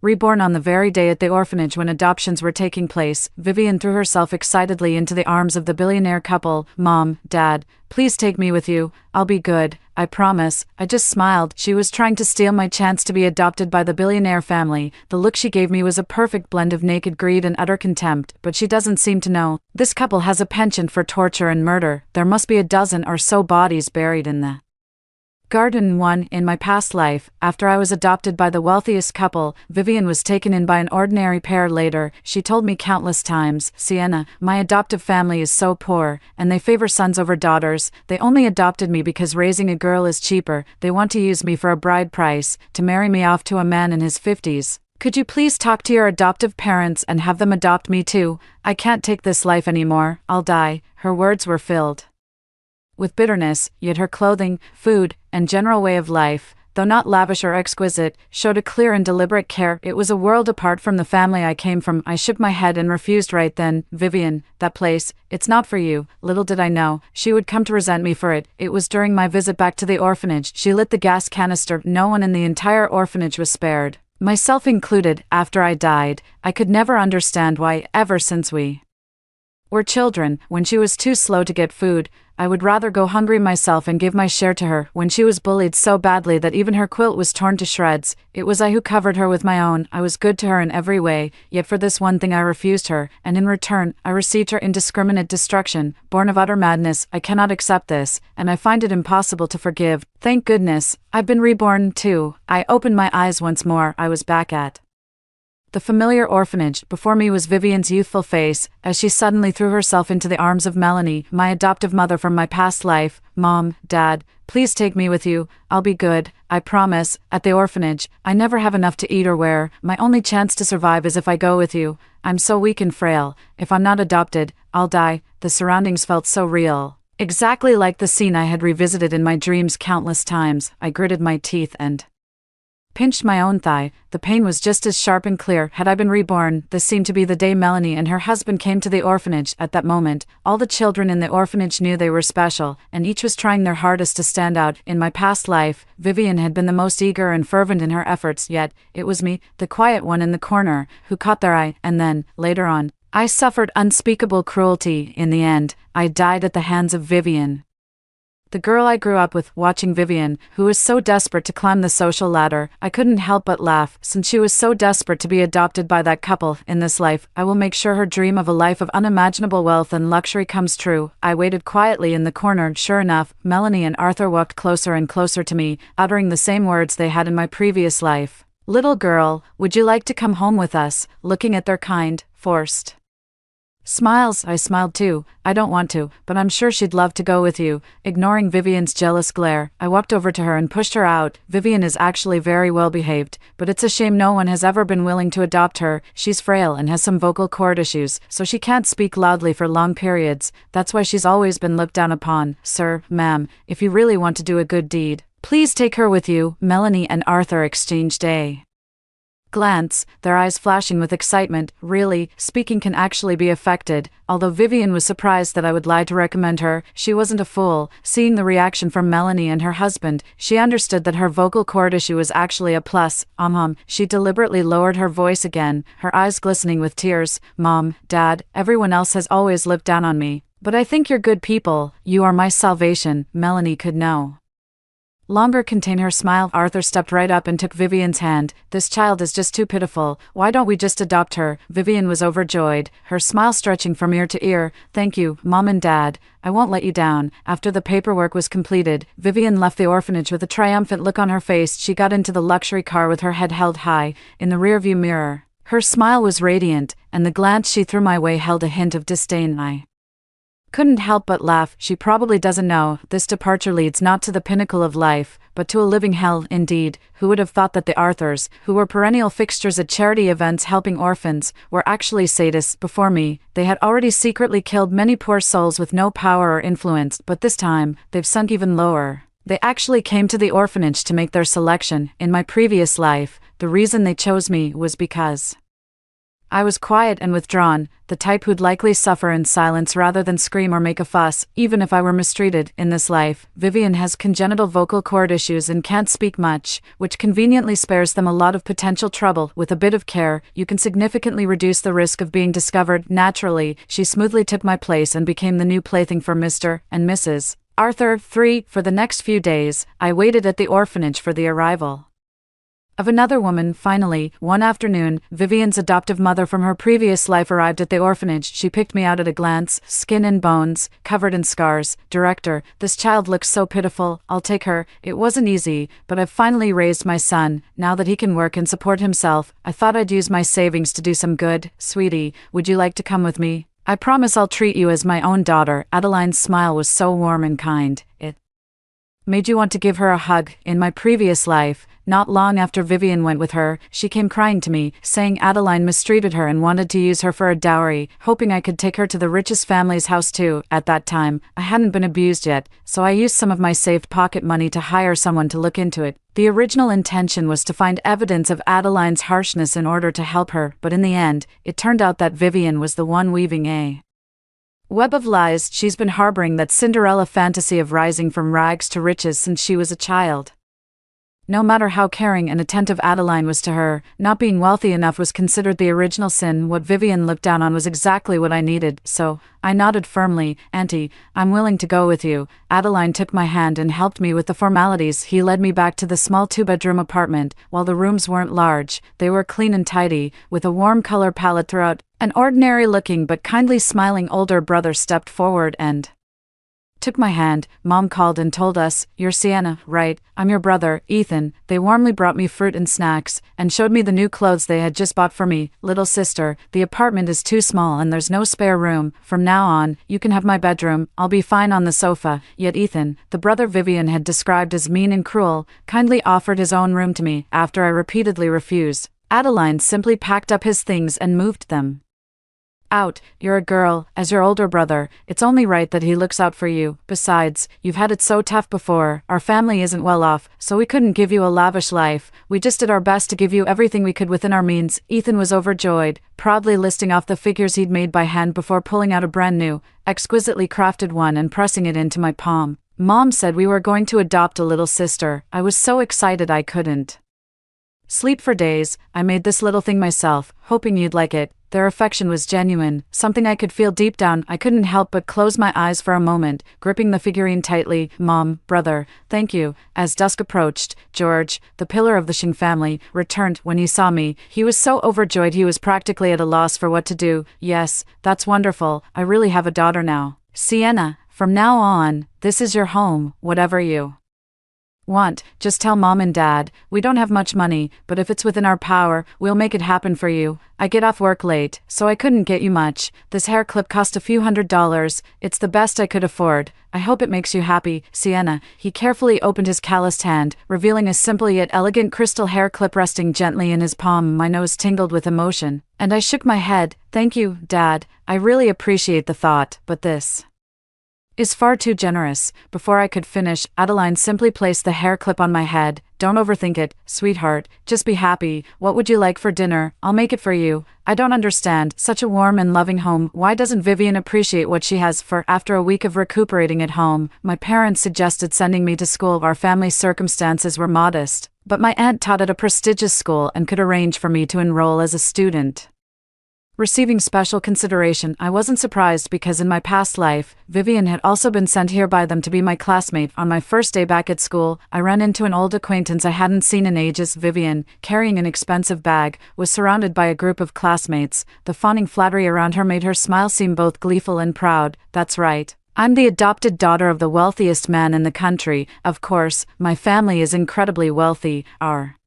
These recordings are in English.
Reborn. On the very day at the orphanage when adoptions were taking place, Vivian threw herself excitedly into the arms of the billionaire couple. "Mom, Dad, please take me with you. I'll be good, I promise." I just smiled. She was trying to steal my chance to be adopted by the billionaire family. The look she gave me was a perfect blend of naked greed and utter contempt, but she doesn't seem to know. This couple has a penchant for torture and murder. There must be a dozen or so bodies buried in the garden. In my past life, after I was adopted by the wealthiest couple, Vivian was taken in by an ordinary pair later. She told me countless times, "Sienna, my adoptive family is so poor, and they favor sons over daughters. They only adopted me because raising a girl is cheaper. They want to use me for a bride price, to marry me off to a man in his 50s. Could you please talk to your adoptive parents and have them adopt me too? I can't take this life anymore. I'll die." Her words were filled with bitterness, yet her clothing, food, and general way of life, though not lavish or exquisite, showed a clear and deliberate care. It was a world apart from the family I came from. I shook my head and refused right then. "Vivian, that place, it's not for you." Little did I know, she would come to resent me for it. It was during my visit back to the orphanage. She lit the gas canister. No one in the entire orphanage was spared, myself included. After I died, I could never understand why, ever since we were children, when she was too slow to get food, I would rather go hungry myself and give my share to her. When she was bullied so badly that even her quilt was torn to shreds, it was I who covered her with my own. I was good to her in every way, yet for this one thing I refused her, and in return, I received her indiscriminate destruction. Born of utter madness, I cannot accept this, and I find it impossible to forgive. Thank goodness, I've been reborn too. I opened my eyes once more. I was back at the familiar orphanage. Before me was Vivian's youthful face, as she suddenly threw herself into the arms of Melanie, my adoptive mother from my past life. "Mom, Dad, please take me with you. I'll be good, I promise." At the orphanage, I never have enough to eat or wear. My only chance to survive is if I go with you. I'm so weak and frail. If I'm not adopted, I'll die. The surroundings felt so real, exactly like the scene I had revisited in my dreams countless times. I gritted my teeth and pinched my own thigh. The pain was just as sharp and clear. Had I been reborn, this seemed to be the day Melanie and her husband came to the orphanage. At that moment, all the children in the orphanage knew they were special, and each was trying their hardest to stand out. In my past life, Vivian had been the most eager and fervent in her efforts, yet it was me, the quiet one in the corner, who caught their eye. And then, later on, I suffered unspeakable cruelty. In the end, I died at the hands of Vivian, the girl I grew up with. Watching Vivian, who was so desperate to climb the social ladder, I couldn't help but laugh. Since she was so desperate to be adopted by that couple, in this life, I will make sure her dream of a life of unimaginable wealth and luxury comes true. I waited quietly in the corner. Sure enough, Melanie and Arthur walked closer and closer to me, uttering the same words they had in my previous life. "Little girl, would you like to come home with us?" Looking at their kind, forced smiles, I smiled too. "I don't want to, but I'm sure she'd love to go with you." Ignoring Vivian's jealous glare, I walked over to her and pushed her out. Vivian is actually very well behaved, but it's a shame no one has ever been willing to adopt her. She's frail and has some vocal cord issues, so she can't speak loudly for long periods. That's why she's always been looked down upon. "Sir, ma'am, if you really want to do a good deed, please take her with you." Melanie and Arthur exchanged a glance, their eyes flashing with excitement. Really, speaking can actually be affected. Although Vivian was surprised that I would lie to recommend her, she wasn't a fool. Seeing the reaction from Melanie and her husband, she understood that her vocal cord issue was actually a plus. She deliberately lowered her voice again, her eyes glistening with tears. "Mom, Dad, everyone else has always looked down on me, but I think you're good people. You are my salvation." Melanie could no longer contain her smile. Arthur stepped right up and took Vivian's hand. "This child is just too pitiful. Why don't we just adopt her?" Vivian was overjoyed, her smile stretching from ear to ear. "Thank you, Mom and Dad. I won't let you down." After the paperwork was completed, Vivian left the orphanage with a triumphant look on her face. She got into the luxury car with her head held high. In the rearview mirror, her smile was radiant, and the glance she threw my way held a hint of disdain. I couldn't help but laugh. She probably doesn't know, this departure leads not to the pinnacle of life, but to a living hell. Indeed, who would have thought that the Arthurs, who were perennial fixtures at charity events helping orphans, were actually sadists? Before me, they had already secretly killed many poor souls with no power or influence, but this time, they've sunk even lower. They actually came to the orphanage to make their selection. In my previous life, the reason they chose me was because I was quiet and withdrawn, the type who'd likely suffer in silence rather than scream or make a fuss, even if I were mistreated. In this life, Vivian has congenital vocal cord issues and can't speak much, which conveniently spares them a lot of potential trouble. With a bit of care, you can significantly reduce the risk of being discovered. Naturally, she smoothly took my place and became the new plaything for Mr. and Mrs. Arthur. 3. For the next few days, I waited at the orphanage for the arrival of another woman. Finally, one afternoon, Vivian's adoptive mother from her previous life arrived at the orphanage. She picked me out at a glance, skin and bones, covered in scars. Director, this child looks so pitiful, I'll take her. It wasn't easy, but I've finally raised my son. Now that he can work and support himself, I thought I'd use my savings to do some good. Sweetie, would you like to come with me? I promise I'll treat you as my own daughter. Adeline's smile was so warm and kind, it made you want to give her a hug. In my previous life, not long after Vivian went with her, she came crying to me, saying Adeline mistreated her and wanted to use her for a dowry, hoping I could take her to the richest family's house too. At that time, I hadn't been abused yet, so I used some of my saved pocket money to hire someone to look into it. The original intention was to find evidence of Adeline's harshness in order to help her, but in the end, it turned out that Vivian was the one weaving a web of lies. She's been harboring that Cinderella fantasy of rising from rags to riches since she was a child. No matter how caring and attentive Adeline was to her, not being wealthy enough was considered the original sin. What Vivian looked down on was exactly what I needed, so I nodded firmly. Auntie, I'm willing to go with you. Adeline took my hand and helped me with the formalities. He led me back to the small two-bedroom apartment. While the rooms weren't large, they were clean and tidy, with a warm color palette throughout. An ordinary-looking but kindly smiling older brother stepped forward and took my hand. Mom called and told us, "You're Sienna, right? I'm your brother, Ethan." They warmly brought me fruit and snacks, and showed me the new clothes they had just bought for me. "Little sister, the apartment is too small and there's no spare room. From now on, you can have my bedroom. I'll be fine on the sofa." Yet Ethan, the brother Vivian had described as mean and cruel, kindly offered his own room to me. After I repeatedly refused, Adeline simply packed up his things and moved them out. "You're a girl, as your older brother, it's only right that he looks out for you. Besides, you've had it so tough before. Our family isn't well off, so we couldn't give you a lavish life. We just did our best to give you everything we could within our means." Ethan was overjoyed, proudly listing off the figures he'd made by hand before pulling out a brand new, exquisitely crafted one and pressing it into my palm. "Mom said we were going to adopt a little sister." I was so excited I couldn't sleep for days. "I made this little thing myself, hoping you'd like it." Their affection was genuine, something I could feel deep down. I couldn't help but close my eyes for a moment, gripping the figurine tightly. "Mom, brother, thank you." As dusk approached, George, the pillar of the Shing family, returned. When he saw me, he was so overjoyed he was practically at a loss for what to do. "Yes, that's wonderful. I really have a daughter now. Sienna, from now on, this is your home. Whatever you want, just tell Mom and Dad. We don't have much money, but if it's within our power, we'll make it happen for you. I get off work late, so I couldn't get you much. This hair clip cost a few $100s. It's the best I could afford. I hope it makes you happy, Sienna." He carefully opened his calloused hand, revealing a simple yet elegant crystal hair clip resting gently in his palm. My nose tingled with emotion, and I shook my head. "Thank you, Dad. I really appreciate the thought, but this is far too generous." Before I could finish, Adeline simply placed the hair clip on my head. "Don't overthink it, sweetheart. Just be happy. What would you like for dinner? I'll make it for you." I don't understand. Such a warm and loving home. Why doesn't Vivian appreciate what she has? After a week of recuperating at home, my parents suggested sending me to school. Our family circumstances were modest, but my aunt taught at a prestigious school and could arrange for me to enroll as a student, receiving special consideration. I wasn't surprised because in my past life, Vivian had also been sent here by them to be my classmate. On my first day back at school, I ran into an old acquaintance I hadn't seen in ages. Vivian, carrying an expensive bag, was surrounded by a group of classmates. The fawning flattery around her made her smile seem both gleeful and proud. "That's right. I'm the adopted daughter of the wealthiest man in the country. Of course, my family is incredibly wealthy. Our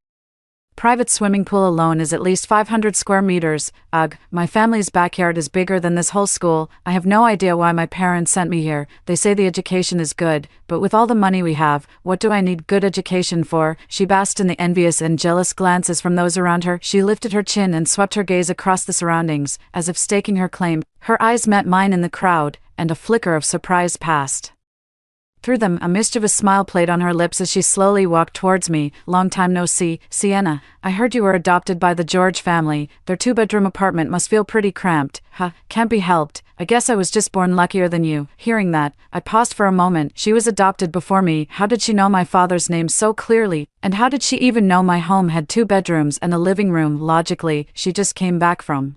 private swimming pool alone is at least 500 square meters. Ugh, my family's backyard is bigger than this whole school. I have no idea why my parents sent me here. They say the education is good, but with all the money we have, what do I need good education for?" She basked in the envious and jealous glances from those around her. She lifted her chin and swept her gaze across the surroundings, as if staking her claim. Her eyes met mine in the crowd, and a flicker of surprise passed Through them, a mischievous smile played on her lips as she slowly walked towards me. Long time no see, Sienna. I heard you were adopted by the George family. Their 2-bedroom apartment must feel pretty cramped. Huh, can't be helped. I guess I was just born luckier than you. Hearing that, I paused for a moment. She was adopted before me. How did she know my father's name so clearly? And how did she even know my home had 2 bedrooms and a living room? Logically, she just came back from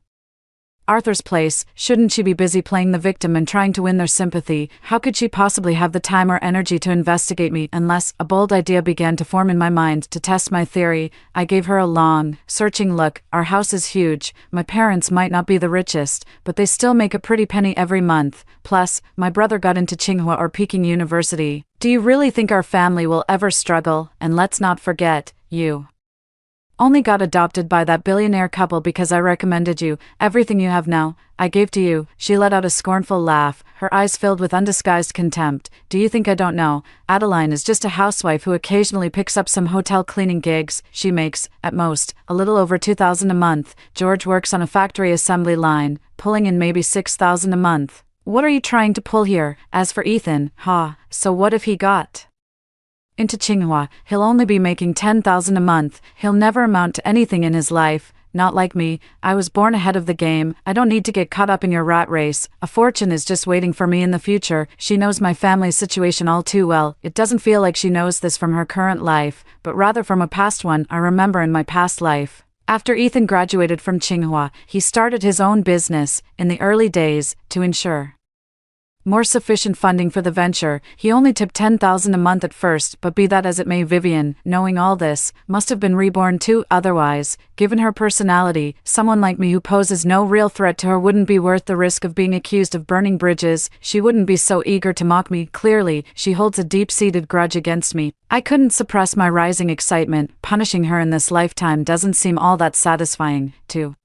Arthur's place. Shouldn't she be busy playing the victim and trying to win their sympathy? How could she possibly have the time or energy to investigate me unless a bold idea began to form in my mind to test my theory? I gave her a long, searching look. Our house is huge. My parents might not be the richest, but they still make a pretty penny every month. Plus, my brother got into Tsinghua or Peking University. Do you really think our family will ever struggle? And let's not forget, you only got adopted by that billionaire couple because I recommended you. Everything you have now, I gave to you. She let out a scornful laugh, her eyes filled with undisguised contempt. Do you think I don't know? Adeline is just a housewife who occasionally picks up some hotel cleaning gigs. She makes, at most, a little over $2,000 a month. George works on a factory assembly line, pulling in maybe $6,000 a month. What are you trying to pull here? As for Ethan, so what if he got into Tsinghua? He'll only be making $10,000 a month. He'll never amount to anything in his life. Not like me. I was born ahead of the game. I don't need to get caught up in your rat race. A fortune is just waiting for me in the future. She knows my family's situation all too well. It doesn't feel like she knows this from her current life, but rather from a past one I remember in my past life. After Ethan graduated from Tsinghua, he started his own business, in the early days, to ensure more sufficient funding for the venture. He only tipped $10,000 a month at first, but be that as it may, Vivian, knowing all this, must have been reborn too. Otherwise, given her personality, someone like me who poses no real threat to her wouldn't be worth the risk of being accused of burning bridges. She wouldn't be so eager to mock me. Clearly, she holds a deep-seated grudge against me. I couldn't suppress my rising excitement. Punishing her in this lifetime doesn't seem all that satisfying, to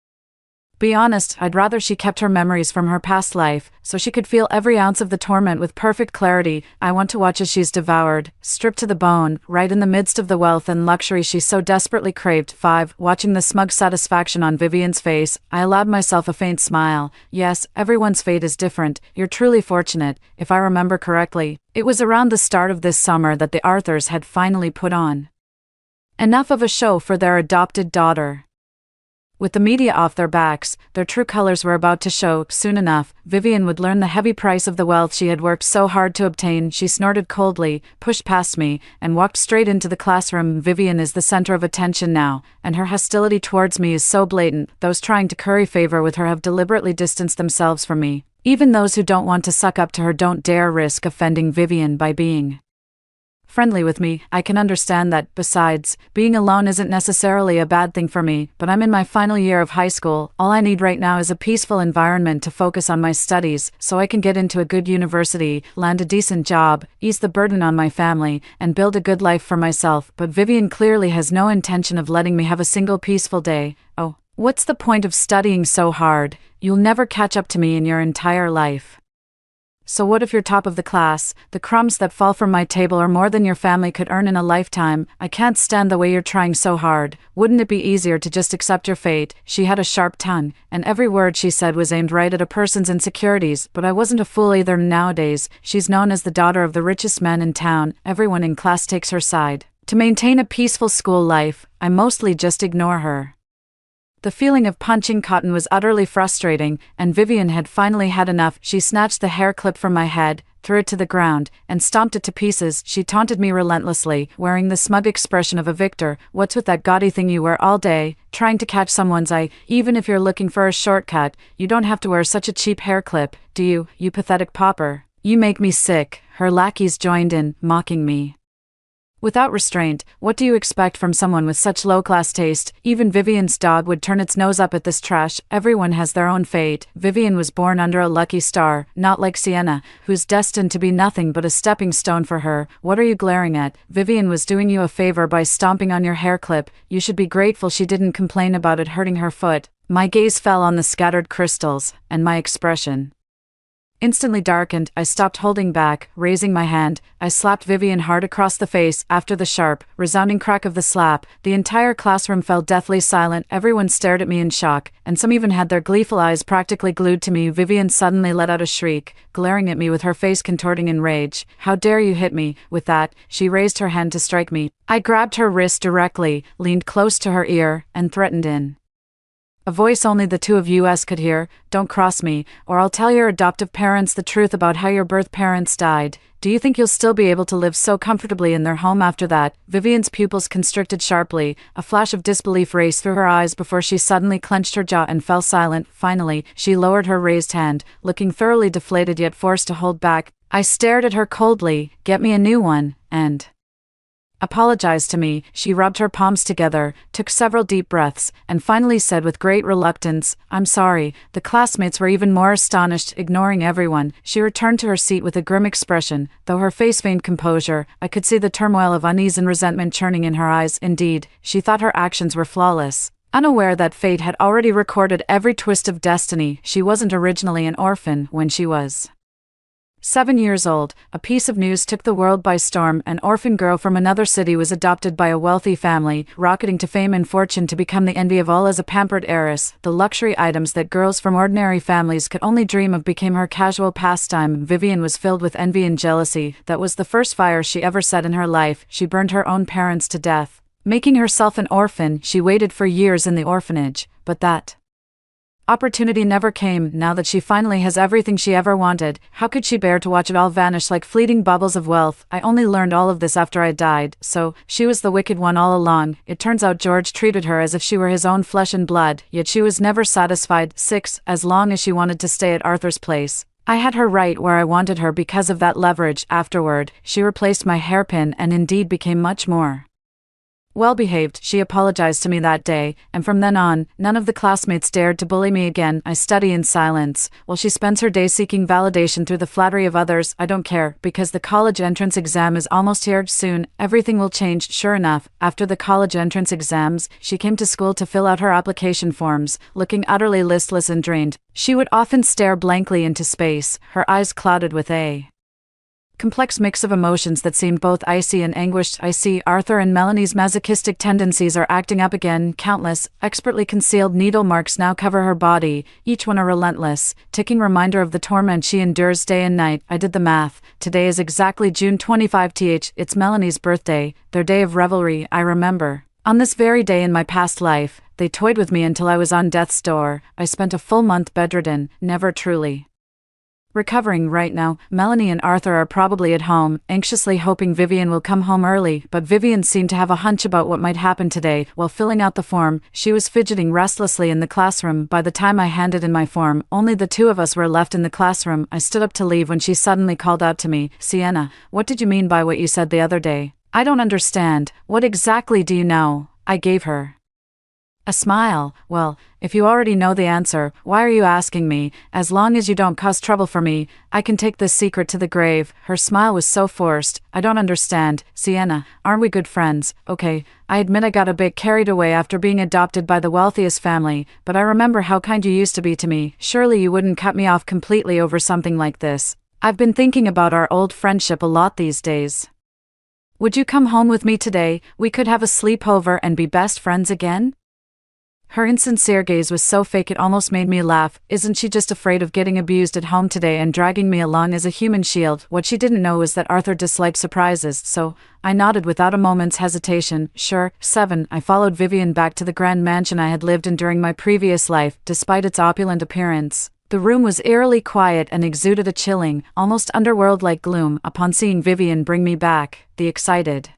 be honest. I'd rather she kept her memories from her past life, so she could feel every ounce of the torment with perfect clarity. I want to watch as she's devoured, stripped to the bone, right in the midst of the wealth and luxury she so desperately craved. 5. Watching the smug satisfaction on Vivian's face, I allowed myself a faint smile. Yes, everyone's fate is different. You're truly fortunate. If I remember correctly, it was around the start of this summer that the Arthurs had finally put on enough of a show for their adopted daughter. With the media off their backs, their true colors were about to show. Soon enough, Vivian would learn the heavy price of the wealth she had worked so hard to obtain. She snorted coldly, pushed past me, and walked straight into the classroom. Vivian is the center of attention now, and her hostility towards me is so blatant. Those trying to curry favor with her have deliberately distanced themselves from me. Even those who don't want to suck up to her don't dare risk offending Vivian by being friendly with me. I can understand that. Besides, being alone isn't necessarily a bad thing for me, but I'm in my final year of high school. All I need right now is a peaceful environment to focus on my studies, so I can get into a good university, land a decent job, ease the burden on my family, and build a good life for myself. But Vivian clearly has no intention of letting me have a single peaceful day. Oh, what's the point of studying so hard? You'll never catch up to me in your entire life. So what if you're top of the class? The crumbs that fall from my table are more than your family could earn in a lifetime. I can't stand the way you're trying so hard. Wouldn't it be easier to just accept your fate? She had a sharp tongue, and every word she said was aimed right at a person's insecurities, but I wasn't a fool either. Nowadays, she's known as the daughter of the richest man in town. Everyone in class takes her side. To maintain a peaceful school life, I mostly just ignore her. The feeling of punching cotton was utterly frustrating, and Vivian had finally had enough. She snatched the hair clip from my head, threw it to the ground, and stomped it to pieces. She taunted me relentlessly, wearing the smug expression of a victor. What's with that gaudy thing you wear all day, trying to catch someone's eye? Even if you're looking for a shortcut, you don't have to wear such a cheap hair clip, do you, you pathetic pauper? You make me sick. Her lackeys joined in, mocking me without restraint. What do you expect from someone with such low-class taste? Even Vivian's dog would turn its nose up at this trash. Everyone has their own fate. Vivian was born under a lucky star, not like Sienna, who's destined to be nothing but a stepping stone for her. What are you glaring at? Vivian was doing you a favor by stomping on your hair clip. You should be grateful she didn't complain about it hurting her foot. My gaze fell on the scattered crystals, and my expression Instantly darkened, I stopped holding back. Raising my hand, I slapped Vivian hard across the face. After the sharp, resounding crack of the slap, the entire classroom fell deathly silent. Everyone stared at me in shock, and some even had their gleeful eyes practically glued to me. Vivian suddenly let out a shriek, glaring at me with her face contorting in rage. "How dare you hit me?" With that, she raised her hand to strike me. I grabbed her wrist directly, leaned close to her ear, and threatened in a voice only the two of us could hear, "Don't cross me, or I'll tell your adoptive parents the truth about how your birth parents died. Do you think you'll still be able to live so comfortably in their home after that?" Vivian's pupils constricted sharply. A flash of disbelief raced through her eyes before she suddenly clenched her jaw and fell silent. Finally, she lowered her raised hand, looking thoroughly deflated yet forced to hold back. I stared at her coldly. "Get me a new one, and apologized to me." She rubbed her palms together, took several deep breaths, and finally said with great reluctance, "I'm sorry." The classmates were even more astonished. Ignoring everyone, she returned to her seat with a grim expression. Though her face feigned composure, I could see the turmoil of unease and resentment churning in her eyes. Indeed, she thought her actions were flawless. Unaware that fate had already recorded every twist of destiny, she wasn't originally an orphan. When she was 7 years old, a piece of news took the world by storm. An orphan girl from another city was adopted by a wealthy family, rocketing to fame and fortune to become the envy of all as a pampered heiress. The luxury items that girls from ordinary families could only dream of became her casual pastime. Vivian was filled with envy and jealousy. That was the first fire she ever set in her life. She burned her own parents to death. Making herself an orphan, she waited for years in the orphanage, but that opportunity never came. Now that she finally has everything she ever wanted, how could she bear to watch it all vanish like fleeting bubbles of wealth? I only learned all of this after I died, so she was the wicked one all along. It turns out George treated her as if she were his own flesh and blood, yet she was never satisfied. 6. As long as she wanted to stay at Arthur's place, I had her right where I wanted her because of that leverage. Afterward, she replaced my hairpin and indeed became much more well-behaved. She apologized to me that day, and from then on, none of the classmates dared to bully me again. I study in silence, while she spends her day seeking validation through the flattery of others. I don't care, because the college entrance exam is almost here. Soon, everything will change. Sure enough, after the college entrance exams, she came to school to fill out her application forms, looking utterly listless and drained. She would often stare blankly into space, her eyes clouded with a complex mix of emotions that seemed both icy and anguished. I see Arthur and Melanie's masochistic tendencies are acting up again. Countless, expertly concealed needle marks now cover her body, each one a relentless, ticking reminder of the torment she endures day and night. I did the math. Today is exactly June 25th. It's Melanie's birthday, their day of revelry. I remember, on this very day in my past life, they toyed with me until I was on death's door. I spent a full month bedridden, never truly recovering. Right now, Melanie and Arthur are probably at home, anxiously hoping Vivian will come home early, but Vivian seemed to have a hunch about what might happen today. While filling out the form, she was fidgeting restlessly in the classroom. By the time I handed in my form, only the two of us were left in the classroom. I stood up to leave when she suddenly called out to me, "Sienna, what did you mean by what you said the other day?" "I don't understand. What exactly do you know?" I gave her a smile. "Well, if you already know the answer, why are you asking me? As long as you don't cause trouble for me, I can take this secret to the grave." Her smile was so forced. "I don't understand. Sienna, aren't we good friends?" "Okay, I admit I got a bit carried away after being adopted by the wealthiest family, but I remember how kind you used to be to me. Surely you wouldn't cut me off completely over something like this. I've been thinking about our old friendship a lot these days. Would you come home with me today? We could have a sleepover and be best friends again?" Her insincere gaze was so fake it almost made me laugh. Isn't she just afraid of getting abused at home today and dragging me along as a human shield? What she didn't know was that Arthur disliked surprises, so I nodded without a moment's hesitation. Sure. 7. I followed Vivian back to the grand mansion I had lived in during my previous life. Despite its opulent appearance, the room was eerily quiet and exuded a chilling, almost underworld-like gloom. Upon seeing Vivian bring me back, the excited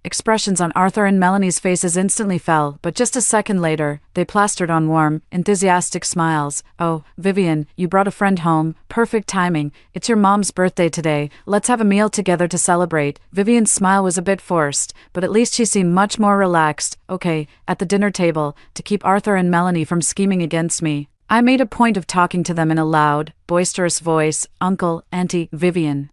expressions on Arthur and Melanie's faces instantly fell, but just a second later, they plastered on warm, enthusiastic smiles. "Oh, Vivian, you brought a friend home. Perfect timing. It's your mom's birthday today. Let's have a meal together to celebrate." Vivian's smile was a bit forced, but at least she seemed much more relaxed. Okay, at the dinner table, to keep Arthur and Melanie from scheming against me, I made a point of talking to them in a loud, boisterous voice. "Uncle, Auntie, Vivian,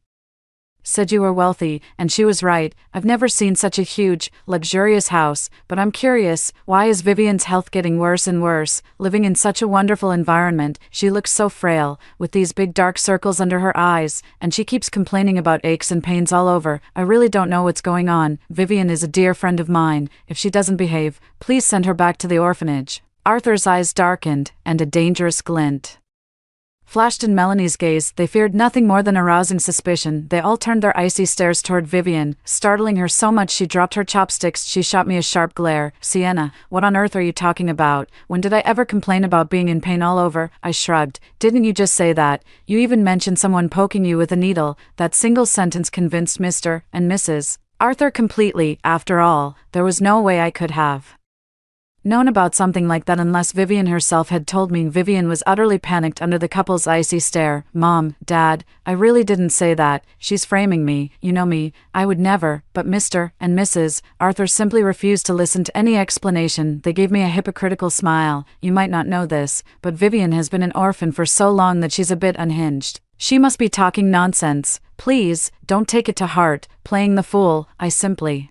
said you were wealthy, and she was right. I've never seen such a huge, luxurious house, but I'm curious, why is Vivian's health getting worse and worse? Living in such a wonderful environment, she looks so frail, with these big dark circles under her eyes, and she keeps complaining about aches and pains all over. I really don't know what's going on. Vivian is a dear friend of mine. If she doesn't behave, please send her back to the orphanage. Arthur's eyes darkened, and a dangerous glint flashed in Melanie's gaze. They feared nothing more than arousing suspicion. They all turned their icy stares toward Vivian, startling her so much she dropped her chopsticks. She shot me a sharp glare. Sienna, what on earth are you talking about? When did I ever complain about being in pain all over? I shrugged. Didn't you just say that? You even mentioned someone poking you with a needle. That single sentence convinced Mr. and Mrs. Arthur completely. After all, there was no way I could have known about something like that unless Vivian herself had told me. Vivian was utterly panicked under the couple's icy stare. Mom, Dad, I really didn't say that. She's framing me. You know me. I would never. But Mr. and Mrs. Arthur simply refused to listen to any explanation. They gave me a hypocritical smile. You might not know this, but Vivian has been an orphan for so long that she's a bit unhinged. She must be talking nonsense. Please, don't take it to heart. Playing the fool, I simply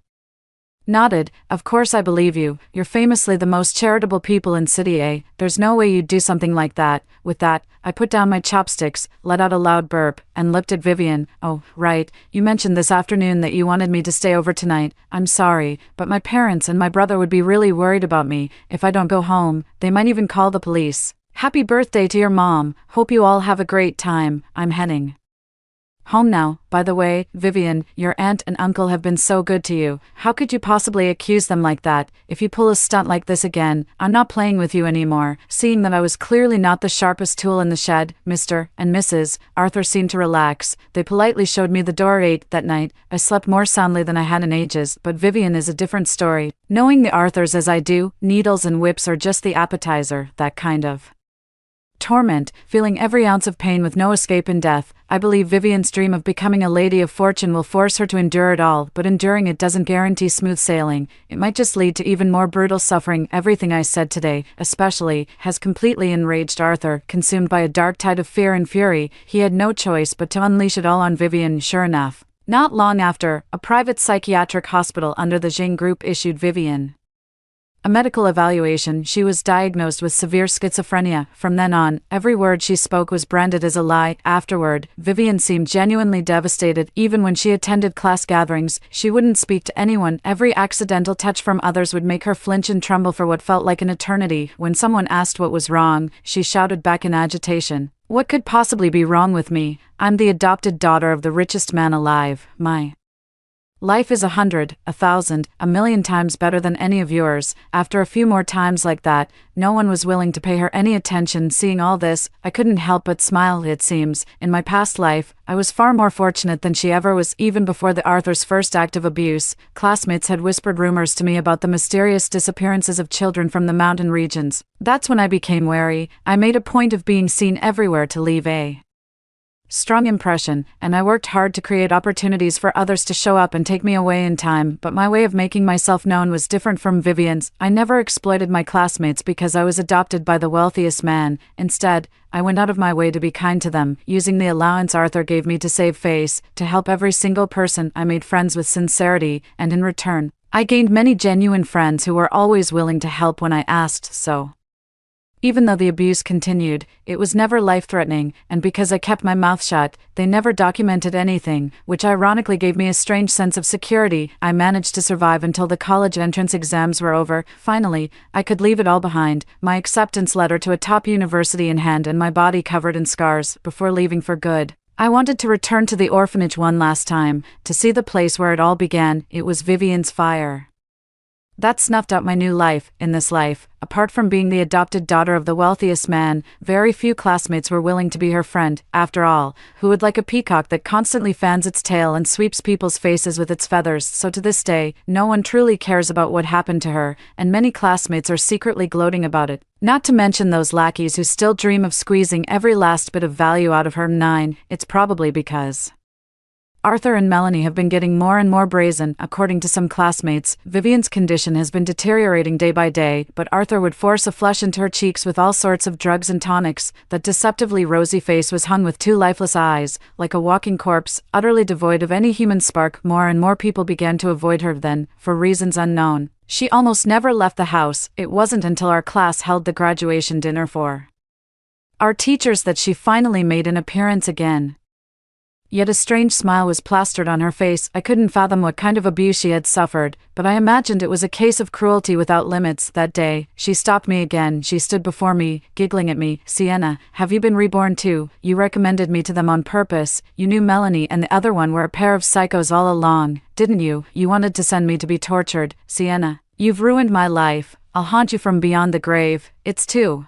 nodded. Of course I believe you. You're famously the most charitable people in City A. There's no way you'd do something like that. With that, I put down my chopsticks, let out a loud burp, and looked at Vivian. Oh, right. You mentioned this afternoon that you wanted me to stay over tonight. I'm sorry, but my parents and my brother would be really worried about me if I don't go home. They might even call the police. Happy birthday to your mom. Hope you all have a great time. I'm heading home now. By the way, Vivian, your aunt and uncle have been so good to you. How could you possibly accuse them like that? If you pull a stunt like this again, I'm not playing with you anymore. Seeing that I was clearly not the sharpest tool in the shed, Mr. and Mrs. Arthur seemed to relax. They politely showed me the door. That night, I slept more soundly than I had in ages, but Vivian is a different story. Knowing the Arthurs as I do, needles and whips are just the appetizer, that kind of torment, feeling every ounce of pain with no escape in death. I believe Vivian's dream of becoming a lady of fortune will force her to endure it all, but enduring it doesn't guarantee smooth sailing. It might just lead to even more brutal suffering. Everything I said today, especially, has completely enraged Arthur. Consumed by a dark tide of fear and fury, he had no choice but to unleash it all on Vivian. Sure enough, not long after, a private psychiatric hospital under the Jing Group issued Vivian a medical evaluation. She was diagnosed with severe schizophrenia. From then on, every word she spoke was branded as a lie. Afterward, Vivian seemed genuinely devastated. Even when she attended class gatherings, she wouldn't speak to anyone. Every accidental touch from others would make her flinch and tremble for what felt like an eternity. When someone asked what was wrong, she shouted back in agitation, "What could possibly be wrong with me? I'm the adopted daughter of the richest man alive. My life is 100, 1,000, 1,000,000 times better than any of yours." After a few more times like that, no one was willing to pay her any attention. Seeing all this, I couldn't help but smile. It seems, in my past life, I was far more fortunate than she ever was. Even before the Arthur's first act of abuse, classmates had whispered rumors to me about the mysterious disappearances of children from the mountain regions. That's when I became wary. I made a point of being seen everywhere to leave a strong impression, and I worked hard to create opportunities for others to show up and take me away in time. But my way of making myself known was different from Vivian's. I never exploited my classmates because I was adopted by the wealthiest man. Instead, I went out of my way to be kind to them, using the allowance Arthur gave me to save face, to help every single person. I made friends with sincerity, and in return, I gained many genuine friends who were always willing to help when I asked so. Even though the abuse continued, it was never life-threatening, and because I kept my mouth shut, they never documented anything, which ironically gave me a strange sense of security. I managed to survive until the college entrance exams were over. Finally, I could leave it all behind, my acceptance letter to a top university in hand and my body covered in scars. Before leaving for good, I wanted to return to the orphanage one last time, to see the place where it all began. It was Vivian's fire that snuffed out my new life. In this life, apart from being the adopted daughter of the wealthiest man, very few classmates were willing to be her friend. After all, who would like a peacock that constantly fans its tail and sweeps people's faces with its feathers? So to this day, no one truly cares about what happened to her, and many classmates are secretly gloating about it. Not to mention those lackeys who still dream of squeezing every last bit of value out of her. 9. It's probably because Arthur and Melanie have been getting more and more brazen. According to some classmates, Vivian's condition has been deteriorating day by day, but Arthur would force a flush into her cheeks with all sorts of drugs and tonics. That deceptively rosy face was hung with two lifeless eyes, like a walking corpse, utterly devoid of any human spark. More and more people began to avoid her then, for reasons unknown. She almost never left the house. It wasn't until our class held the graduation dinner for our teachers that she finally made an appearance again. Yet a strange smile was plastered on her face. I couldn't fathom what kind of abuse she had suffered, but I imagined it was a case of cruelty without limits. That day, she stopped me again. She stood before me, giggling at me. "Sienna, have you been reborn too? You recommended me to them on purpose. You knew Melanie and the other one were a pair of psychos all along, didn't you? You wanted to send me to be tortured. Sienna, you've ruined my life. I'll haunt you from beyond the grave. It's too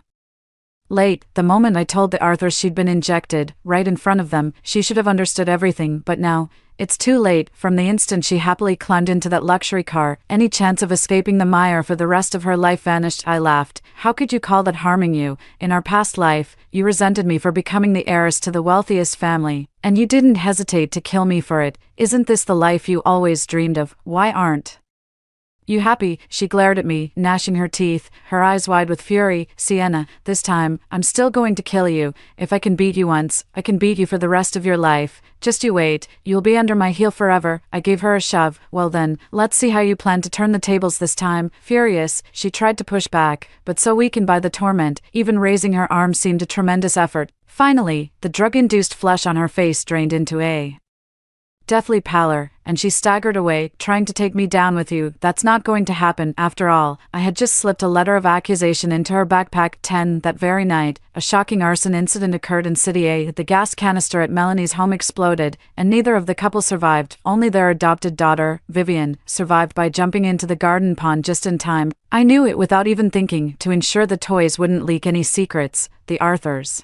late." The moment I told the Arthurs she'd been injected, right in front of them, she should have understood everything, but now, it's too late. From the instant she happily climbed into that luxury car, any chance of escaping the mire for the rest of her life vanished. I laughed. "How could you call that harming you? In our past life, you resented me for becoming the heiress to the wealthiest family, and you didn't hesitate to kill me for it. Isn't this the life you always dreamed of? Why aren't you happy?" She glared at me, gnashing her teeth, her eyes wide with fury. "Sienna, this time, I'm still going to kill you. If I can beat you once, I can beat you for the rest of your life. Just you wait, you'll be under my heel forever." I gave her a shove. "Well then, let's see how you plan to turn the tables this time." Furious, she tried to push back, but so weakened by the torment, even raising her arm seemed a tremendous effort. Finally, the drug-induced flesh on her face drained into a deathly pallor, and she staggered away, "Trying to take me down with you. That's not going to happen." After all, I had just slipped a letter of accusation into her backpack. 10. That very night, a shocking arson incident occurred in City A. The gas canister at Melanie's home exploded, and neither of the couple survived. Only their adopted daughter, Vivian, survived by jumping into the garden pond just in time. I knew it without even thinking, to ensure the toys wouldn't leak any secrets. The Arthurs'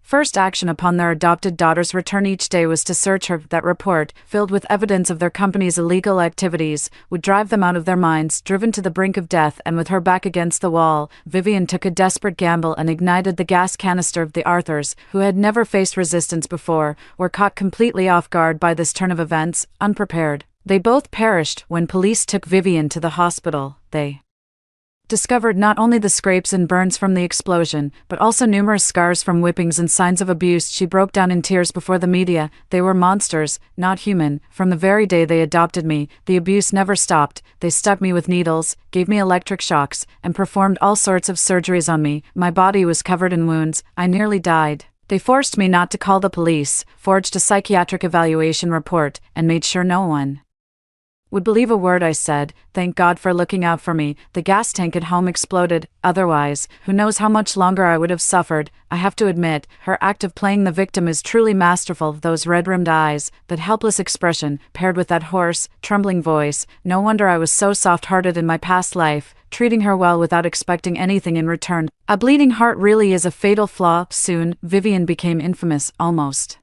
first action upon their adopted daughter's return each day was to search her. That report, filled with evidence of their company's illegal activities, would drive them out of their minds. Driven to the brink of death and with her back against the wall, Vivian took a desperate gamble and ignited the gas canister. The Arthurs, who had never faced resistance before, were caught completely off guard by this turn of events, unprepared. They both perished. When police took Vivian to the hospital, they discovered not only the scrapes and burns from the explosion, but also numerous scars from whippings and signs of abuse. She broke down in tears before the media. "They were monsters, not human. From the very day they adopted me, the abuse never stopped. They stuck me with needles, gave me electric shocks, and performed all sorts of surgeries on me. My body was covered in wounds. I nearly died. They forced me not to call the police, forged a psychiatric evaluation report, and made sure no one would believe a word I said. Thank God for looking out for me. The gas tank at home exploded. Otherwise, who knows how much longer I would have suffered." I have to admit, her act of playing the victim is truly masterful. Those red-rimmed eyes, that helpless expression, paired with that hoarse, trembling voice. No wonder I was so soft-hearted in my past life, treating her well without expecting anything in return. A bleeding heart really is a fatal flaw. Soon, Vivian became infamous, almost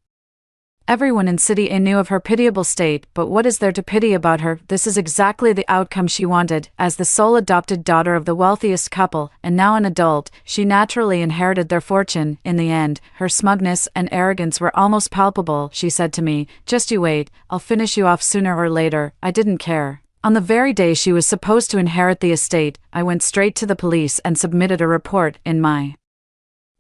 everyone in City A knew of her pitiable state, but what is there to pity about her? This is exactly the outcome she wanted. As the sole adopted daughter of the wealthiest couple, and now an adult, she naturally inherited their fortune. In the end, her smugness and arrogance were almost palpable. She said to me, "Just you wait, I'll finish you off sooner or later." I didn't care. On the very day she was supposed to inherit the estate, I went straight to the police and submitted a report. In my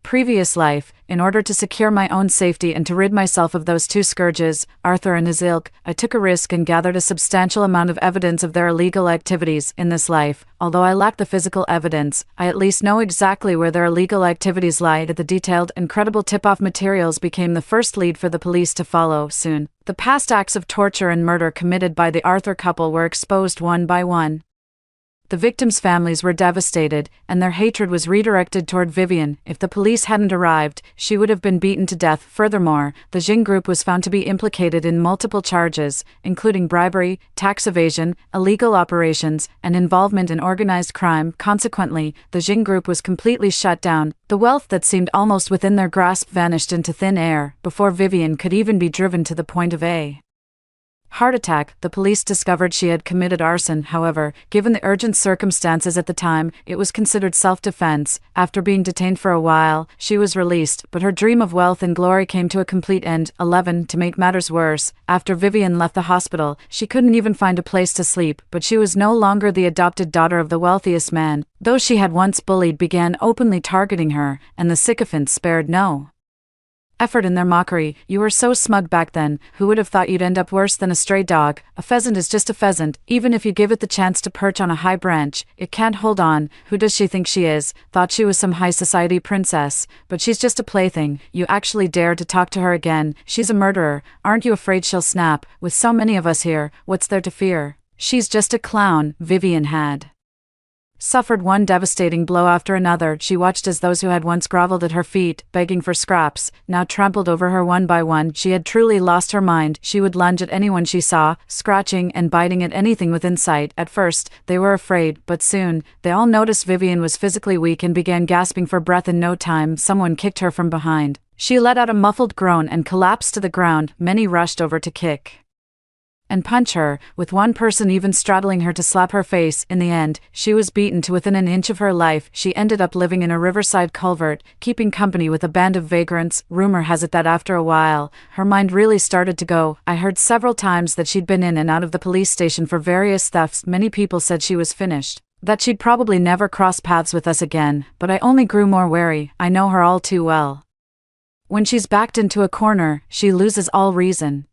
previous life, in order to secure my own safety and to rid myself of those two scourges, Arthur and his ilk, I took a risk and gathered a substantial amount of evidence of their illegal activities. In this life, although I lack the physical evidence, I at least know exactly where their illegal activities lie. The detailed and credible tip-off materials became the first lead for the police to follow. Soon, the past acts of torture and murder committed by the Arthur couple were exposed one by one. The victims' families were devastated, and their hatred was redirected toward Vivian. If the police hadn't arrived, she would have been beaten to death. Furthermore, the Jing group was found to be implicated in multiple charges, including bribery, tax evasion, illegal operations, and involvement in organized crime. Consequently, the Jing group was completely shut down. The wealth that seemed almost within their grasp vanished into thin air, before Vivian could even be driven to the point of a Heart attack. The police discovered she had committed arson. However, given the urgent circumstances at the time, it was considered self-defense. After being detained for a while, she was released, but her dream of wealth and glory came to a complete end. 11. To make matters worse, after Vivian left the hospital, she couldn't even find a place to sleep, but she was no longer the adopted daughter of the wealthiest man. Those she had once bullied began openly targeting her, and the sycophants spared no effort in their mockery. You were so smug back then. Who would have thought you'd end up worse than a stray dog? A pheasant is just a pheasant, even if you give it the chance to perch on a high branch. It can't hold on. Who does she think she is? Thought she was some high society princess, but she's just a plaything. You actually dare to talk to her again? She's a murderer. Aren't you afraid she'll snap? With so many of us here, what's there to fear? She's just a clown. Vivian had suffered one devastating blow after another. She watched as those who had once groveled at her feet, begging for scraps, now trampled over her one by one. She had truly lost her mind. She would lunge at anyone she saw, scratching and biting at anything within sight. At first, they were afraid, but soon, they all noticed Vivian was physically weak and began gasping for breath. In no time, someone kicked her from behind. She let out a muffled groan and collapsed to the ground. Many rushed over to kick and punch her, with one person even straddling her to slap her face. In the end, she was beaten to within an inch of her life. She ended up living in a riverside culvert, keeping company with a band of vagrants. Rumor has it that after a while, her mind really started to go. I heard several times that she'd been in and out of the police station for various thefts. Many people said she was finished, that she'd probably never cross paths with us again, but I only grew more wary. I know her all too well. When she's backed into a corner, she loses all reason.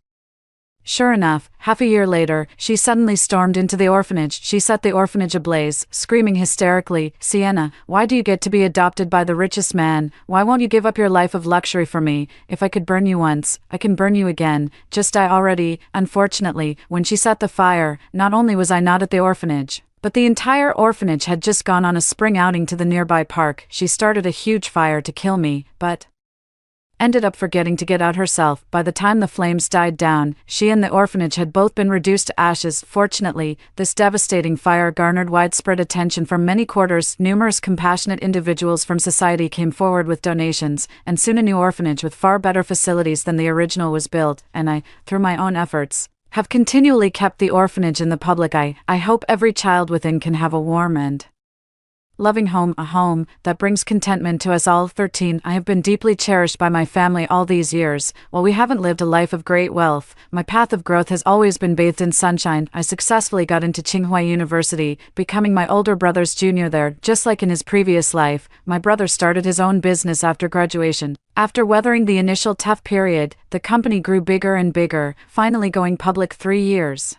Sure enough, half a year later, she suddenly stormed into the orphanage. She set the orphanage ablaze, screaming hysterically, "Sienna, why do you get to be adopted by the richest man? Why won't you give up your life of luxury for me? If I could burn you once, I can burn you again. Just die already." Unfortunately, when she set the fire, not only was I not at the orphanage, but the entire orphanage had just gone on a spring outing to the nearby park. She started a huge fire to kill me, but ended up forgetting to get out herself. By the time the flames died down, she and the orphanage had both been reduced to ashes. Fortunately, this devastating fire garnered widespread attention from many quarters. Numerous compassionate individuals from society came forward with donations, and soon a new orphanage with far better facilities than the original was built, and I, through my own efforts, have continually kept the orphanage in the public eye. I hope every child within can have a warm and loving home, a home that brings contentment to us all. 13. I have been deeply cherished by my family all these years. While we haven't lived a life of great wealth, my path of growth has always been bathed in sunshine. I successfully got into Tsinghua University, becoming my older brother's junior there. Just like in his previous life, my brother started his own business after graduation. After weathering the initial tough period, the company grew bigger and bigger, finally going public 3 years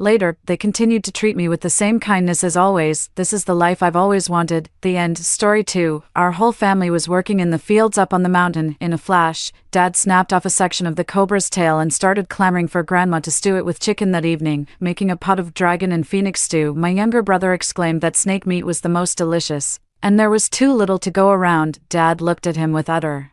later. They continued to treat me with the same kindness as always. This is the life I've always wanted. The end. Story 2. Our whole family was working in the fields up on the mountain. In a flash, Dad snapped off a section of the cobra's tail and started clamoring for Grandma to stew it with chicken that evening, making a pot of dragon and phoenix stew. My younger brother exclaimed that snake meat was the most delicious, and there was too little to go around. Dad looked at him with utter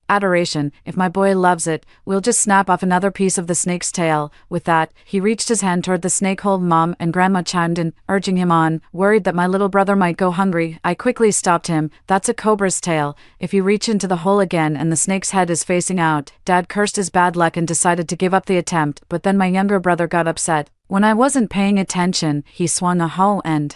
adoration. "If my boy loves it, we'll just snap off another piece of the snake's tail." With that, he reached his hand toward the snake hole. Mom and Grandma chimed in, urging him on, worried that my little brother might go hungry. I quickly stopped him. "That's a cobra's tail. If you reach into the hole again and the snake's head is facing out." Dad cursed his bad luck and decided to give up the attempt, but then my younger brother got upset. When I wasn't paying attention, he swung a hoe and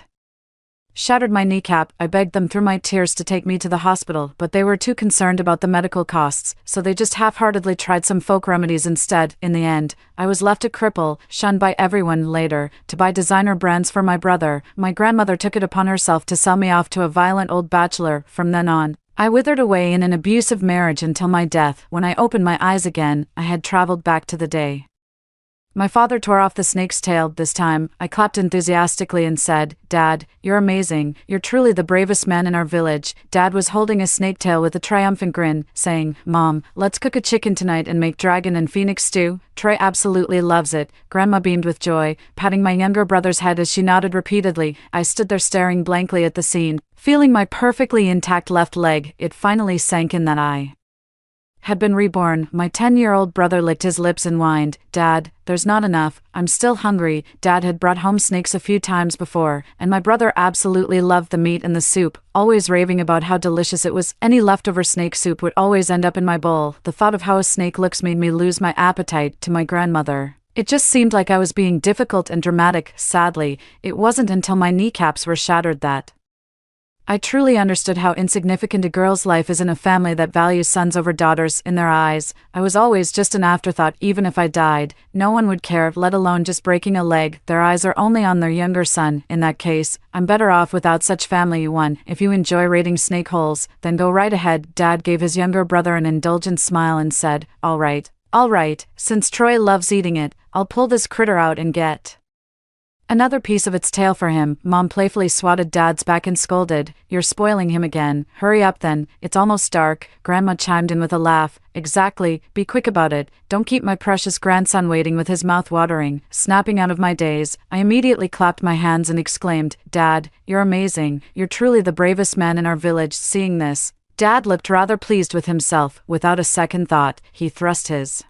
shattered my kneecap. I begged them through my tears to take me to the hospital, but they were too concerned about the medical costs, so they just half-heartedly tried some folk remedies instead. In the end, I was left a cripple, shunned by everyone. Later, to buy designer brands for my brother, my grandmother took it upon herself to sell me off to a violent old bachelor. From then on, I withered away in an abusive marriage until my death. When I opened my eyes again, I had traveled back to the day my father tore off the snake's tail. This time, I clapped enthusiastically and said, "Dad, you're amazing. You're truly the bravest man in our village." Dad was holding a snake tail with a triumphant grin, saying, "Mom, let's cook a chicken tonight and make dragon and phoenix stew. Troy absolutely loves it." Grandma beamed with joy, patting my younger brother's head as she nodded repeatedly. I stood there staring blankly at the scene, feeling my perfectly intact left leg. It finally sank in that I had been reborn. My 10-year-old brother licked his lips and whined, "Dad, there's not enough. I'm still hungry." Dad had brought home snakes a few times before, and my brother absolutely loved the meat and the soup, always raving about how delicious it was. Any leftover snake soup would always end up in my bowl. The thought of how a snake looks made me lose my appetite. To my grandmother, It just seemed like I was being difficult and dramatic. Sadly, it wasn't until my kneecaps were shattered that I truly understood how insignificant a girl's life is in a family that values sons over daughters. In their eyes, I was always just an afterthought. Even if I died, no one would care, let alone just breaking a leg. Their eyes are only on their younger son. In that case, I'm better off without such family. If you enjoy raiding snake holes, then go right ahead. Dad gave his younger brother an indulgent smile and said, All right, since Troy loves eating it, I'll pull this critter out and get another piece of its tail for him. Mom playfully swatted Dad's back and scolded, You're spoiling him again. Hurry up then, it's almost dark. Grandma chimed in with a laugh. Exactly, be quick about it. Don't keep my precious grandson waiting with his mouth watering. Snapping out of my daze, I immediately clapped my hands and exclaimed, Dad, you're amazing. You're truly the bravest man in our village. Seeing this, Dad looked rather pleased with himself. Without a second thought, he thrust his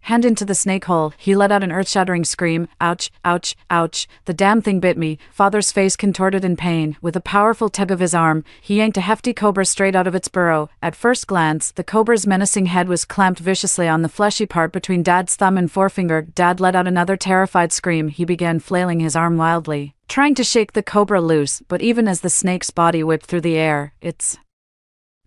hand into the snake hole. He let out an earth-shattering scream. Ouch, ouch, ouch. The damn thing bit me. Father's face contorted in pain. With a powerful tug of his arm, he yanked a hefty cobra straight out of its burrow. At first glance, the cobra's menacing head was clamped viciously on the fleshy part between Dad's thumb and forefinger. Dad let out another terrified scream. He began flailing his arm wildly, trying to shake the cobra loose, but even as the snake's body whipped through the air, its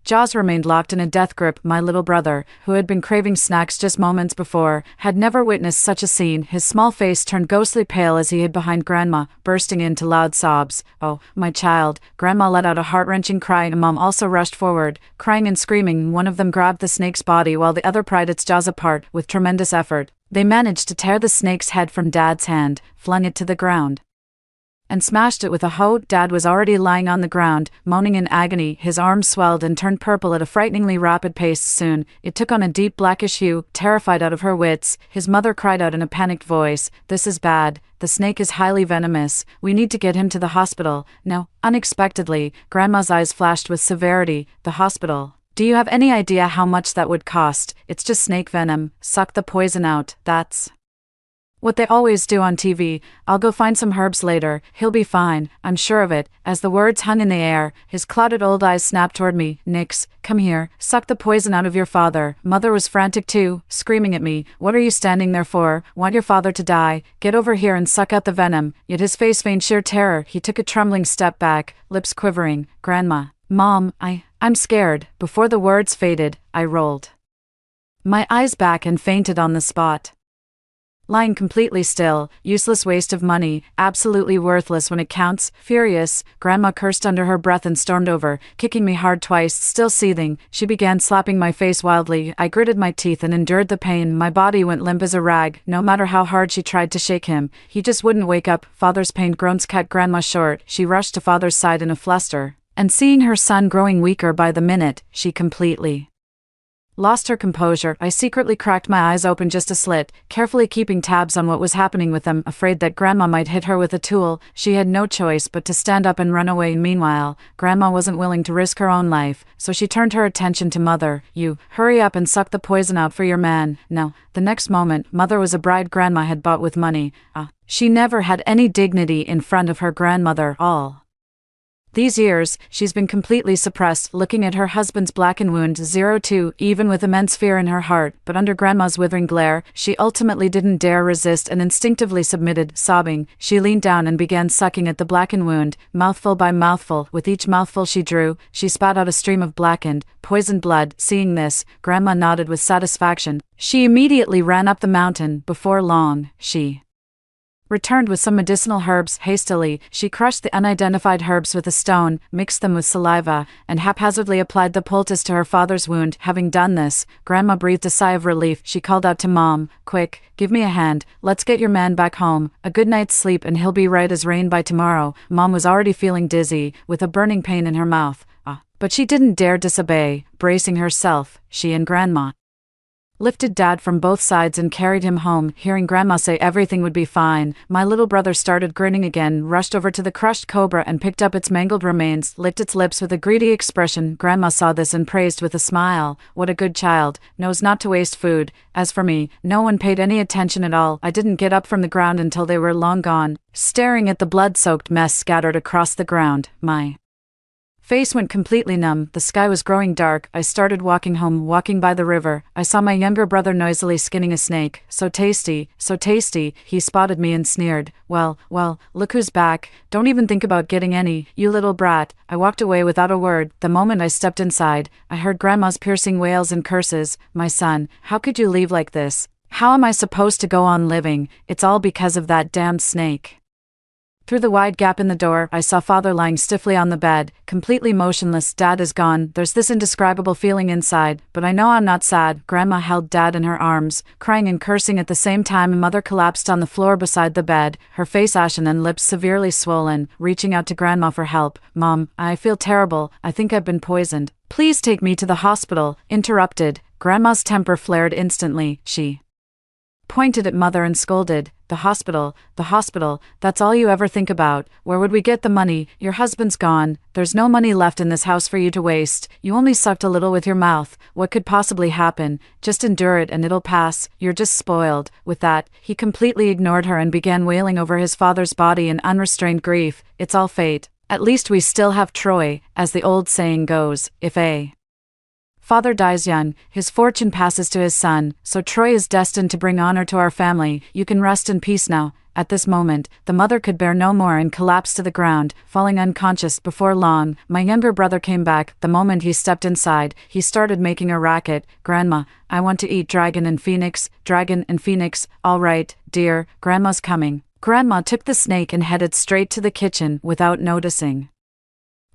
jaws remained locked in a death grip. My little brother, who had been craving snacks just moments before, had never witnessed such a scene. His small face turned ghostly pale as he hid behind Grandma, bursting into loud sobs. Oh, my child. Grandma let out a heart-wrenching cry and Mom also rushed forward, crying and screaming. One of them grabbed the snake's body while the other pried its jaws apart. With tremendous effort, they managed to tear the snake's head from Dad's hand, flung it to the ground, and smashed it with a hoe. Dad was already lying on the ground, moaning in agony. His arms swelled and turned purple at a frighteningly rapid pace. Soon, it took on a deep blackish hue. Terrified out of her wits, his mother cried out in a panicked voice, This is bad. The snake is highly venomous. We need to get him to the hospital. No. Unexpectedly, Grandma's eyes flashed with severity. The hospital? Do you have any idea how much that would cost? It's just snake venom. Suck the poison out. That's what they always do on TV. I'll go find some herbs later. He'll be fine, I'm sure of it. As the words hung in the air, his clouded old eyes snapped toward me. Nix, come here. Suck the poison out of your father. Mother was frantic too, screaming at me. What are you standing there for? Want your father to die? Get over here and suck out the venom. Yet his face feigned sheer terror. He took a trembling step back, lips quivering. Grandma. Mom, I'm scared. Before the words faded, I rolled my eyes back and fainted on the spot. Lying completely still, useless waste of money, absolutely worthless when it counts. Furious, Grandma cursed under her breath and stormed over, kicking me hard twice. Still seething, she began slapping my face wildly. I gritted my teeth and endured the pain. My body went limp as a rag. No matter how hard she tried to shake him, he just wouldn't wake up. Father's pained groans cut Grandma short. She rushed to Father's side in a fluster, and seeing her son growing weaker by the minute, she completely lost her composure. I secretly cracked my eyes open just a slit, carefully keeping tabs on what was happening with them. Afraid that Grandma might hit her with a tool, she had no choice but to stand up and run away. Meanwhile, Grandma wasn't willing to risk her own life, so she turned her attention to Mother. You, hurry up and suck the poison out for your man. No. The next moment, Mother was a bride Grandma had bought with money. She never had any dignity in front of her grandmother. All these years, she's been completely suppressed, looking at her husband's blackened wound 02, even with immense fear in her heart. But under Grandma's withering glare, she ultimately didn't dare resist and instinctively submitted. Sobbing, she leaned down and began sucking at the blackened wound, mouthful by mouthful. With each mouthful she drew, she spat out a stream of blackened, poisoned blood. Seeing this, Grandma nodded with satisfaction. She immediately ran up the mountain. Before long, she returned with some medicinal herbs. Hastily, she crushed the unidentified herbs with a stone, mixed them with saliva, and haphazardly applied the poultice to her father's wound. Having done this, Grandma breathed a sigh of relief. She called out to Mom, Quick, give me a hand. Let's get your man back home. A good night's sleep and he'll be right as rain by tomorrow. Mom was already feeling dizzy, with a burning pain in her mouth. But she didn't dare disobey. Bracing herself, she and Grandma lifted Dad from both sides and carried him home. Hearing Grandma say everything would be fine, my little brother started grinning again, rushed over to the crushed cobra and picked up its mangled remains, licked its lips with a greedy expression. Grandma saw this and praised with a smile. What a good child, knows not to waste food. As for me, no one paid any attention at all. I didn't get up from the ground until they were long gone, staring at the blood-soaked mess scattered across the ground. My Face went completely numb, the sky was growing dark. I started walking home, walking by the river. I saw my younger brother noisily skinning a snake. So tasty, so tasty. He spotted me and sneered. Well, look who's back. Don't even think about getting any, you little brat. I walked away without a word. The moment I stepped inside, I heard Grandma's piercing wails and curses. My son, how could you leave like this? How am I supposed to go on living? It's all because of that damned snake. Through the wide gap in the door, I saw Father lying stiffly on the bed, completely motionless. Dad is gone. There's this indescribable feeling inside, but I know I'm not sad. Grandma held Dad in her arms, crying and cursing at the same time. Mother collapsed on the floor beside the bed, her face ashen and lips severely swollen, reaching out to Grandma for help. Mom, I feel terrible. I think I've been poisoned. Please take me to the hospital. Interrupted. Grandma's temper flared instantly. She pointed at Mother and scolded. The hospital, that's all you ever think about. Where would we get the money? Your husband's gone. There's no money left in this house for you to waste. You only sucked a little with your mouth. What could possibly happen? Just endure it and it'll pass. You're just spoiled. With that, he completely ignored her and began wailing over his father's body in unrestrained grief. It's all fate. At least we still have Troy, as the old saying goes. If a father dies young, his fortune passes to his son, so Troy is destined to bring honor to our family. You can rest in peace now. At this moment, the mother could bear no more and collapsed to the ground, falling unconscious. Before long, my younger brother came back. The moment he stepped inside, he started making a racket. Grandma, I want to eat dragon and phoenix. All right, dear, Grandma's coming. Grandma took the snake and headed straight to the kitchen without noticing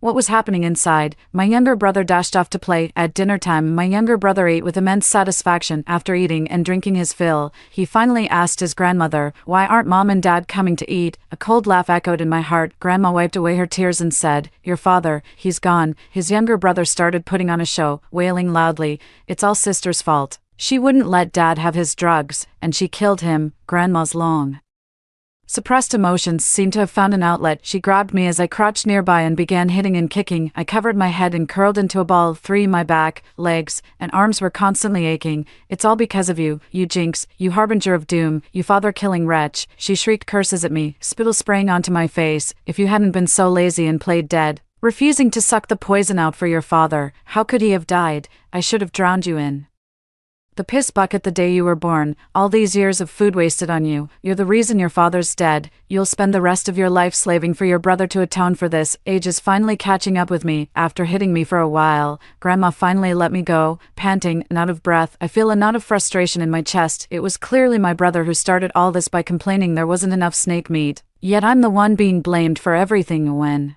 what was happening inside. My younger brother dashed off to play. At dinner time, my younger brother ate with immense satisfaction. After eating and drinking his fill, he finally asked his grandmother, "Why aren't Mom and Dad coming to eat?" A cold laugh echoed in my heart. Grandma wiped away her tears and said, "Your father, he's gone." His younger brother started putting on a show, wailing loudly, "It's all Sister's fault. She wouldn't let Dad have his drugs, and she killed him." Grandma's long suppressed emotions seemed to have found an outlet. She grabbed me as I crouched nearby and began hitting and kicking. I covered my head and curled into a ball. My back, legs, and arms were constantly aching. "It's all because of you, you jinx, you harbinger of doom, you father-killing wretch." She shrieked curses at me, spittle spraying onto my face. "If you hadn't been so lazy and played dead, refusing to suck the poison out for your father, how could he have died? I should have drowned you in the piss bucket the day you were born. All these years of food wasted on you. You're the reason your father's dead. You'll spend the rest of your life slaving for your brother to atone for this." Age is finally catching up with me. After hitting me for a while, Grandma finally let me go. Panting and out of breath, I feel a knot of frustration in my chest. It was clearly my brother who started all this by complaining there wasn't enough snake meat. Yet I'm the one being blamed for everything when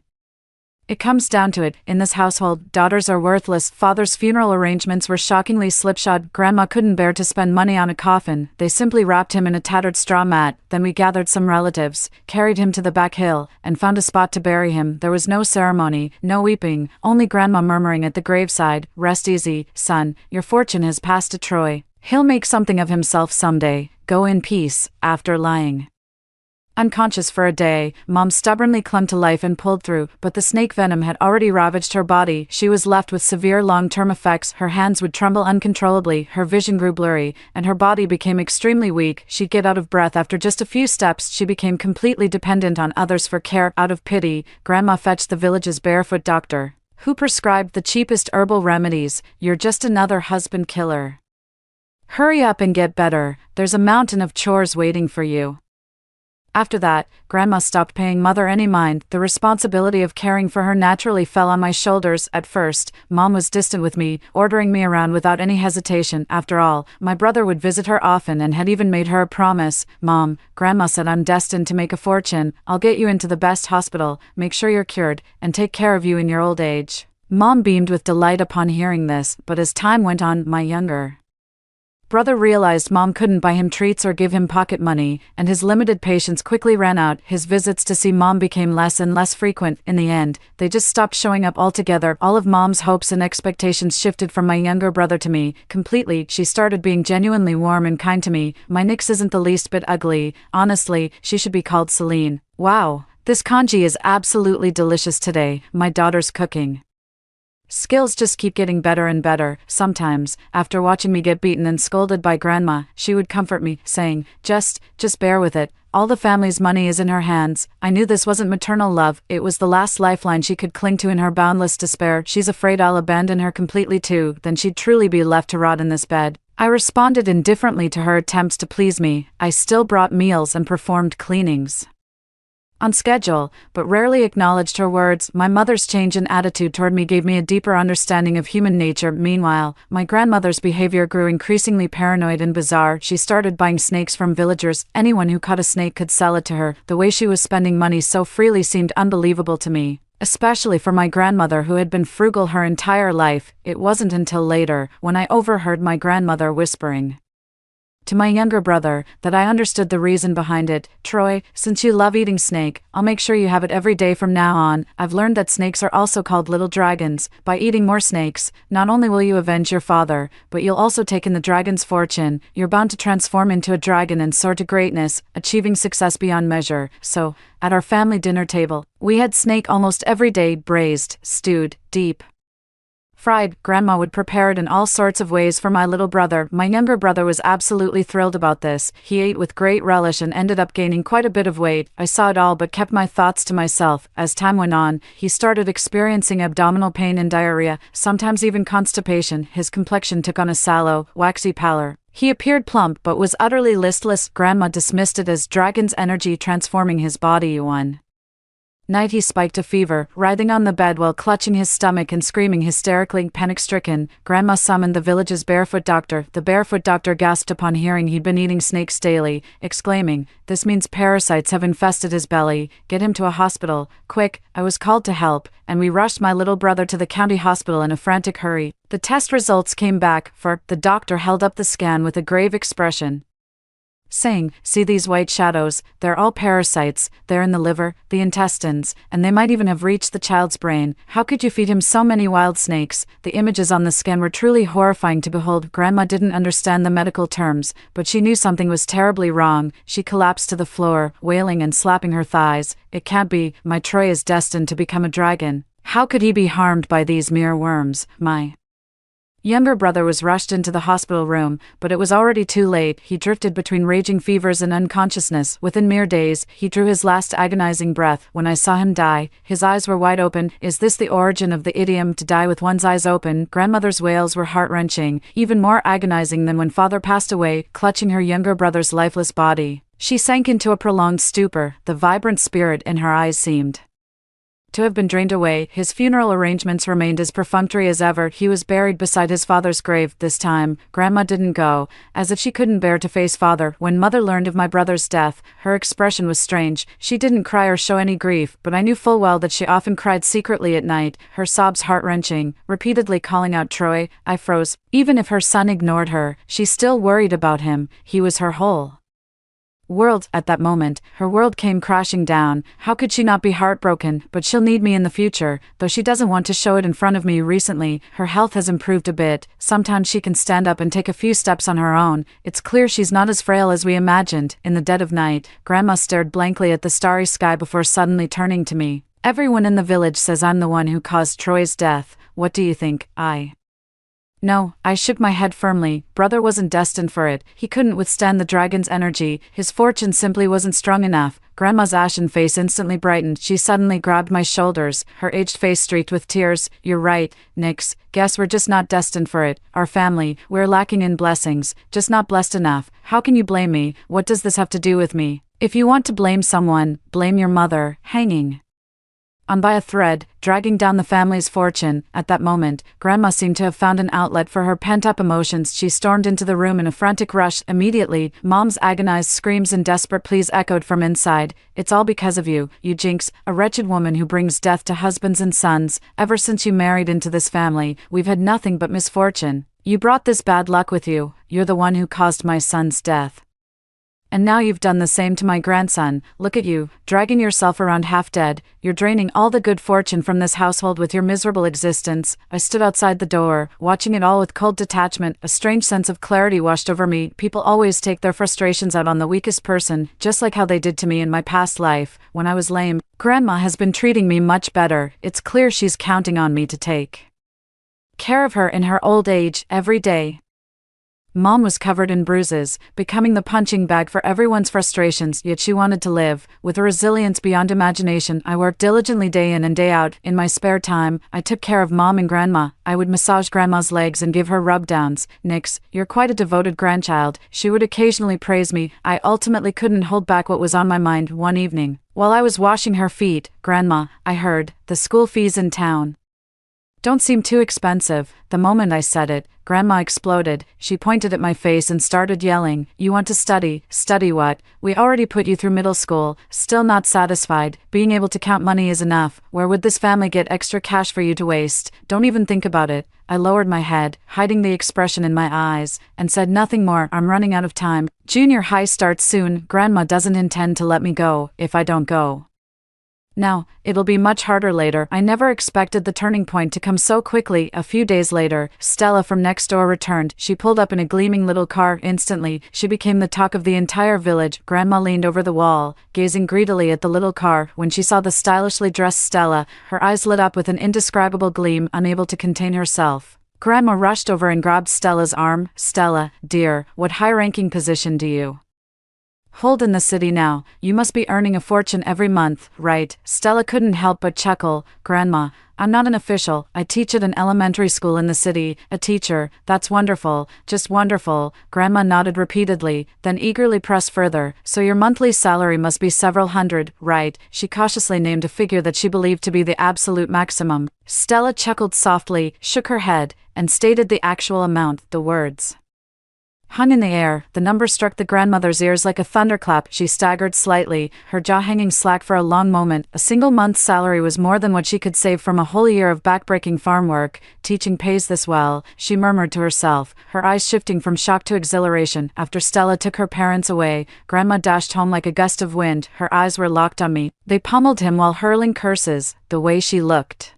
it comes down to it. In this household, daughters are worthless. Father's funeral arrangements were shockingly slipshod. Grandma couldn't bear to spend money on a coffin. They simply wrapped him in a tattered straw mat. Then we gathered some relatives, carried him to the back hill, and found a spot to bury him. There was no ceremony, no weeping, only Grandma murmuring at the graveside, "Rest easy, son. Your fortune has passed to Troy. He'll make something of himself someday. Go in peace." After lying unconscious for a day, Mom stubbornly clung to life and pulled through, but the snake venom had already ravaged her body. She was left with severe long-term effects. Her hands would tremble uncontrollably, her vision grew blurry, and her body became extremely weak. She'd get out of breath after just a few steps. She became completely dependent on others for care. Out of pity, Grandma fetched the village's barefoot doctor, who prescribed the cheapest herbal remedies. "You're just another husband killer. Hurry up and get better. There's a mountain of chores waiting for you." After that, Grandma stopped paying Mother any mind. The responsibility of caring for her naturally fell on my shoulders. At first, Mom was distant with me, ordering me around without any hesitation. After all, my brother would visit her often and had even made her a promise. "Mom, Grandma said I'm destined to make a fortune. I'll get you into the best hospital, make sure you're cured, and take care of you in your old age." Mom beamed with delight upon hearing this, but as time went on, my younger brother realized Mom couldn't buy him treats or give him pocket money, and his limited patience quickly ran out. His visits to see Mom became less and less frequent. In the end, they just stopped showing up altogether. All of Mom's hopes and expectations shifted from my younger brother to me, completely. She started being genuinely warm and kind to me. "My Nix isn't the least bit ugly. Honestly, she should be called Celine. Wow, this congee is absolutely delicious today. My daughter's cooking skills just keep getting better and better." Sometimes, after watching me get beaten and scolded by Grandma, she would comfort me, saying, just bear with it. All the family's money is in her hands. I knew this wasn't maternal love, it was the last lifeline she could cling to in her boundless despair. She's afraid I'll abandon her completely too, then she'd truly be left to rot in this bed. I responded indifferently to her attempts to please me. I still brought meals and performed cleanings on schedule, but rarely acknowledged her words. My mother's change in attitude toward me gave me a deeper understanding of human nature. Meanwhile, my grandmother's behavior grew increasingly paranoid and bizarre. She started buying snakes from villagers. Anyone who caught a snake could sell it to her. The way she was spending money so freely seemed unbelievable to me, especially for my grandmother who had been frugal her entire life. It wasn't until later, when I overheard my grandmother whispering to my younger brother, that I understood the reason behind it. Troy, since you love eating snake, I'll make sure you have it every day from now on. I've learned that snakes are also called little dragons. By eating more snakes, not only will you avenge your father, but you'll also take in the dragon's fortune. You're bound to transform into a dragon and soar to greatness, achieving success beyond measure. So, at our family dinner table, we had snake almost every day, braised, stewed, deep fried. Grandma would prepare it in all sorts of ways for my little brother. My younger brother was absolutely thrilled about this. He ate with great relish and ended up gaining quite a bit of weight. I saw it all but kept my thoughts to myself. As time went on, he started experiencing abdominal pain and diarrhea, sometimes even constipation. His complexion took on a sallow, waxy pallor. He appeared plump but was utterly listless. Grandma dismissed it as dragon's energy transforming his body. One night he spiked a fever, writhing on the bed while clutching his stomach and screaming hysterically. Panic-stricken, Grandma summoned the village's barefoot doctor. The barefoot doctor gasped upon hearing he'd been eating snakes daily, exclaiming, "This means parasites have infested his belly. Get him to a hospital, quick." I was called to help, and we rushed my little brother to the county hospital in a frantic hurry. The test results came back. The doctor held up the scan with a grave expression, saying, "See these white shadows? They're all parasites. They're in the liver, the intestines, and they might even have reached the child's brain. How could you feed him so many wild snakes?" The images on the scan were truly horrifying to behold. Grandma didn't understand the medical terms, but she knew something was terribly wrong. She collapsed to the floor, wailing and slapping her thighs. "It can't be. My Troy is destined to become a dragon. How could he be harmed by these mere worms?" My younger brother was rushed into the hospital room, but it was already too late. He drifted between raging fevers and unconsciousness. Within mere days, he drew his last agonizing breath. When I saw him die, his eyes were wide open. Is this the origin of the idiom, to die with one's eyes open? Grandmother's wails were heart-wrenching, even more agonizing than when father passed away. Clutching her younger brother's lifeless body, she sank into a prolonged stupor. The vibrant spirit in her eyes seemed to have been drained away. His funeral arrangements remained as perfunctory as ever. He was buried beside his father's grave. This time, Grandma didn't go, as if she couldn't bear to face father. When Mother learned of my brother's death, her expression was strange. She didn't cry or show any grief, but I knew full well that she often cried secretly at night, her sobs heart-wrenching, repeatedly calling out Troy. I froze. Even if her son ignored her, she still worried about him. He was her whole world. At that moment, her world came crashing down. How could she not be heartbroken? But she'll need me in the future, though she doesn't want to show it in front of me. Recently, her health has improved a bit. Sometimes she can stand up and take a few steps on her own. It's clear she's not as frail as we imagined. In the dead of night, Grandma stared blankly at the starry sky before suddenly turning to me. "Everyone in the village says I'm the one who caused Troy's death. What do you think?" No, I shook my head firmly. Brother wasn't destined for it. He couldn't withstand the dragon's energy. His fortune simply wasn't strong enough. Grandma's ashen face instantly brightened. She suddenly grabbed my shoulders, her aged face streaked with tears. "You're right, Nix. Guess we're just not destined for it. Our family, we're lacking in blessings, just not blessed enough. How can you blame me? What does this have to do with me? If you want to blame someone, blame your mother." Hanging on by a thread, dragging down the family's fortune. At that moment, Grandma seemed to have found an outlet for her pent-up emotions. She stormed into the room in a frantic rush. Immediately, Mom's agonized screams and desperate pleas echoed from inside. "It's all because of you, you jinx, a wretched woman who brings death to husbands and sons. Ever since you married into this family, we've had nothing but misfortune. You brought this bad luck with you. You're the one who caused my son's death. And now you've done the same to my grandson. Look at you, dragging yourself around half dead. You're draining all the good fortune from this household with your miserable existence." I stood outside the door, watching it all with cold detachment. A strange sense of clarity washed over me. People always take their frustrations out on the weakest person, just like how they did to me in my past life, when I was lame. Grandma has been treating me much better. It's clear she's counting on me to take care of her in her old age, every day. Mom was covered in bruises, becoming the punching bag for everyone's frustrations, yet she wanted to live. With a resilience beyond imagination, I worked diligently day in and day out. In my spare time, I took care of Mom and Grandma. I would massage Grandma's legs and give her rub-downs. "Nix, you're quite a devoted grandchild," she would occasionally praise me. I ultimately couldn't hold back what was on my mind. One evening, while I was washing her feet, "Grandma," I heard, "the school fees in town don't seem too expensive." The moment I said it, Grandma exploded. She pointed at my face and started yelling, "You want to study? Study what? We already put you through middle school." Still not satisfied, being able to count money is enough. Where would this family get extra cash for you to waste? Don't even think about it. I lowered my head, hiding the expression in my eyes, and said nothing more. "I'm running out of time. Junior high starts soon. Grandma doesn't intend to let me go if I don't go now. It'll be much harder later." I never expected the turning point to come so quickly. A few days later, Stella from next door returned. She pulled up in a gleaming little car. Instantly, she became the talk of the entire village. Grandma leaned over the wall, gazing greedily at the little car. When she saw the stylishly dressed Stella, her eyes lit up with an indescribable gleam, unable to contain herself. Grandma rushed over and grabbed Stella's arm. "Stella, dear, what high-ranking position do you hold in the city now? You must be earning a fortune every month, right?" Stella couldn't help but chuckle. "Grandma, I'm not an official. I teach at an elementary school in the city." "A teacher? That's wonderful. Just wonderful." Grandma nodded repeatedly, then eagerly pressed further. "So your monthly salary must be several hundred, right?" She cautiously named a figure that she believed to be the absolute maximum. Stella chuckled softly, shook her head, and stated the actual amount. The words hung in the air. The number struck the grandmother's ears like a thunderclap. She staggered slightly, her jaw hanging slack for a long moment. A single month's salary was more than what she could save from a whole year of backbreaking farm work. "Teaching pays this well," she murmured to herself, her eyes shifting from shock to exhilaration. After Stella took her parents away, Grandma dashed home like a gust of wind. Her eyes were locked on me. They pummeled him while hurling curses. The way she looked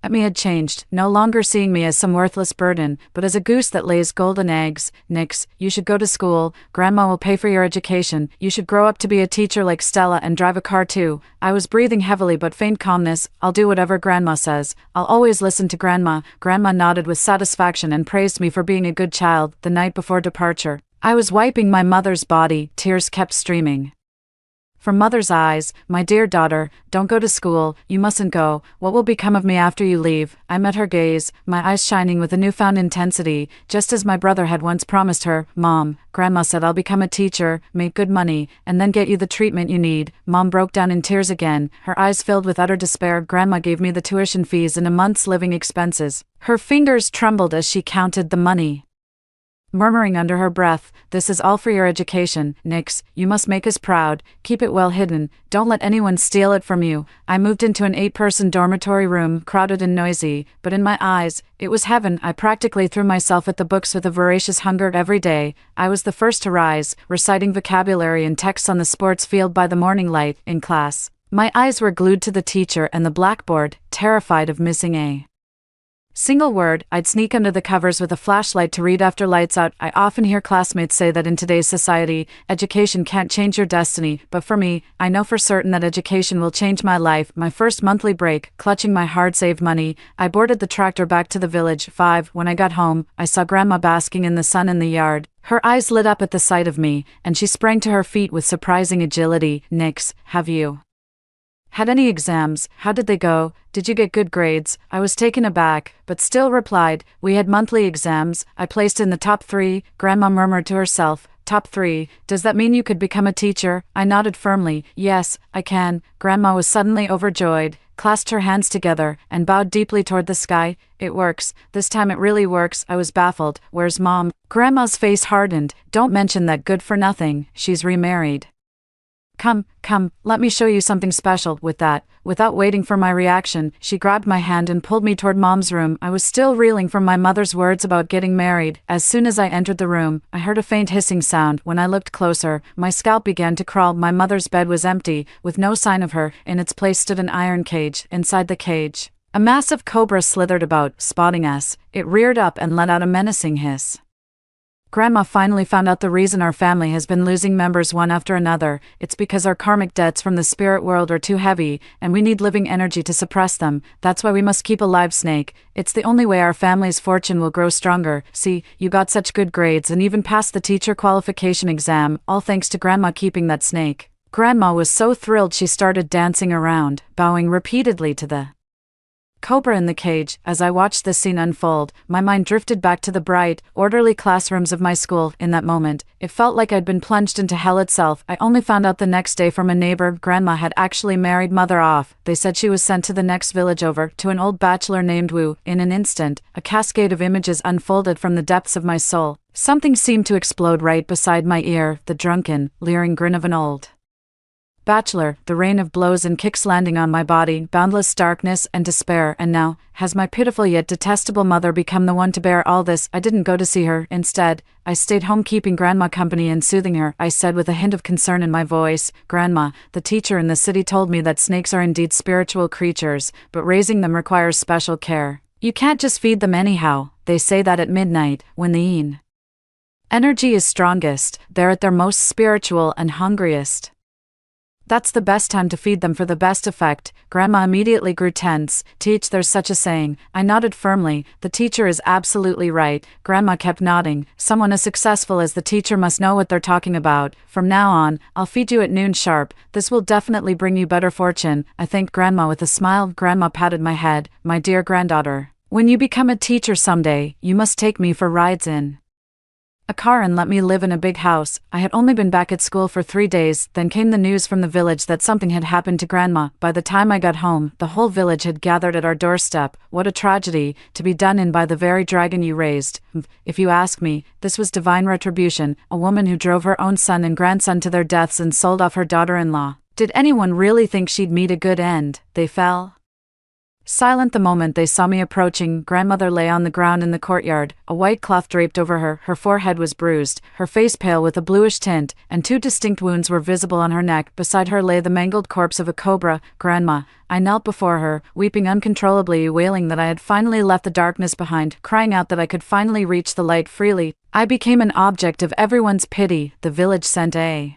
at me had changed, no longer seeing me as some worthless burden, but as a goose that lays golden eggs. "Nix, you should go to school. Grandma will pay for your education. You should grow up to be a teacher like Stella and drive a car too." I was breathing heavily but feigned calmness. "I'll do whatever Grandma says. I'll always listen to Grandma." Grandma nodded with satisfaction and praised me for being a good child. The night before departure, I was wiping my mother's body. Tears kept streaming from Mother's eyes. "My dear daughter, don't go to school. You mustn't go. What will become of me after you leave?" I met her gaze, my eyes shining with a newfound intensity, just as my brother had once promised her. "Mom, Grandma said I'll become a teacher, make good money, and then get you the treatment you need." Mom broke down in tears again, her eyes filled with utter despair. "Grandma gave me the tuition fees and a month's living expenses." Her fingers trembled as she counted the money, murmuring under her breath, "This is all for your education. Nix, you must make us proud. Keep it well hidden. Don't let anyone steal it from you." I moved into an 8-person dormitory room, crowded and noisy, but in my eyes, it was heaven. I practically threw myself at the books with a voracious hunger every day. I was the first to rise, reciting vocabulary and texts on the sports field by the morning light. In class, my eyes were glued to the teacher and the blackboard, terrified of missing a single word. I'd sneak under the covers with a flashlight to read after lights out. I often hear classmates say that in today's society, education can't change your destiny, but for me, I know for certain that education will change my life. My first monthly break, clutching my hard-saved money, I boarded the tractor back to the village. 5. When I got home, I saw Grandma basking in the sun in the yard. Her eyes lit up at the sight of me, and she sprang to her feet with surprising agility. "Nix, have you had any exams? How did they go? Did you get good grades?" I was taken aback, but still replied, "We had monthly exams. I placed in the top 3. Grandma murmured to herself, "Top 3? Does that mean you could become a teacher?" I nodded firmly. "Yes, I can." Grandma was suddenly overjoyed, clasped her hands together, and bowed deeply toward the sky. "It works. This time it really works." I was baffled. "Where's Mom?" Grandma's face hardened. "Don't mention that good for nothing. She's remarried. Come, let me show you something special." With that, without waiting for my reaction, she grabbed my hand and pulled me toward Mom's room. I was still reeling from my mother's words about getting married. As soon as I entered the room, I heard a faint hissing sound. When I looked closer, my scalp began to crawl. My mother's bed was empty, with no sign of her. In its place stood an iron cage. Inside the cage, a massive cobra slithered about. Spotting us, it reared up and let out a menacing hiss. Grandma finally found out the reason our family has been losing members one after another. It's because our karmic debts from the spirit world are too heavy, and we need living energy to suppress them. That's why we must keep alive, Snake. It's the only way our family's fortune will grow stronger. See, you got such good grades and even passed the teacher qualification exam, all thanks to Grandma keeping that snake. Grandma was so thrilled she started dancing around, bowing repeatedly to the cobra in the cage. As I watched this scene unfold, my mind drifted back to the bright, orderly classrooms of my school. In that moment, it felt like I'd been plunged into hell itself. I only found out the next day from a neighbor Grandma had actually married Mother off. They said she was sent to the next village over, to an old bachelor named Wu. In an instant, a cascade of images unfolded from the depths of my soul. Something seemed to explode right beside my ear, the drunken, leering grin of an old bachelor, the rain of blows and kicks landing on my body, boundless darkness and despair. And now, has my pitiful yet detestable mother become the one to bear all this? I didn't go to see her. Instead, I stayed home keeping Grandma company and soothing her. I said with a hint of concern in my voice, "Grandma, the teacher in the city told me that snakes are indeed spiritual creatures, but raising them requires special care. You can't just feed them anyhow. They say that at midnight, when the yin energy is strongest, they're at their most spiritual and hungriest. That's the best time to feed them for the best effect." Grandma immediately grew tense. "Teach, there's such a saying." I nodded firmly. The teacher is absolutely right. Grandma kept nodding. Someone as successful as the teacher must know what they're talking about. "From now on, I'll feed you at noon sharp. This will definitely bring you better fortune." I thanked Grandma with a smile. Grandma patted my head. "My dear granddaughter, when you become a teacher someday, you must take me for rides in a car and let me live in a big house." I had only been back at school for 3 days, then came the news from the village that something had happened to Grandma. By the time I got home, the whole village had gathered at our doorstep. What a tragedy, to be done in by the very dragon you raised. If you ask me, this was divine retribution, a woman who drove her own son and grandson to their deaths and sold off her daughter-in-law. Did anyone really think she'd meet a good end? They fell silent the moment they saw me approaching. Grandmother lay on the ground in the courtyard, a white cloth draped over her. Her forehead was bruised, her face pale with a bluish tint, and 2 distinct wounds were visible on her neck. Beside her lay the mangled corpse of a cobra. "Grandma." I knelt before her, weeping uncontrollably, wailing that I had finally left the darkness behind, crying out that I could finally reach the light freely. I became an object of everyone's pity. The village sent a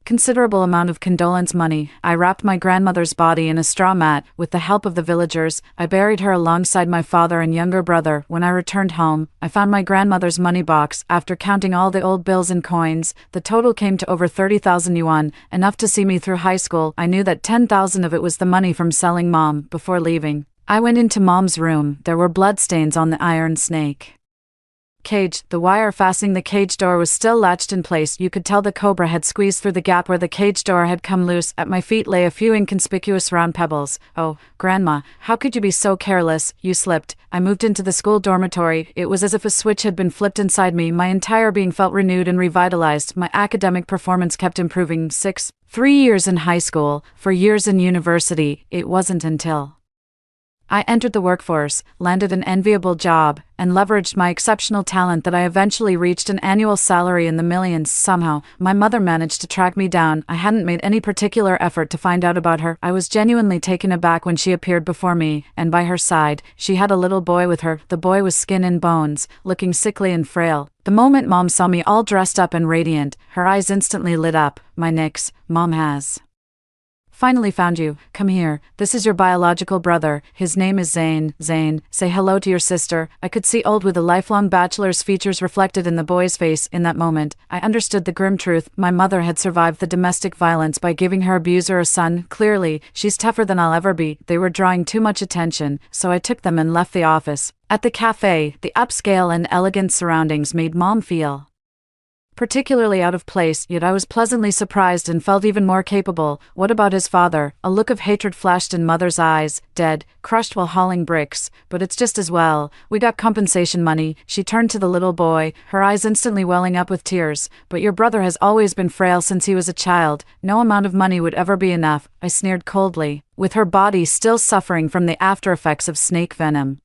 considerable amount of condolence money. I wrapped my grandmother's body in a straw mat. With the help of the villagers, I buried her alongside my father and younger brother. When I returned home, I found my grandmother's money box. After counting all the old bills and coins, the total came to over 30,000 yuan, enough to see me through high school. I knew that 10,000 of it was the money from selling Mom. Before leaving, I went into Mom's room. There were bloodstains on the iron snake cage. The wire fastening the cage door was still latched in place. You could tell the cobra had squeezed through the gap where the cage door had come loose. At my feet lay a few inconspicuous round pebbles. "Oh, Grandma, how could you be so careless? You slipped." I moved into the school dormitory. It was as if a switch had been flipped inside me. My entire being felt renewed and revitalized. My academic performance kept improving. 3 years in high school, 4 years in university. It wasn't until I entered the workforce, landed an enviable job, and leveraged my exceptional talent that I eventually reached an annual salary in the millions. Somehow, my mother managed to track me down. I hadn't made any particular effort to find out about her. I was genuinely taken aback when she appeared before me, and by her side, she had a little boy with her. The boy was skin and bones, looking sickly and frail. The moment Mom saw me all dressed up and radiant, her eyes instantly lit up. "My Nix, Mom has finally found you. Come here. This is your biological brother. His name is Zane. Zane, say hello to your sister." I could see old with a lifelong bachelor's features reflected in the boy's face. In that moment, I understood the grim truth. My mother had survived the domestic violence by giving her abuser a son. Clearly, she's tougher than I'll ever be. They were drawing too much attention, so I took them and left the office. At the cafe, the upscale and elegant surroundings made Mom feel particularly out of place, yet I was pleasantly surprised and felt even more capable. What about his father? A look of hatred flashed in Mother's eyes. "Dead, crushed while hauling bricks. But it's just as well. We got compensation money." She turned to the little boy, her eyes instantly welling up with tears. "But your brother has always been frail since he was a child. No amount of money would ever be enough." I sneered coldly, with her body still suffering from the after effects of snake venom.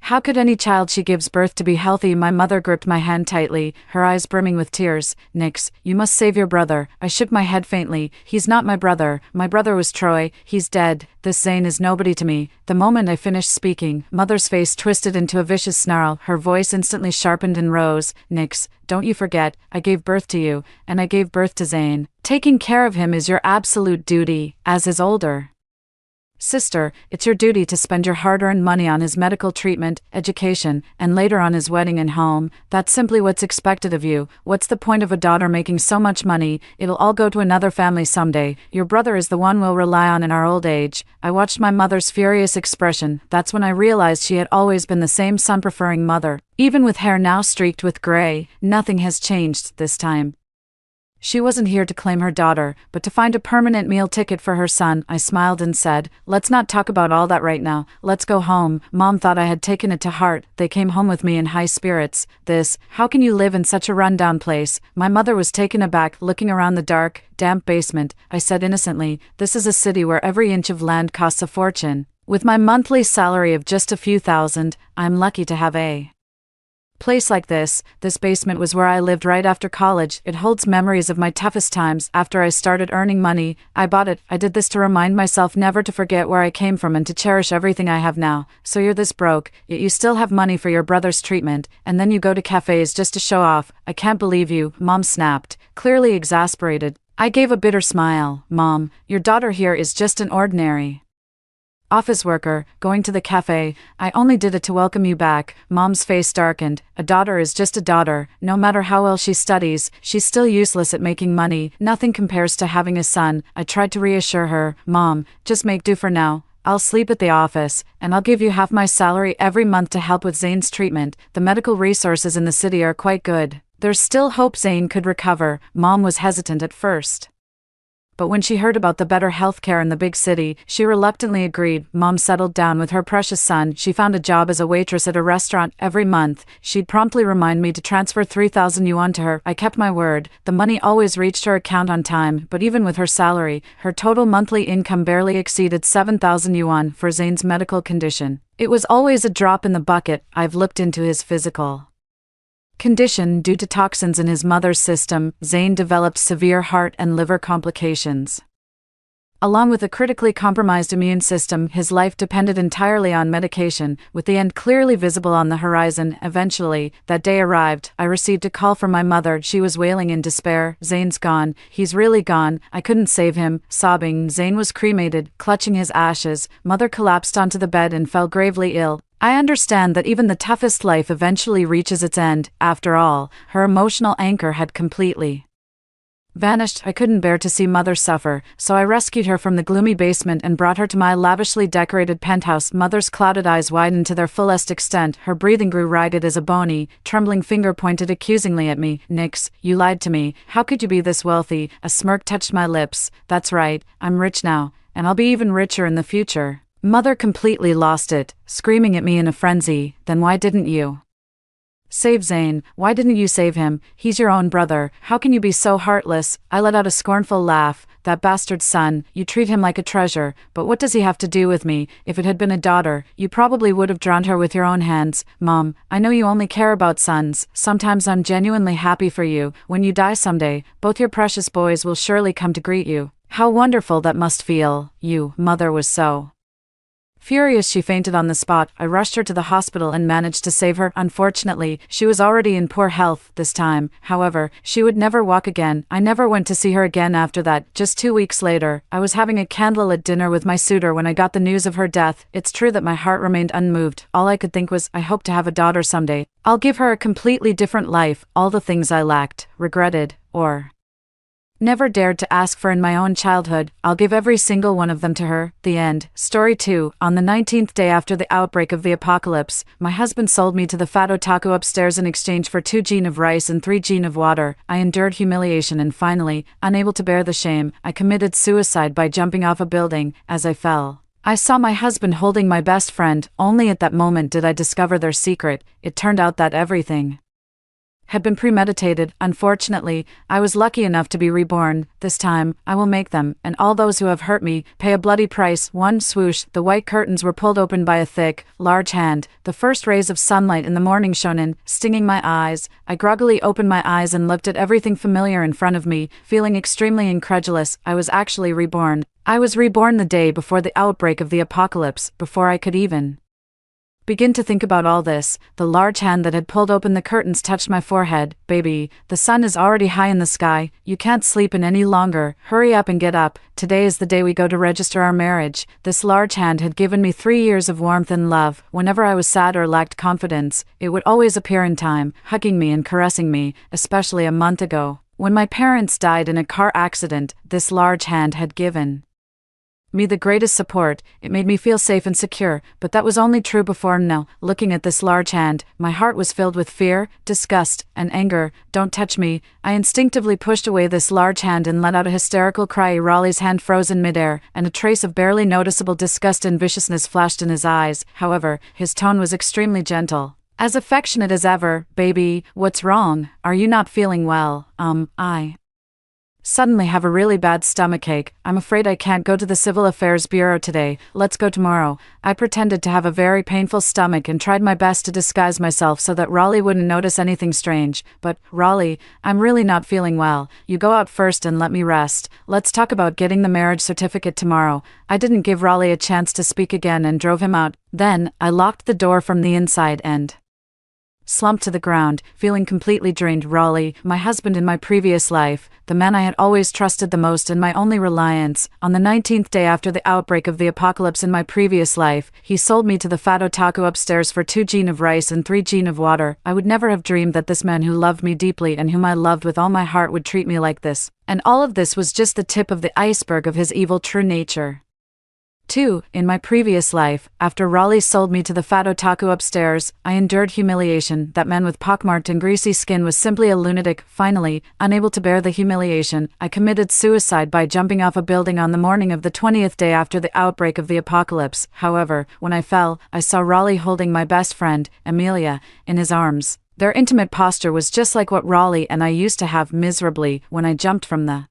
How could any child she gives birth to be healthy? My mother gripped my hand tightly, her eyes brimming with tears. Nix, you must save your brother. I shook my head faintly. He's not my brother. My brother was Troy. He's dead. This Zane is nobody to me. The moment I finished speaking, Mother's face twisted into a vicious snarl. Her voice instantly sharpened and rose. Nix, don't you forget, I gave birth to you, and I gave birth to Zane. Taking care of him is your absolute duty, as his older sister. It's your duty to spend your hard-earned money on his medical treatment, education, and later on his wedding and home. That's simply what's expected of you. What's the point of a daughter making so much money? It'll all go to another family someday. Your brother is the one we'll rely on in our old age. I watched my mother's furious expression. That's when I realized she had always been the same son-preferring mother. Even with hair now streaked with gray, nothing has changed this time. She wasn't here to claim her daughter, but to find a permanent meal ticket for her son. I smiled and said, let's not talk about all that right now. Let's go home. Mom thought I had taken it to heart. They came home with me in high spirits. How can you live in such a rundown place? My mother was taken aback, looking around the dark, damp basement. I said innocently, this is a city where every inch of land costs a fortune. With my monthly salary of just a few thousand, I'm lucky to have a place like this. This basement was where I lived right after college. It holds memories of my toughest times. After I started earning money, I bought it. I did this to remind myself never to forget where I came from and to cherish everything I have now. So you're this broke, yet you still have money for your brother's treatment, and then you go to cafes just to show off. I can't believe you, Mom snapped, clearly exasperated. I gave a bitter smile. Mom, your daughter here is just an ordinary office worker, going to the cafe. I only did it to welcome you back. Mom's face darkened. A daughter is just a daughter. No matter how well she studies, she's still useless at making money. Nothing compares to having a son. I tried to reassure her. Mom, just make do for now. I'll sleep at the office, and I'll give you half my salary every month to help with Zane's treatment. The medical resources in the city are quite good. There's still hope Zane could recover. Mom was hesitant at first, but when she heard about the better healthcare in the big city, she reluctantly agreed. Mom settled down with her precious son. She found a job as a waitress at a restaurant. Every month, she'd promptly remind me to transfer 3,000 yuan to her. I kept my word. The money always reached her account on time, but even with her salary, her total monthly income barely exceeded 7,000 yuan for Zane's medical condition. It was always a drop in the bucket. I've looked into his physical condition. Due to toxins in his mother's system, Zane developed severe heart and liver complications. Along with a critically compromised immune system, his life depended entirely on medication, with the end clearly visible on the horizon. Eventually, that day arrived. I received a call from my mother. She was wailing in despair. Zane's gone. He's really gone. I couldn't save him. Sobbing, Zane was cremated. Clutching his ashes, Mother collapsed onto the bed and fell gravely ill. I understand that even the toughest life eventually reaches its end. After all, her emotional anchor had completely vanished. I couldn't bear to see Mother suffer, so I rescued her from the gloomy basement and brought her to my lavishly decorated penthouse. Mother's clouded eyes widened to their fullest extent. Her breathing grew ragged as a bony, trembling finger pointed accusingly at me. Nix, you lied to me. How could you be this wealthy? A smirk touched my lips. That's right, I'm rich now, and I'll be even richer in the future. Mother completely lost it, screaming at me in a frenzy. Then why didn't you save Zane? Why didn't you save him? He's your own brother. How can you be so heartless? I let out a scornful laugh. That bastard son, you treat him like a treasure, but what does he have to do with me? If it had been a daughter, you probably would have drowned her with your own hands. Mom, I know you only care about sons. Sometimes I'm genuinely happy for you. When you die someday, both your precious boys will surely come to greet you. How wonderful that must feel. Mother was so furious she fainted on the spot. I rushed her to the hospital and managed to save her. Unfortunately, she was already in poor health this time. However, she would never walk again. I never went to see her again after that. Just 2 weeks later, I was having a candlelit dinner with my suitor when I got the news of her death. It's true that my heart remained unmoved. All I could think was, I hope to have a daughter someday. I'll give her a completely different life. All the things I lacked, regretted, or never dared to ask for in my own childhood, I'll give every single one of them to her. The end. Story 2. On the 19th day after the outbreak of the apocalypse, my husband sold me to the fat otaku upstairs in exchange for 2 jin of rice and 3 jin of water. I endured humiliation and finally, unable to bear the shame, I committed suicide by jumping off a building. As I fell, I saw my husband holding my best friend. Only at that moment did I discover their secret. It turned out that everything had been premeditated. Unfortunately, I was lucky enough to be reborn. This time, I will make them, and all those who have hurt me, pay a bloody price. One swoosh, the white curtains were pulled open by a thick, large hand. The first rays of sunlight in the morning shone in, stinging my eyes. I groggily opened my eyes and looked at everything familiar in front of me, feeling extremely incredulous. I was actually reborn. I was reborn the day before the outbreak of the apocalypse, before I could even begin to think about all this. The large hand that had pulled open the curtains touched my forehead. Baby, the sun is already high in the sky. You can't sleep in any longer. Hurry up and get up. Today is the day we go to register our marriage. This large hand had given me 3 years of warmth and love. Whenever I was sad or lacked confidence, it would always appear in time, hugging me and caressing me, especially a month ago. When my parents died in a car accident, this large hand had given me the greatest support. It made me feel safe and secure, but that was only true before. Now, looking at this large hand, my heart was filled with fear, disgust, and anger. Don't touch me. I instinctively pushed away this large hand and let out a hysterical cry. Raleigh's hand froze in midair, and a trace of barely noticeable disgust and viciousness flashed in his eyes. However, his tone was extremely gentle, as affectionate as ever. Baby, what's wrong? Are you not feeling well? I suddenly have a really bad stomachache. I'm afraid I can't go to the Civil Affairs Bureau today. Let's go tomorrow. I pretended to have a very painful stomach and tried my best to disguise myself so that Raleigh wouldn't notice anything strange. But, Raleigh, I'm really not feeling well. You go out first and let me rest. Let's talk about getting the marriage certificate tomorrow. I didn't give Raleigh a chance to speak again and drove him out. Then, I locked the door from the inside and slumped to the ground, feeling completely drained. Raleigh, my husband in my previous life, the man I had always trusted the most and my only reliance. On the 19th day after the outbreak of the apocalypse in my previous life, he sold me to the fat otaku upstairs for 2 jean of rice and 3 jean of water. I would never have dreamed that this man who loved me deeply and whom I loved with all my heart would treat me like this. And all of this was just the tip of the iceberg of his evil true nature. 2. In my previous life, after Raleigh sold me to the fat otaku upstairs, I endured humiliation. That man with pockmarked and greasy skin was simply a lunatic. Finally, unable to bear the humiliation, I committed suicide by jumping off a building on the morning of the 20th day after the outbreak of the apocalypse. However, when I fell, I saw Raleigh holding my best friend, Amelia, in his arms. Their intimate posture was just like what Raleigh and I used to have miserably when I jumped from the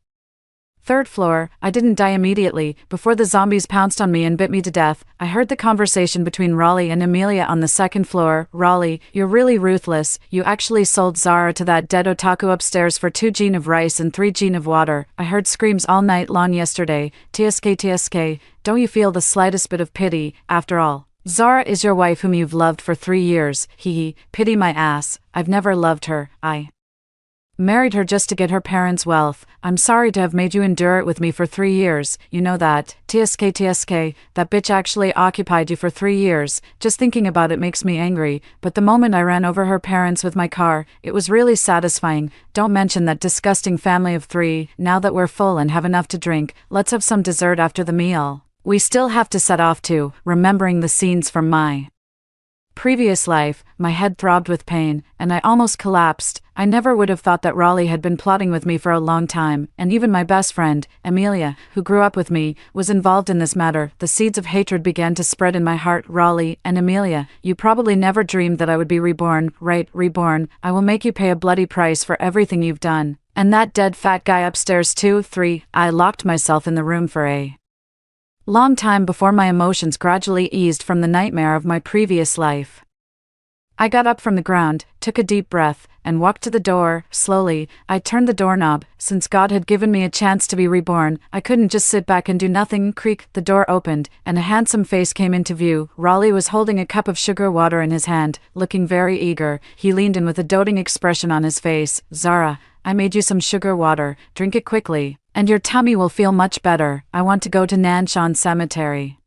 3rd floor. I didn't die immediately. Before the zombies pounced on me and bit me to death, I heard the conversation between Raleigh and Amelia on the 2nd floor. Raleigh, you're really ruthless. You actually sold Zara to that dead otaku upstairs for 2 jean of rice and 3 jean of water. I heard screams all night long yesterday. TSK, don't you feel the slightest bit of pity? After all, Zara is your wife whom you've loved for 3 years. Pity my ass. I've never loved her. I married her just to get her parents' wealth. I'm sorry to have made you endure it with me for 3 years. You know that. TSK, that bitch actually occupied you for 3 years. Just thinking about it makes me angry. But the moment I ran over her parents with my car, it was really satisfying. Don't mention that disgusting family of 3. Now that we're full and have enough to drink, let's have some dessert after the meal. We still have to set off too, remembering the scenes from my previous life. My head throbbed with pain, and I almost collapsed. I never would have thought that Raleigh had been plotting with me for a long time, and even my best friend, Amelia, who grew up with me, was involved in this matter. The seeds of hatred began to spread in my heart. Raleigh and Amelia, you probably never dreamed that I would be reborn, right? Reborn. I will make you pay a bloody price for everything you've done. And that dead fat guy upstairs too. 3. I locked myself in the room for a long time before my emotions gradually eased from the nightmare of my previous life. I got up from the ground, took a deep breath, and walked to the door. Slowly, I turned the doorknob. Since God had given me a chance to be reborn, I couldn't just sit back and do nothing. Creak, the door opened, and a handsome face came into view. Raleigh was holding a cup of sugar water in his hand, looking very eager. He leaned in with a doting expression on his face. Zara, I made you some sugar water. Drink it quickly, and your tummy will feel much better. I want to go to Nanshan Cemetery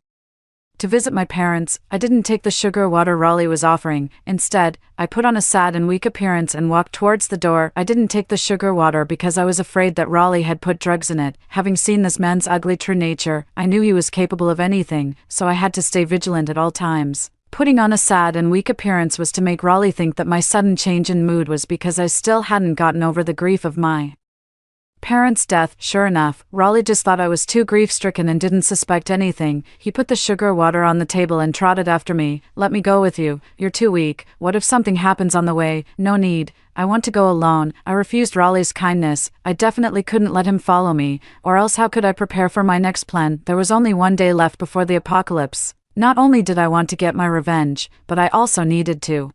to visit my parents. I didn't take the sugar water Raleigh was offering. Instead, I put on a sad and weak appearance and walked towards the door. I didn't take the sugar water because I was afraid that Raleigh had put drugs in it. Having seen this man's ugly true nature, I knew he was capable of anything, so I had to stay vigilant at all times. Putting on a sad and weak appearance was to make Raleigh think that my sudden change in mood was because I still hadn't gotten over the grief of my Parents' death. Sure enough, Raleigh just thought I was too grief-stricken and didn't suspect anything. He put the sugar water on the table and trotted after me. Let me go with you. You're too weak. What if something happens on the way? No need. I want to go alone. I refused Raleigh's kindness. I definitely couldn't let him follow me, or else how could I prepare for my next plan? There was only one day left before the apocalypse. Not only did I want to get my revenge, but I also needed to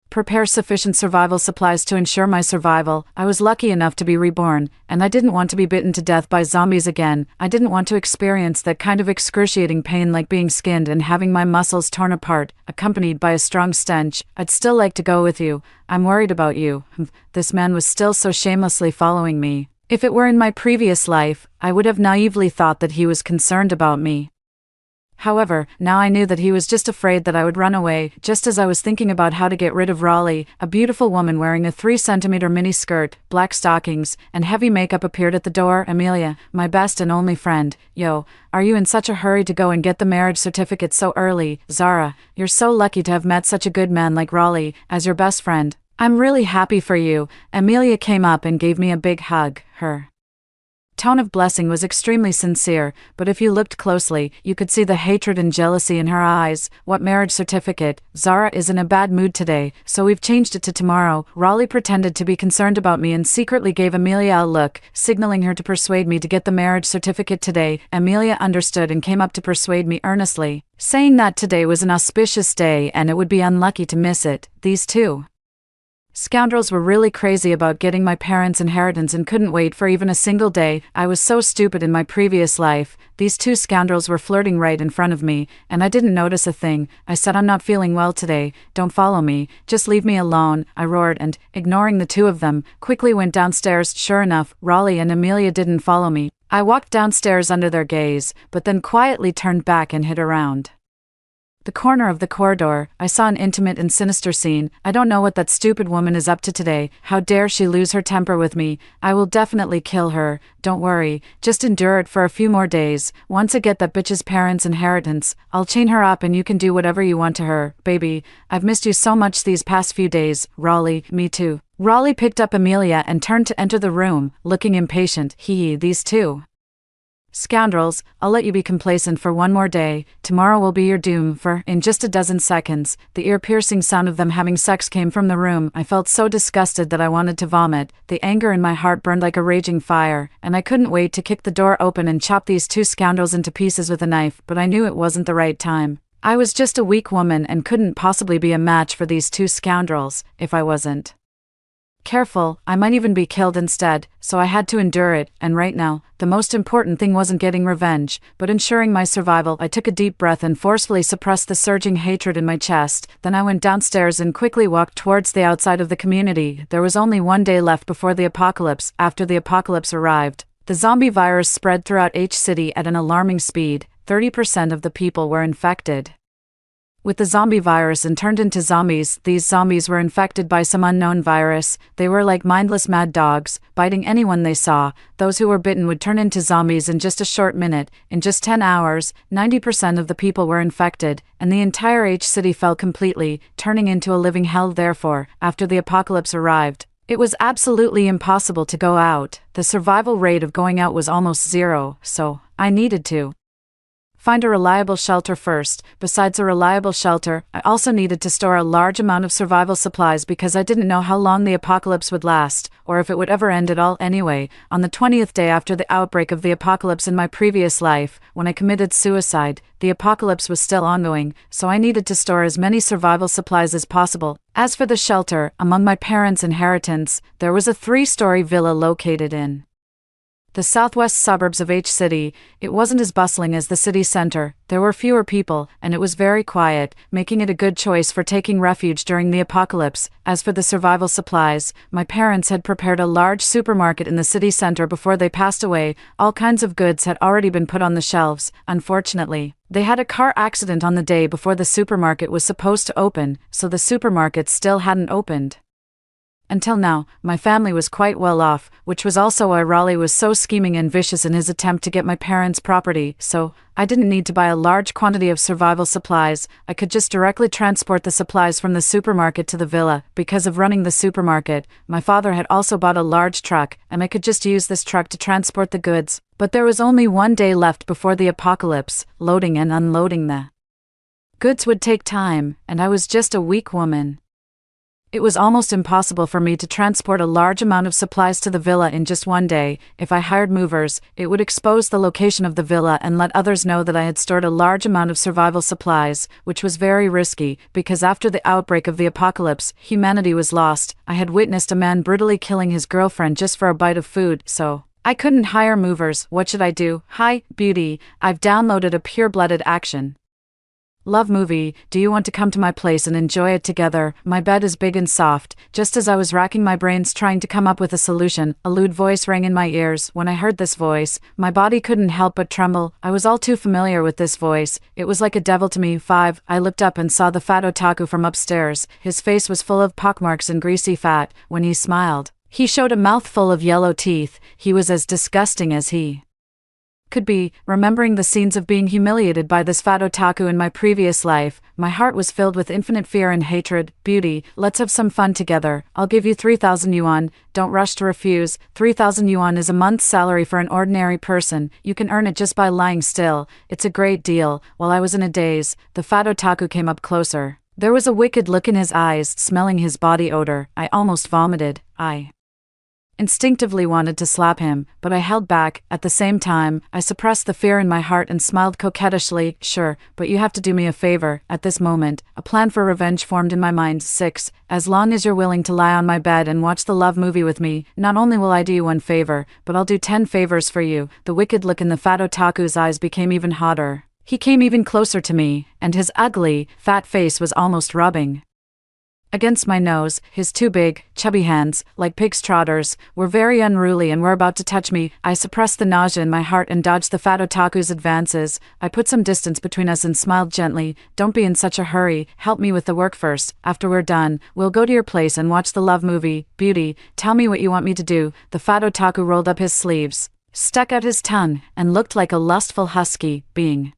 prepare sufficient survival supplies to ensure my survival. I was lucky enough to be reborn, and I didn't want to be bitten to death by zombies again. I didn't want to experience that kind of excruciating pain like being skinned and having my muscles torn apart, accompanied by a strong stench. I'd still like to go with you. I'm worried about you. This man was still so shamelessly following me. If it were in my previous life, I would have naively thought that he was concerned about me. However, now I knew that he was just afraid that I would run away. Just as I was thinking about how to get rid of Raleigh, a beautiful woman wearing a 3-centimeter mini skirt, black stockings, and heavy makeup appeared at the door. Amelia, my best and only friend. Yo, are you in such a hurry to go and get the marriage certificate so early? Zara, you're so lucky to have met such a good man like Raleigh as your best friend. I'm really happy for you. Amelia came up and gave me a big hug. Her tone of blessing was extremely sincere, but if you looked closely, you could see the hatred and jealousy in her eyes. What marriage certificate? Zara is in a bad mood today, so we've changed it to tomorrow. Raleigh pretended to be concerned about me and secretly gave Amelia a look, signaling her to persuade me to get the marriage certificate today. Amelia understood and came up to persuade me earnestly, saying that today was an auspicious day and it would be unlucky to miss it. These two scoundrels were really crazy about getting my parents' inheritance and couldn't wait for even a single day. I was so stupid in my previous life. These two scoundrels were flirting right in front of me, and I didn't notice a thing. I said, I'm not feeling well today. Don't follow me. Just leave me alone. I roared and, ignoring the two of them, quickly went downstairs. Sure enough, Raleigh and Amelia didn't follow me. I walked downstairs under their gaze, but then quietly turned back and hid around the corner of the corridor. I saw an intimate and sinister scene. I don't know what that stupid woman is up to today. How dare she lose her temper with me? I will definitely kill her. Don't worry, just endure it for a few more days. Once I get that bitch's parents' inheritance, I'll chain her up and you can do whatever you want to her. Baby, I've missed you so much these past few days. Raleigh, me too. Raleigh picked up Amelia and turned to enter the room, looking impatient. These two scoundrels, I'll let you be complacent for one more day. Tomorrow will be your doom. In just a dozen seconds, the ear-piercing sound of them having sex came from the room. I felt so disgusted that I wanted to vomit. The anger in my heart burned like a raging fire, and I couldn't wait to kick the door open and chop these two scoundrels into pieces with a knife, but I knew it wasn't the right time. I was just a weak woman and couldn't possibly be a match for these two scoundrels. If I wasn't careful, I might even be killed instead, so I had to endure it, and right now, the most important thing wasn't getting revenge, but ensuring my survival. I took a deep breath and forcefully suppressed the surging hatred in my chest. Then I went downstairs and quickly walked towards the outside of the community. There was only one day left before the apocalypse. After the apocalypse arrived, the zombie virus spread throughout H City at an alarming speed. 30% of the people were infected with the zombie virus and turned into zombies. These zombies were infected by some unknown virus. They were like mindless mad dogs, biting anyone they saw. Those who were bitten would turn into zombies in just a short minute. In just 10 hours, 90% of the people were infected, and the entire H City fell completely, turning into a living hell. Therefore, after the apocalypse arrived, it was absolutely impossible to go out. The survival rate of going out was almost zero, so I needed to find a reliable shelter first. Besides a reliable shelter, I also needed to store a large amount of survival supplies because I didn't know how long the apocalypse would last, or if it would ever end at all. Anyway, on the 20th day after the outbreak of the apocalypse in my previous life, when I committed suicide, the apocalypse was still ongoing, so I needed to store as many survival supplies as possible. As for the shelter, among my parents' inheritance, there was a 3-story villa located in the southwest suburbs of H City. It wasn't as bustling as the city center, there were fewer people, and it was very quiet, making it a good choice for taking refuge during the apocalypse. As for the survival supplies, my parents had prepared a large supermarket in the city center before they passed away. All kinds of goods had already been put on the shelves. Unfortunately, they had a car accident on the day before the supermarket was supposed to open, so the supermarket still hadn't opened. Until now, my family was quite well off, which was also why Raleigh was so scheming and vicious in his attempt to get my parents' property, so I didn't need to buy a large quantity of survival supplies. I could just directly transport the supplies from the supermarket to the villa. Because of running the supermarket, my father had also bought a large truck, and I could just use this truck to transport the goods. But there was only one day left before the apocalypse. Loading and unloading the goods would take time, and I was just a weak woman. It was almost impossible for me to transport a large amount of supplies to the villa in just one day. If I hired movers, it would expose the location of the villa and let others know that I had stored a large amount of survival supplies, which was very risky, because after the outbreak of the apocalypse, humanity was lost. I had witnessed a man brutally killing his girlfriend just for a bite of food, so I couldn't hire movers. What should I do? Hi, beauty, I've downloaded a pure-blooded action love movie. Do you want to come to my place and enjoy it together? My bed is big and soft. Just as I was racking my brains trying to come up with a solution, a lewd voice rang in my ears. When I heard this voice, my body couldn't help but tremble. I was all too familiar with this voice. It was like a devil to me. 5. I looked up and saw the fat otaku from upstairs. His face was full of pockmarks and greasy fat. When he smiled, he showed a mouthful of yellow teeth. He was as disgusting as he could be. Remembering the scenes of being humiliated by this fat otaku in my previous life, my heart was filled with infinite fear and hatred. Beauty, let's have some fun together. I'll give you 3,000 yuan. Don't rush to refuse. 3,000 yuan is a month's salary for an ordinary person. You can earn it just by lying still. It's a great deal. While I was in a daze, the fat otaku came up closer. There was a wicked look in his eyes. Smelling his body odor, I almost vomited. I instinctively wanted to slap him, but I held back. At the same time, I suppressed the fear in my heart and smiled coquettishly. Sure, but you have to do me a favor. At this moment, a plan for revenge formed in my mind. 6. As long as you're willing to lie on my bed and watch the love movie with me, not only will I do you one favor, but I'll do 10 favors for you. The wicked look in the fat otaku's eyes became even hotter. He came even closer to me, and his ugly, fat face was almost rubbing against my nose. His two big, chubby hands, like pig's trotters, were very unruly and were about to touch me. I suppressed the nausea in my heart and dodged the fat otaku's advances. I put some distance between us and smiled gently. Don't be in such a hurry. Help me with the work first. After we're done, we'll go to your place and watch the love movie. Beauty, tell me what you want me to do. The fat otaku rolled up his sleeves, stuck out his tongue, and looked like a lustful husky. Being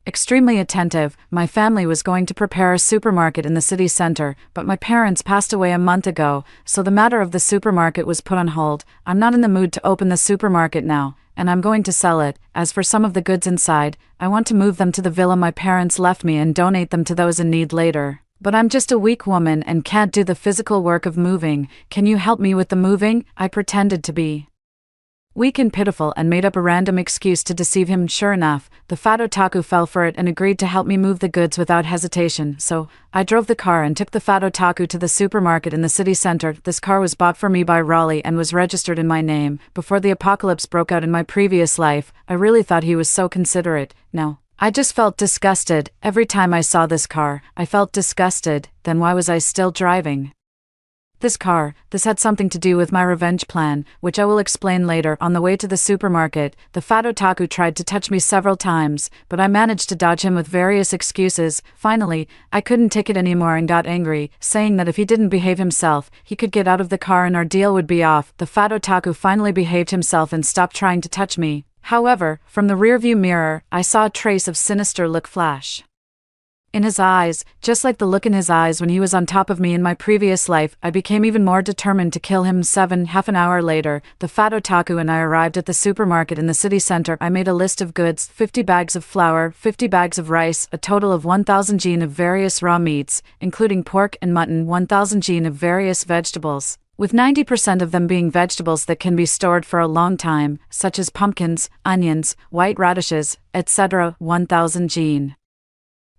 extremely attentive, my family was going to prepare a supermarket in the city center, but my parents passed away a month ago, so the matter of the supermarket was put on hold. I'm not in the mood to open the supermarket now, and I'm going to sell it. As for some of the goods inside, I want to move them to the villa my parents left me and donate them to those in need later. But I'm just a weak woman and can't do the physical work of moving. Can you help me with the moving? I pretended to be weak and pitiful and made up a random excuse to deceive him. Sure enough, the fat otaku fell for it and agreed to help me move the goods without hesitation, so I drove the car and took the fat otaku to the supermarket in the city center. This car was bought for me by Raleigh and was registered in my name. Before the apocalypse broke out in my previous life, I really thought he was so considerate. Now, I just felt disgusted. Every time I saw this car, I felt disgusted. Then why was I still driving this car? This had something to do with my revenge plan, which I will explain later. On the way to the supermarket, the fat otaku tried to touch me several times, but I managed to dodge him with various excuses. Finally, I couldn't take it anymore and got angry, saying that if he didn't behave himself, he could get out of the car and our deal would be off. The fat otaku finally behaved himself and stopped trying to touch me. However, from the rearview mirror, I saw a trace of sinister look flash in his eyes, just like the look in his eyes when he was on top of me in my previous life. I became even more determined to kill him. 7. Half an hour later, the fat otaku and I arrived at the supermarket in the city center. I made a list of goods: 50 bags of flour, 50 bags of rice, a total of 1,000 jin of various raw meats, including pork and mutton, 1,000 jin of various vegetables, with 90% of them being vegetables that can be stored for a long time, such as pumpkins, onions, white radishes, etc. 1,000 jin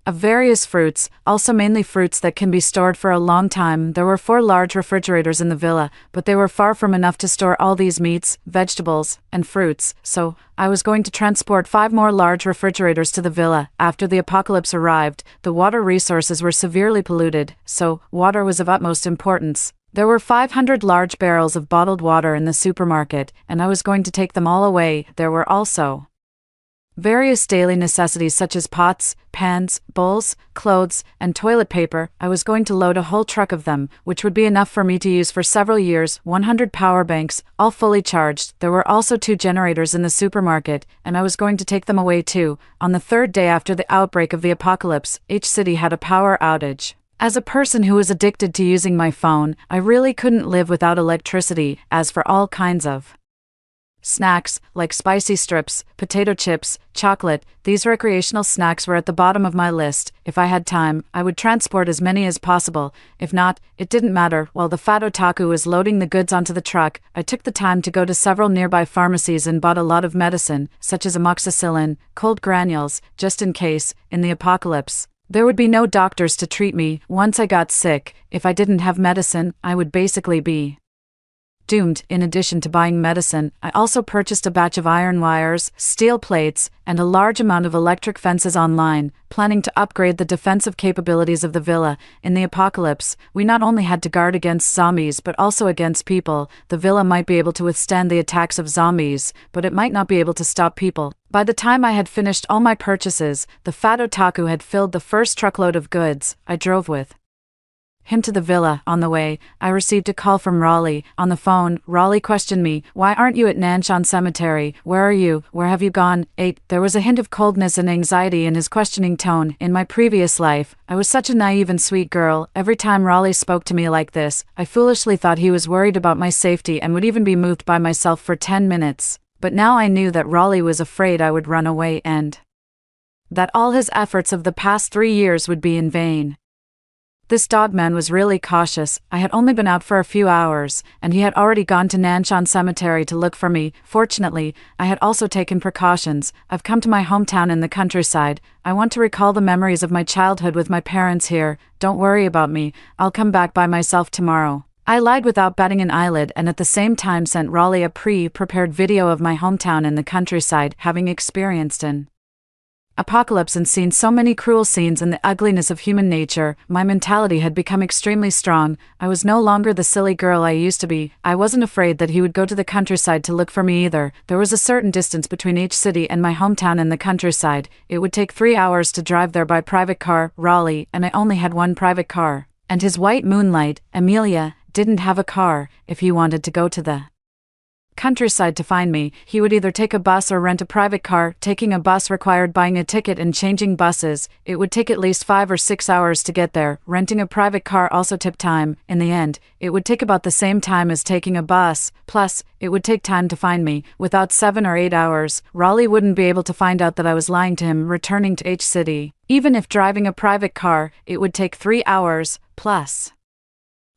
of various fruits, also mainly fruits that can be stored for a long time. There were 4 large refrigerators in the villa, but they were far from enough to store all these meats, vegetables, and fruits, so I was going to transport 5 more large refrigerators to the villa. After the apocalypse arrived, the water resources were severely polluted, so water was of utmost importance. There were 500 large barrels of bottled water in the supermarket, and I was going to take them all away. There were also Various daily necessities such as pots, pans, bowls, clothes, and toilet paper. I was going to load a whole truck of them, which would be enough for me to use for several years. 100 power banks, all fully charged. There were also 2 generators in the supermarket, and I was going to take them away too. On the 3rd day after the outbreak of the apocalypse, each city had a power outage. As a person who was addicted to using my phone, I really couldn't live without electricity. As for all kinds of snacks, like spicy strips, potato chips, chocolate, these recreational snacks were at the bottom of my list. If I had time, I would transport as many as possible. If not, it didn't matter. While the fat otaku was loading the goods onto the truck, I took the time to go to several nearby pharmacies and bought a lot of medicine, such as amoxicillin, cold granules, just in case, in the apocalypse, there would be no doctors to treat me once I got sick. If I didn't have medicine, I would basically be doomed. In addition to buying medicine, I also purchased a batch of iron wires, steel plates, and a large amount of electric fences online, planning to upgrade the defensive capabilities of the villa. In the apocalypse, we not only had to guard against zombies but also against people. The villa might be able to withstand the attacks of zombies, but it might not be able to stop people. By the time I had finished all my purchases, the fat otaku had filled the first truckload of goods. I drove with him to the villa. On the way, I received a call from Raleigh. On the phone, Raleigh questioned me, "Why aren't you at Nanshan Cemetery? Where are you? Where have you gone?" 8. There was a hint of coldness and anxiety in his questioning tone. In my previous life, I was such a naive and sweet girl. Every time Raleigh spoke to me like this, I foolishly thought he was worried about my safety and would even be moved by myself for 10 minutes. But now I knew that Raleigh was afraid I would run away and that all his efforts of the past 3 years would be in vain. This dogman was really cautious. I had only been out for a few hours, and he had already gone to Nanshan Cemetery to look for me. Fortunately, I had also taken precautions. I've come to my hometown in the countryside. I want to recall the memories of my childhood with my parents here. Don't worry about me. I'll come back by myself tomorrow. I lied without batting an eyelid and at the same time sent Raleigh a pre-prepared video of my hometown in the countryside, having experienced an apocalypse and seen so many cruel scenes and the ugliness of human nature. My mentality had become extremely strong. I was no longer the silly girl I used to be. I wasn't afraid that he would go to the countryside to look for me either. There was a certain distance between each city and my hometown in the countryside. It would take 3 hours to drive there by private car. Raleigh, and I only had one private car, and his white moonlight, Amelia, didn't have a car. If he wanted to go to the countryside to find me, he would either take a bus or rent a private car. Taking a bus required buying a ticket and changing buses. It would take at least 5 or 6 hours to get there. Renting a private car also took time. In the end, it would take about the same time as taking a bus. Plus, it would take time to find me. Without 7 or 8 hours, Raleigh wouldn't be able to find out that I was lying to him returning to H City. Even if driving a private car, it would take 3 hours, plus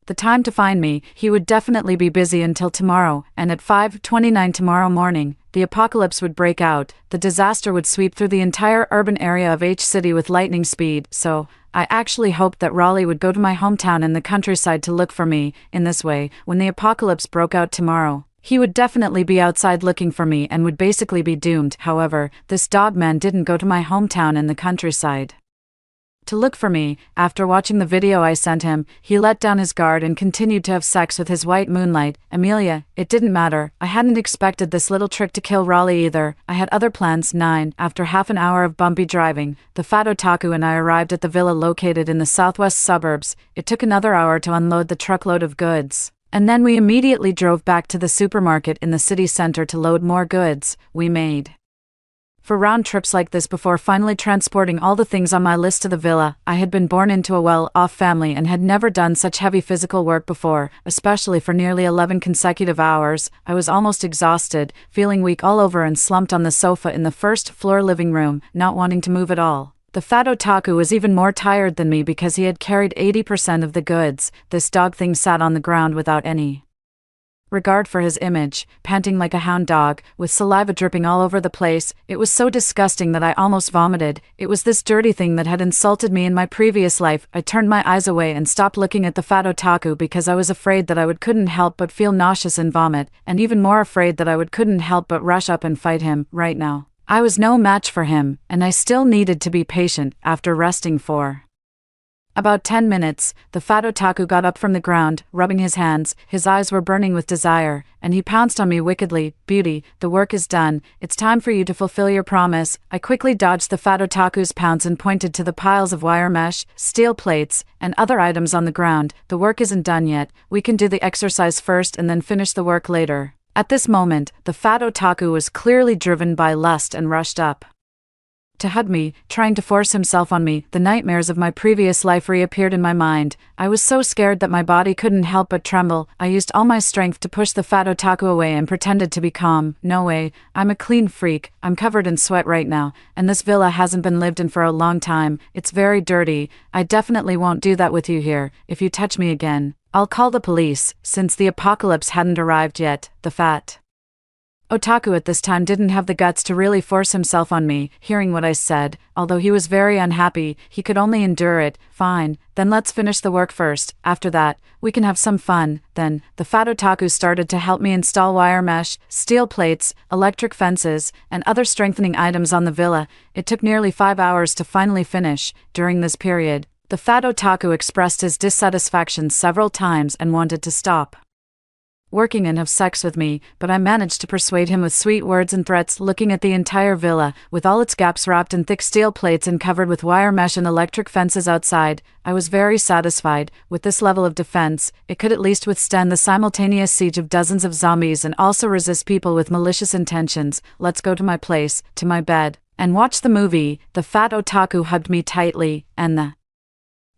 the time to find me. He would definitely be busy until tomorrow, and at 5:29 tomorrow morning, the apocalypse would break out. The disaster would sweep through the entire urban area of H City with lightning speed, so I actually hoped that Raleigh would go to my hometown in the countryside to look for me. In this way, when the apocalypse broke out tomorrow, he would definitely be outside looking for me and would basically be doomed. However, this dogman didn't go to my hometown in the countryside to look for me. After watching the video I sent him, he let down his guard and continued to have sex with his white moonlight, Amelia. It didn't matter. I hadn't expected this little trick to kill Raleigh either. I had other plans. 9. After half an hour of bumpy driving, the fat otaku and I arrived at the villa located in the southwest suburbs. It took another hour to unload the truckload of goods, and then we immediately drove back to the supermarket in the city center to load more goods. We made for round trips like this before finally transporting all the things on my list to the villa. I had been born into a well-off family and had never done such heavy physical work before, especially for nearly 11 consecutive hours. I was almost exhausted, feeling weak all over and slumped on the sofa in the first floor living room, not wanting to move at all. The fat otaku was even more tired than me because he had carried 80% of the goods. This dog thing sat on the ground without any regard for his image, panting like a hound dog, with saliva dripping all over the place. It was so disgusting that I almost vomited. It was this dirty thing that had insulted me in my previous life. I turned my eyes away and stopped looking at the fat otaku because I was afraid that I couldn't help but feel nauseous and vomit, and even more afraid that I couldn't help but rush up and fight him. Right now, I was no match for him, and I still needed to be patient. After resting for About 10 minutes, the fat otaku got up from the ground, rubbing his hands. His eyes were burning with desire, and he pounced on me wickedly. "Beauty, the work is done. It's time for you to fulfill your promise." I quickly dodged the fat otaku's pounce and pointed to the piles of wire mesh, steel plates, and other items on the ground. "The work isn't done yet. We can do the exercise first and then finish the work later." At this moment, the fat otaku was clearly driven by lust and rushed up to hug me, trying to force himself on me. The nightmares of my previous life reappeared in my mind. I was so scared that my body couldn't help but tremble. I used all my strength to push the fat otaku away and pretended to be calm. "No way, I'm a clean freak. I'm covered in sweat right now, and this villa hasn't been lived in for a long time. It's very dirty. I definitely won't do that with you here. If you touch me again, I'll call the police." Since the apocalypse hadn't arrived yet, the fat otaku at this time didn't have the guts to really force himself on me. Hearing what I said, although he was very unhappy, he could only endure it. "Fine, then let's finish the work first. After that, we can have some fun." Then, the fat otaku started to help me install wire mesh, steel plates, electric fences, and other strengthening items on the villa. It took nearly 5 hours to finally finish. During this period, the fat otaku expressed his dissatisfaction several times and wanted to stop working and have sex with me, but I managed to persuade him with sweet words and threats. Looking at the entire villa, with all its gaps wrapped in thick steel plates and covered with wire mesh and electric fences outside, I was very satisfied. With this level of defense, it could at least withstand the simultaneous siege of dozens of zombies and also resist people with malicious intentions. "Let's go to my place, to my bed, and watch the movie." The fat otaku hugged me tightly, and the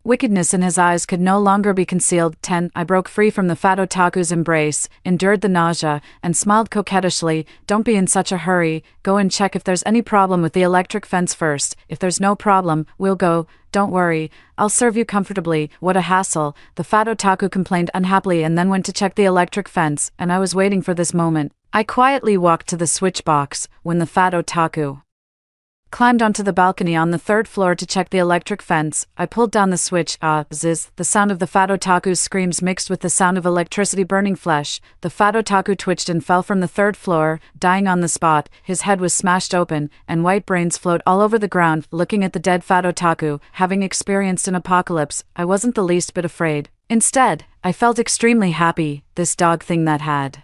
wickedness in his eyes could no longer be concealed. 10. I broke free from the fat otaku's embrace, endured the nausea, and smiled coquettishly. "Don't be in such a hurry. Go and check if there's any problem with the electric fence first. If there's no problem, we'll go. Don't worry, I'll serve you comfortably." "What a hassle," the fat otaku complained unhappily and then went to check the electric fence, and I was waiting for this moment. I quietly walked to the switch box when the fat otaku climbed onto the balcony on the 3rd floor to check the electric fence. I pulled down the switch. Ziz. The sound of the fat otaku's screams mixed with the sound of electricity burning flesh. The fat otaku twitched and fell from the 3rd floor, dying on the spot. His head was smashed open, and white brains flowed all over the ground. Looking at the dead fat otaku, having experienced an apocalypse, I wasn't the least bit afraid. Instead, I felt extremely happy. This dog thing that had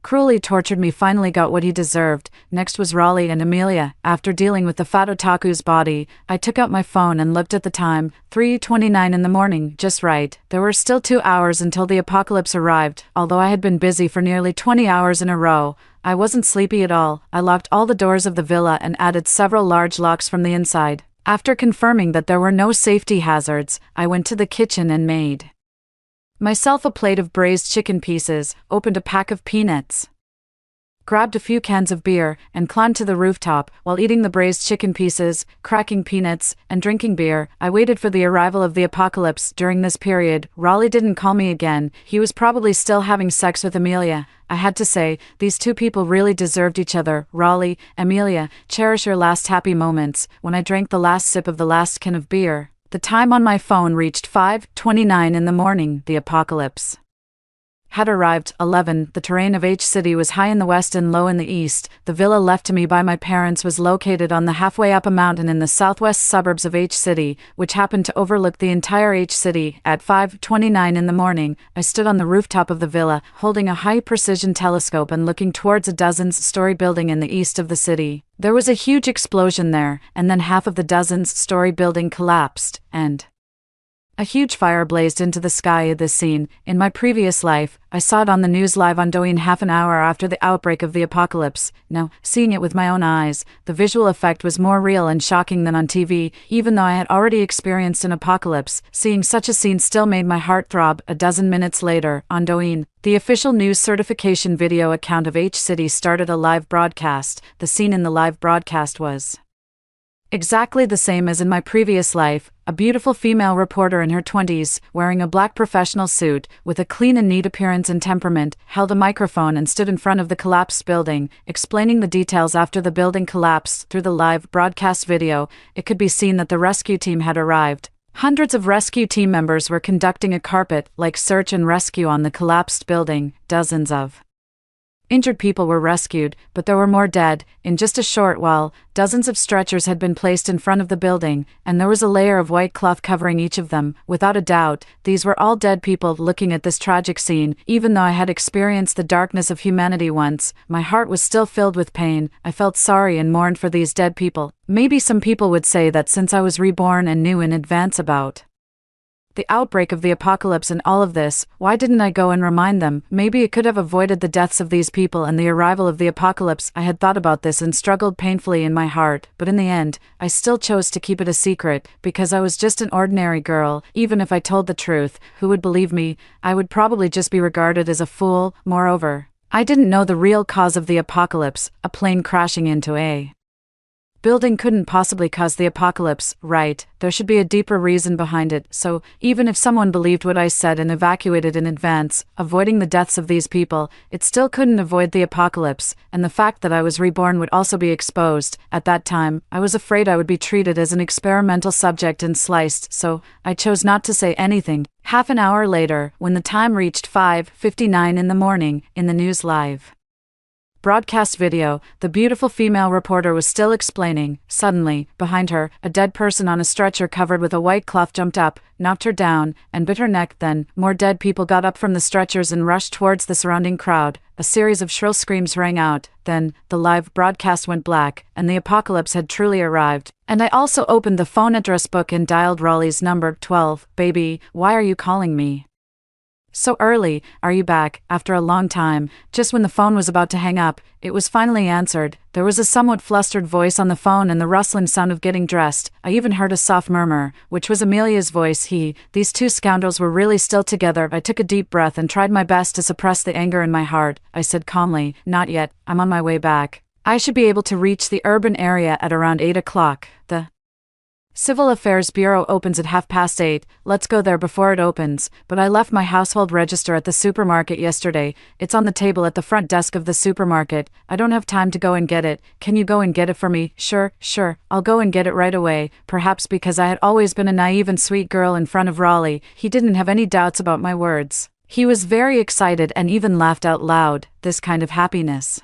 cruelly tortured me finally got what he deserved. Next was Raleigh and Amelia. After dealing with the fat otaku's body, I took out my phone and looked at the time. 3:29 in the morning, just right. There were still 2 hours until the apocalypse arrived. Although I had been busy for nearly 20 hours in a row, I wasn't sleepy at all. I locked all the doors of the villa and added several large locks from the inside. After confirming that there were no safety hazards, I went to the kitchen and made myself a plate of braised chicken pieces, opened a pack of peanuts, grabbed a few cans of beer, and climbed to the rooftop. While eating the braised chicken pieces, cracking peanuts, and drinking beer, I waited for the arrival of the apocalypse. During this period, Raleigh didn't call me again. He was probably still having sex with Amelia. I had to say, these two people really deserved each other. "Raleigh, Amelia, cherish your last happy moments." When I drank the last sip of the last can of beer, the time on my phone reached 5:29 in the morning. The apocalypse had arrived. 11. The terrain of H-City was high in the west and low in the east. The villa left to me by my parents was located on the halfway up a mountain in the southwest suburbs of H-City, which happened to overlook the entire H-City. At 5:29 in the morning, I stood on the rooftop of the villa, holding a high-precision telescope and looking towards a dozens-story building in the east of the city. There was a huge explosion there, and then half of the dozens-story building collapsed, and a huge fire blazed into the sky. This scene, in my previous life, I saw it on the news live on Douyin half an hour after the outbreak of the apocalypse. Now, seeing it with my own eyes, the visual effect was more real and shocking than on TV. Even though I had already experienced an apocalypse, seeing such a scene still made my heart throb. A dozen minutes later, on Douyin, the official news certification video account of H-City started a live broadcast. The scene in the live broadcast was exactly the same as in my previous life. A beautiful female reporter in her 20s, wearing a black professional suit, with a clean and neat appearance and temperament, held a microphone and stood in front of the collapsed building, explaining the details after the building collapsed. Through the live broadcast video, it could be seen that the rescue team had arrived. Hundreds of rescue team members were conducting a carpet-like search and rescue on the collapsed building. Dozens of Injured people were rescued, but there were more dead. In just a short while, dozens of stretchers had been placed in front of the building, and there was a layer of white cloth covering each of them. Without a doubt, these were all dead people. Looking at this tragic scene, even though I had experienced the darkness of humanity once, my heart was still filled with pain. I felt sorry and mourned for these dead people. Maybe some people would say that since I was reborn and knew in advance about the outbreak of the apocalypse and all of this, why didn't I go and remind them? Maybe it could have avoided the deaths of these people and the arrival of the apocalypse. I had thought about this and struggled painfully in my heart, but in the end, I still chose to keep it a secret, because I was just an ordinary girl. Even if I told the truth, who would believe me? I would probably just be regarded as a fool. Moreover, I didn't know the real cause of the apocalypse. A plane crashing into a building couldn't possibly cause the apocalypse, right? There should be a deeper reason behind it. So, even if someone believed what I said and evacuated in advance, avoiding the deaths of these people, it still couldn't avoid the apocalypse, and the fact that I was reborn would also be exposed. At that time, I was afraid I would be treated as an experimental subject and sliced, so I chose not to say anything. Half an hour later, when the time reached 5:59 in the morning, in the news live broadcast video, the beautiful female reporter was still explaining. Suddenly, behind her, a dead person on a stretcher covered with a white cloth jumped up, knocked her down, and bit her neck. Then, more dead people got up from the stretchers and rushed towards the surrounding crowd. A series of shrill screams rang out. Then, the live broadcast went black, and the apocalypse had truly arrived. And I also opened the phone address book and dialed Raleigh's number. 12. Baby, why are you calling me so early? Are you back? After a long time, just when the phone was about to hang up, it was finally answered. There was a somewhat flustered voice on the phone and the rustling sound of getting dressed. I even heard a soft murmur, which was Amelia's voice. These two scoundrels were really still together. I took a deep breath and tried my best to suppress the anger in my heart. I said calmly, "Not yet, I'm on my way back. I should be able to reach the urban area at around 8 o'clock. The Civil Affairs Bureau opens at 8:30. Let's go there before it opens. But I left my household register at the supermarket yesterday. It's on the table at the front desk of the supermarket. I don't have time to go and get it. Can you go and get it for me?" Sure, I'll go and get it right away." Perhaps because I had always been a naive and sweet girl in front of Raleigh, he didn't have any doubts about my words. He was very excited and even laughed out loud. This kind of happiness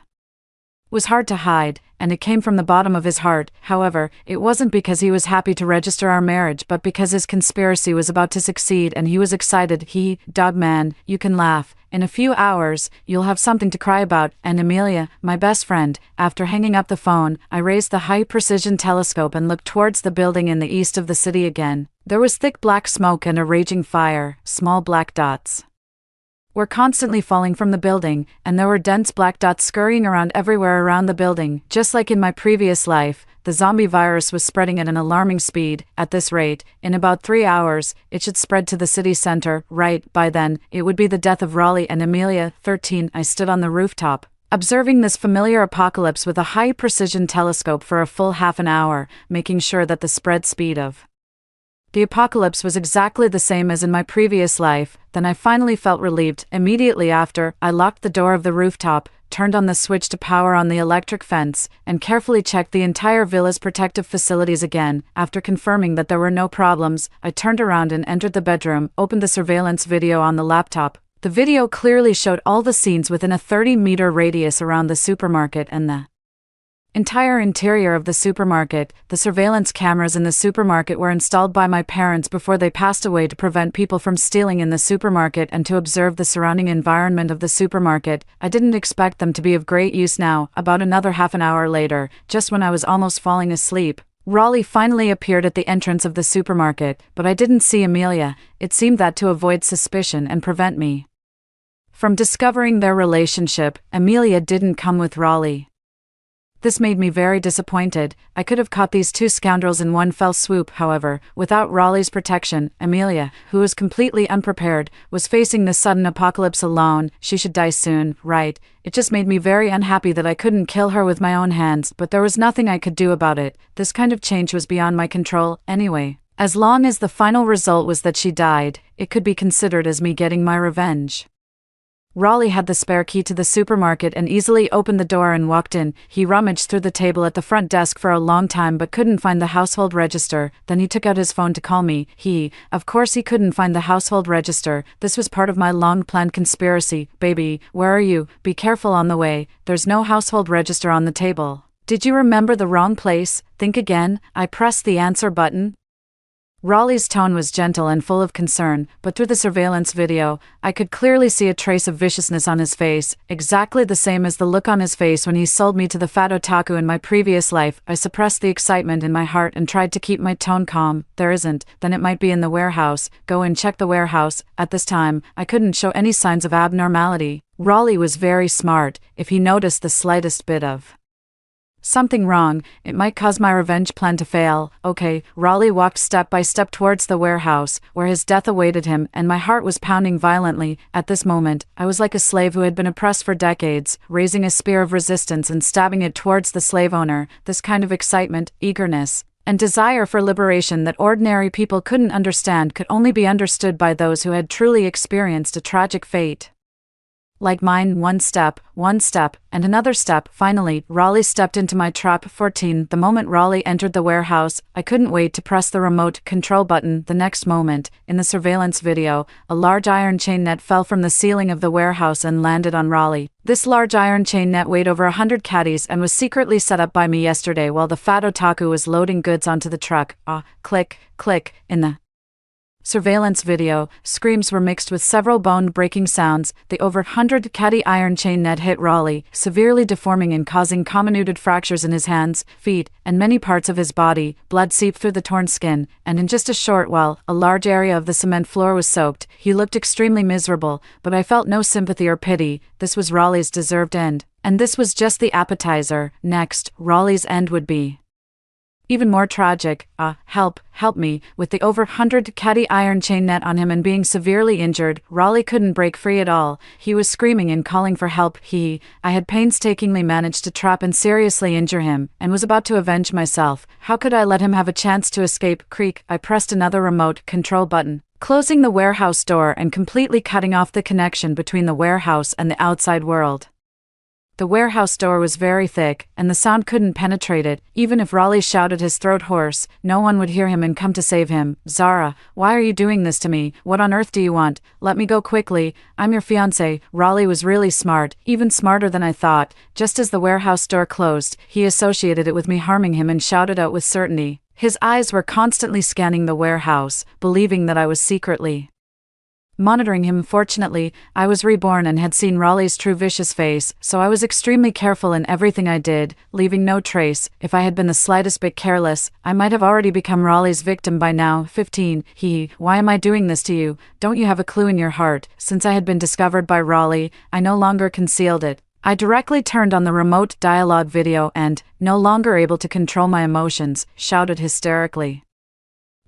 was hard to hide, and it came from the bottom of his heart. However, it wasn't because he was happy to register our marriage, but because his conspiracy was about to succeed and he was excited. Dog man, you can laugh. In a few hours, you'll have something to cry about. And Amelia, my best friend. After hanging up the phone, I raised the high-precision telescope and looked towards the building in the east of the city again. There was thick black smoke and a raging fire. Small black dots were constantly falling from the building, and there were dense black dots scurrying around everywhere around the building. Just like in my previous life, the zombie virus was spreading at an alarming speed. At this rate, in about 3 hours, it should spread to the city center. Right, by then, it would be the death of Raleigh and Amelia. 13. I stood on the rooftop, observing this familiar apocalypse with a high-precision telescope for a full half an hour, making sure that the spread speed of the apocalypse was exactly the same as in my previous life. Then I finally felt relieved. Immediately after, I locked the door of the rooftop, turned on the switch to power on the electric fence, and carefully checked the entire villa's protective facilities again. After confirming that there were no problems, I turned around and entered the bedroom, opened the surveillance video on the laptop. The video clearly showed all the scenes within a 30-meter radius around the supermarket and the entire interior of the supermarket. The surveillance cameras in the supermarket were installed by my parents before they passed away to prevent people from stealing in the supermarket and to observe the surrounding environment of the supermarket. I didn't expect them to be of great use now. About another half an hour later, just when I was almost falling asleep, Raleigh finally appeared at the entrance of the supermarket, but I didn't see Amelia. It seemed that to avoid suspicion and prevent me from discovering their relationship, Amelia didn't come with Raleigh. This made me very disappointed. I could have caught these two scoundrels in one fell swoop. However, without Raleigh's protection, Amelia, who was completely unprepared, was facing the sudden apocalypse alone. She should die soon, right? It just made me very unhappy that I couldn't kill her with my own hands, but there was nothing I could do about it. This kind of change was beyond my control, anyway. As long as the final result was that she died, it could be considered as me getting my revenge. Raleigh had the spare key to the supermarket and easily opened the door and walked in. He rummaged through the table at the front desk for a long time but couldn't find the household register. Then he took out his phone to call me. Of course he couldn't find the household register. This was part of my long-planned conspiracy. Baby, where are you? Be careful on the way. There's no household register on the table. Did you remember the wrong place? Think again. I pressed the answer button. Raleigh's tone was gentle and full of concern, but through the surveillance video, I could clearly see a trace of viciousness on his face, exactly the same as the look on his face when he sold me to the fat otaku in my previous life. I suppressed the excitement in my heart and tried to keep my tone calm. There isn't, then it might be in the warehouse. Go and check the warehouse. At this time, I couldn't show any signs of abnormality. Raleigh was very smart. If he noticed the slightest bit of something wrong, it might cause my revenge plan to fail. Okay, Raleigh walked step by step towards the warehouse, where his death awaited him, and my heart was pounding violently. At this moment, I was like a slave who had been oppressed for decades, raising a spear of resistance and stabbing it towards the slave owner. This kind of excitement, eagerness, and desire for liberation that ordinary people couldn't understand could only be understood by those who had truly experienced a tragic fate like mine. One step, and another step. Finally, Raleigh stepped into my trap. 14. The moment Raleigh entered the warehouse, I couldn't wait to press the remote control button. The next moment, in the surveillance video, a large iron chain net fell from the ceiling of the warehouse and landed on Raleigh. This large iron chain net weighed over 100 caddies and was secretly set up by me yesterday while the fat otaku was loading goods onto the truck. Click, click. In the surveillance video, screams were mixed with several bone-breaking sounds. The over 100 caddy iron chain net hit Raleigh, severely deforming and causing comminuted fractures in his hands, feet, and many parts of his body. Blood seeped through the torn skin, and in just a short while, a large area of the cement floor was soaked. He looked extremely miserable, but I felt no sympathy or pity. This was Raleigh's deserved end. And this was just the appetizer. Next, Raleigh's end would be even more tragic. Help me. With the over 100 caddy iron chain net on him and being severely injured, Raleigh couldn't break free at all. He was screaming and calling for help. I had painstakingly managed to trap and seriously injure him, and was about to avenge myself. How could I let him have a chance to escape? Creak. I pressed another remote control button, closing the warehouse door and completely cutting off the connection between the warehouse and the outside world. The warehouse door was very thick, and the sound couldn't penetrate it. Even if Raleigh shouted his throat hoarse, no one would hear him and come to save him. Zara, why are you doing this to me? What on earth do you want? Let me go quickly. I'm your fiancé. Raleigh was really smart, even smarter than I thought. Just as the warehouse door closed, he associated it with me harming him and shouted out with certainty. His eyes were constantly scanning the warehouse, believing that I was secretly monitoring him. Fortunately, I was reborn and had seen Raleigh's true vicious face, so I was extremely careful in everything I did, leaving no trace. If I had been the slightest bit careless, I might have already become Raleigh's victim by now. 15. Why am I doing this to you? Don't you have a clue in your heart? Since I had been discovered by Raleigh, I no longer concealed it. I directly turned on the remote dialogue video and, no longer able to control my emotions, shouted hysterically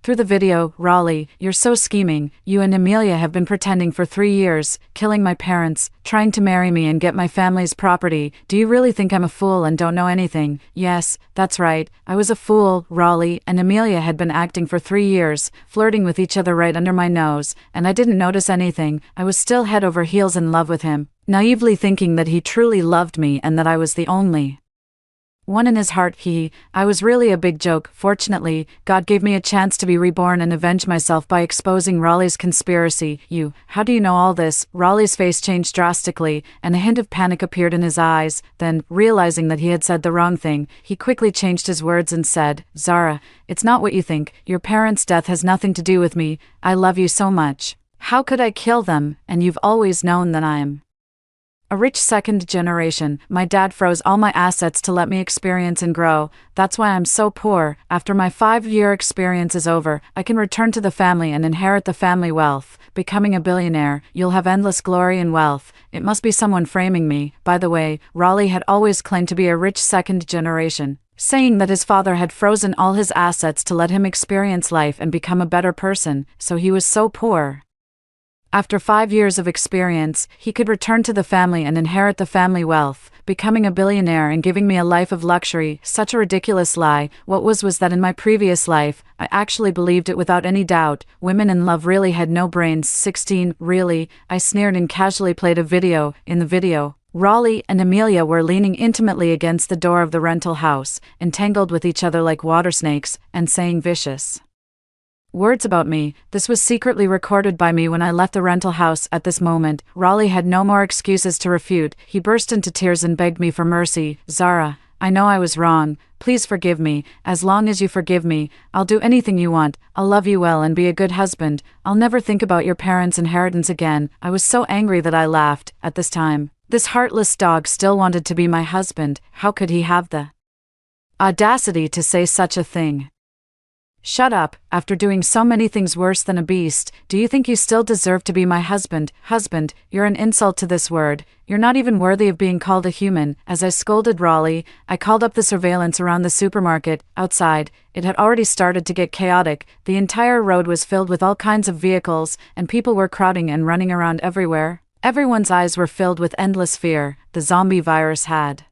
through the video, Raleigh, you're so scheming. You and Amelia have been pretending for 3 years, killing my parents, trying to marry me and get my family's property. Do you really think I'm a fool and don't know anything? Yes, that's right. I was a fool. Raleigh and Amelia had been acting for 3 years, flirting with each other right under my nose, and I didn't notice anything. I was still head over heels in love with him, naively thinking that he truly loved me and that I was the only one in his heart. I was really a big joke. Fortunately, God gave me a chance to be reborn and avenge myself by exposing Raleigh's conspiracy. How do you know all this? Raleigh's face changed drastically, and a hint of panic appeared in his eyes. Then, realizing that he had said the wrong thing, he quickly changed his words and said, Zara, it's not what you think. Your parents' death has nothing to do with me. I love you so much. How could I kill them? And you've always known that I'm a rich second generation. My dad froze all my assets to let me experience and grow. That's why I'm so poor. After my 5-year experience is over, I can return to the family and inherit the family wealth. Becoming a billionaire, you'll have endless glory and wealth. It must be someone framing me. By the way, Raleigh had always claimed to be a rich second generation, saying that his father had frozen all his assets to let him experience life and become a better person, so he was so poor. After 5 years of experience, he could return to the family and inherit the family wealth, becoming a billionaire and giving me a life of luxury. Such a ridiculous lie. What was that in my previous life, I actually believed it without any doubt. Women in love really had no brains. 16, really? I sneered and casually played a video. In the video, Raleigh and Amelia were leaning intimately against the door of the rental house, entangled with each other like water snakes, and saying vicious words about me. This was secretly recorded by me when I left the rental house. At this moment, Raleigh had no more excuses to refute. He burst into tears and begged me for mercy. Zara, I know I was wrong. Please forgive me. As long as you forgive me, I'll do anything you want. I'll love you well and be a good husband. I'll never think about your parents' inheritance again. I was so angry that I laughed. At this time, this heartless dog still wanted to be my husband. How could he have the audacity to say such a thing? Shut up. After doing so many things worse than a beast, do you think you still deserve to be my husband? Husband, you're an insult to this word. You're not even worthy of being called a human. As I scolded Raleigh, I called up the surveillance around the supermarket. Outside, it had already started to get chaotic. The entire road was filled with all kinds of vehicles, and people were crowding and running around everywhere. Everyone's eyes were filled with endless fear. The zombie virus had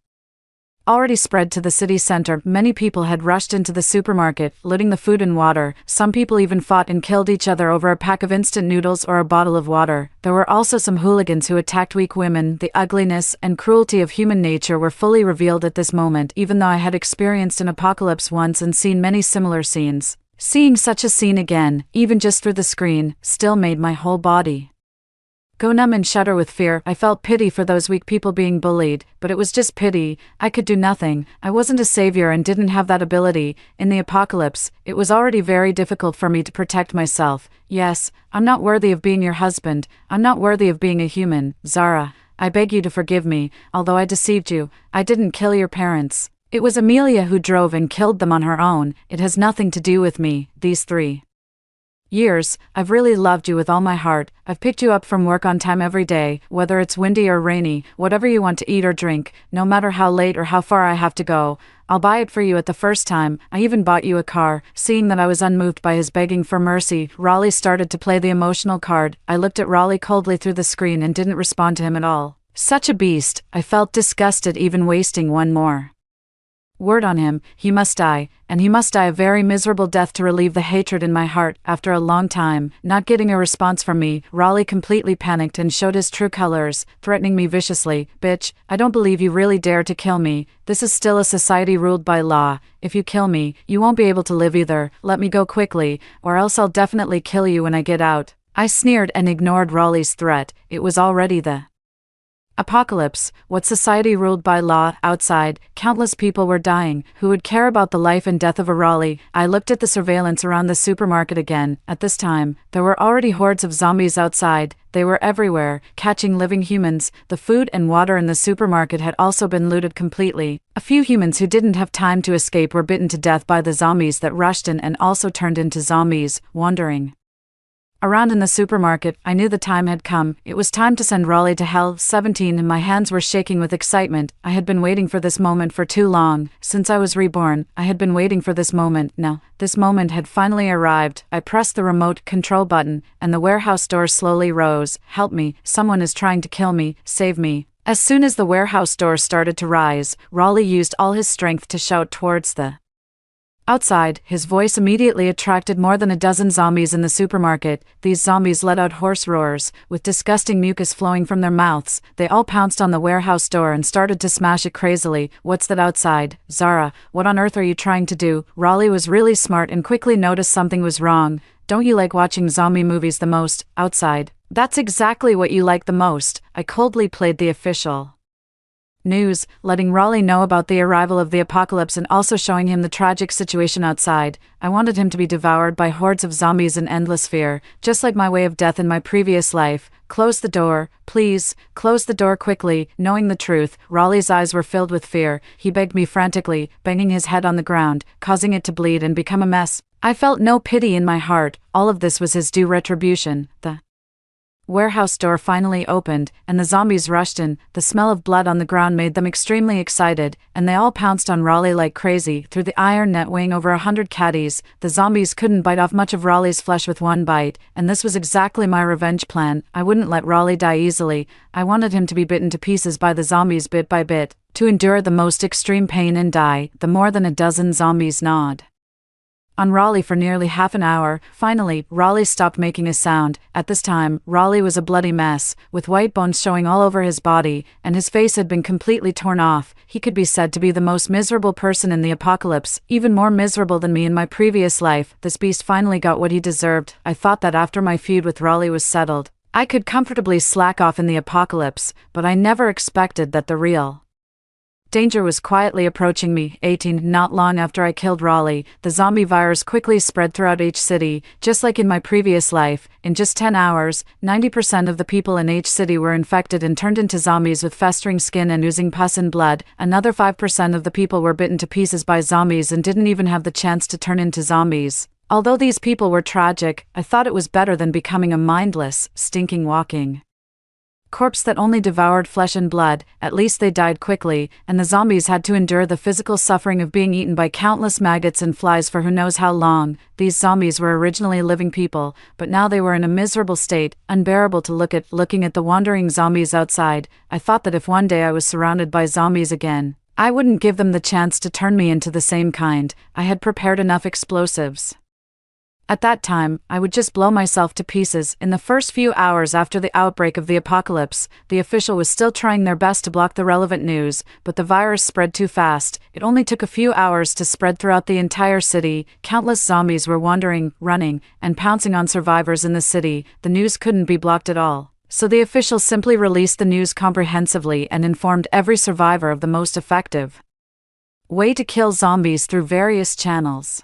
already spread to the city center. Many people had rushed into the supermarket, looting the food and water. Some people even fought and killed each other over a pack of instant noodles or a bottle of water. There were also some hooligans who attacked weak women. The ugliness and cruelty of human nature were fully revealed at this moment. Even though I had experienced an apocalypse once and seen many similar scenes, seeing such a scene again, even just through the screen, still made my whole body go numb and shudder with fear. I felt pity for those weak people being bullied, but it was just pity. I could do nothing. I wasn't a savior and didn't have that ability. In the apocalypse, it was already very difficult for me to protect myself. Yes, I'm not worthy of being your husband. I'm not worthy of being a human. Zara, I beg you to forgive me. Although I deceived you, I didn't kill your parents. It was Amelia who drove and killed them on her own. It has nothing to do with me. These 3 years, I've really loved you with all my heart. I've picked you up from work on time every day, whether it's windy or rainy, whatever you want to eat or drink, no matter how late or how far I have to go. I'll buy it for you at the first time. I even bought you a car. Seeing that I was unmoved by his begging for mercy, Raleigh started to play the emotional card. I looked at Raleigh coldly through the screen and didn't respond to him at all. Such a beast. I felt disgusted even wasting one more word on him. He must die, and he must die a very miserable death to relieve the hatred in my heart. After a long time, not getting a response from me, Raleigh completely panicked and showed his true colors, threatening me viciously. Bitch, I don't believe you really dare to kill me. This is still a society ruled by law. If you kill me, you won't be able to live either. Let me go quickly, or else I'll definitely kill you when I get out. I sneered and ignored Raleigh's threat. It was already the apocalypse. What society ruled by law? Outside, countless people were dying. Who would care about the life and death of a Raleigh? I looked at the surveillance around the supermarket again. At this time, there were already hordes of zombies outside. They were everywhere, catching living humans. The food and water in the supermarket had also been looted completely. A few humans who didn't have time to escape were bitten to death by the zombies that rushed in and also turned into zombies, wandering around in the supermarket. I knew the time had come. It was time to send Raleigh to hell. 17, and my hands were shaking with excitement. I had been waiting for this moment for too long. Since I was reborn, I had been waiting for this moment. Now, this moment had finally arrived. I pressed the remote control button, and the warehouse door slowly rose. Help me. Someone is trying to kill me. Save me. As soon as the warehouse door started to rise, Raleigh used all his strength to shout towards the outside. His voice immediately attracted more than a dozen zombies in the supermarket. These zombies let out hoarse roars, with disgusting mucus flowing from their mouths. They all pounced on the warehouse door and started to smash it crazily. What's that outside? Zara, what on earth are you trying to do? Raleigh was really smart and quickly noticed something was wrong. Don't you like watching zombie movies the most? Outside. That's exactly what you like the most. I coldly played the official news, letting Raleigh know about the arrival of the apocalypse and also showing him the tragic situation outside. I wanted him to be devoured by hordes of zombies in endless fear, just like my way of death in my previous life. Close the door, please. Close the door quickly. Knowing the truth, Raleigh's eyes were filled with fear. He begged me frantically, banging his head on the ground, causing it to bleed and become a mess. I felt no pity in my heart. All of this was his due retribution. The warehouse door finally opened, and the zombies rushed in. The smell of blood on the ground made them extremely excited, and they all pounced on Raleigh like crazy. Through the iron net weighing over 100 caddies, the zombies couldn't bite off much of Raleigh's flesh with one bite, and this was exactly my revenge plan. I wouldn't let Raleigh die easily. I wanted him to be bitten to pieces by the zombies bit by bit, to endure the most extreme pain and die. The more than a dozen zombies gnawed on Raleigh for nearly half an hour. Finally, Raleigh stopped making a sound. At this time, Raleigh was a bloody mess, with white bones showing all over his body, and his face had been completely torn off. He could be said to be the most miserable person in the apocalypse, even more miserable than me in my previous life. This beast finally got what he deserved. I thought that after my feud with Raleigh was settled, I could comfortably slack off in the apocalypse, but I never expected that the real danger was quietly approaching me. 18. Not long after I killed Raleigh, the zombie virus quickly spread throughout H City. Just like in my previous life, in just 10 hours, 90% of the people in H City were infected and turned into zombies with festering skin and oozing pus and blood. Another 5% of the people were bitten to pieces by zombies and didn't even have the chance to turn into zombies. Although these people were tragic, I thought it was better than becoming a mindless, stinking walking corpse that only devoured flesh and blood. At least they died quickly, and the zombies had to endure the physical suffering of being eaten by countless maggots and flies for who knows how long. These zombies were originally living people, but now they were in a miserable state, unbearable to look at. Looking at the wandering zombies outside, I thought that if one day I was surrounded by zombies again, I wouldn't give them the chance to turn me into the same kind. I had prepared enough explosives. At that time, I would just blow myself to pieces. In the first few hours after the outbreak of the apocalypse, the official was still trying their best to block the relevant news, but the virus spread too fast. It only took a few hours to spread throughout the entire city. Countless zombies were wandering, running, and pouncing on survivors in the city. The news couldn't be blocked at all, so the official simply released the news comprehensively and informed every survivor of the most effective way to kill zombies through various channels.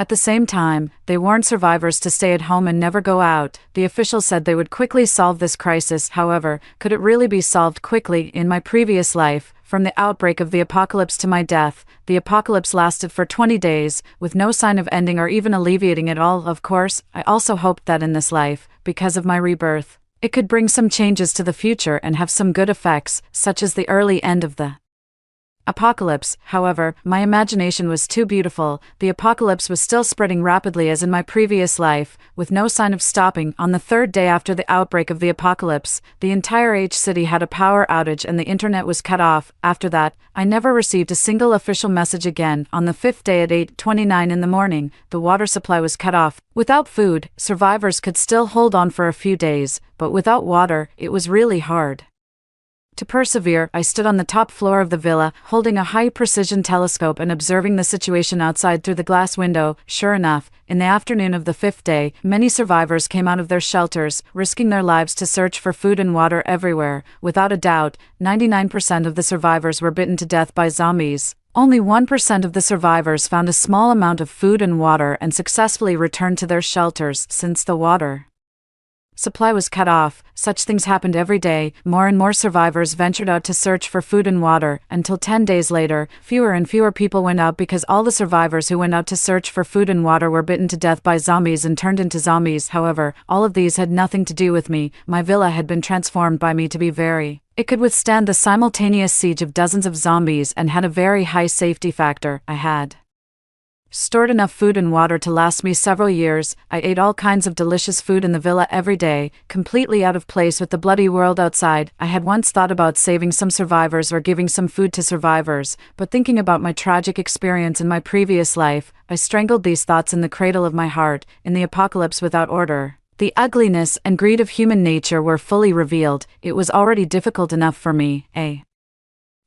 At the same time, they warned survivors to stay at home and never go out. The official said they would quickly solve this crisis. However, could it really be solved quickly? In my previous life, from the outbreak of the apocalypse to my death, the apocalypse lasted for 20 days, with no sign of ending or even alleviating it all. Of course, I also hoped that in this life, because of my rebirth, it could bring some changes to the future and have some good effects, such as the early end of the apocalypse. However, my imagination was too beautiful. The apocalypse was still spreading rapidly as in my previous life, with no sign of stopping. On the third day after the outbreak of the apocalypse, the entire H city had a power outage and the internet was cut off. After that, I never received a single official message again. On the fifth day at 8:29 in the morning, the water supply was cut off. Without food, survivors could still hold on for a few days, but without water, it was really hard to persevere. I stood on the top floor of the villa, holding a high-precision telescope and observing the situation outside through the glass window. Sure enough, in the afternoon of the fifth day, many survivors came out of their shelters, risking their lives to search for food and water everywhere. Without a doubt, 99% of the survivors were bitten to death by zombies. Only 1% of the survivors found a small amount of food and water and successfully returned to their shelters. Since the water supply was cut off, such things happened every day. More and more survivors ventured out to search for food and water, until 10 days later, fewer and fewer people went out because all the survivors who went out to search for food and water were bitten to death by zombies and turned into zombies. However, all of these had nothing to do with me. My villa had been transformed by me to be it could withstand the simultaneous siege of dozens of zombies and had a very high safety factor. I had stored enough food and water to last me several years. I ate all kinds of delicious food in the villa every day, completely out of place with the bloody world outside. I had once thought about saving some survivors or giving some food to survivors, but thinking about my tragic experience in my previous life, I strangled these thoughts in the cradle of my heart. In the apocalypse without order, the ugliness and greed of human nature were fully revealed. It was already difficult enough for me, a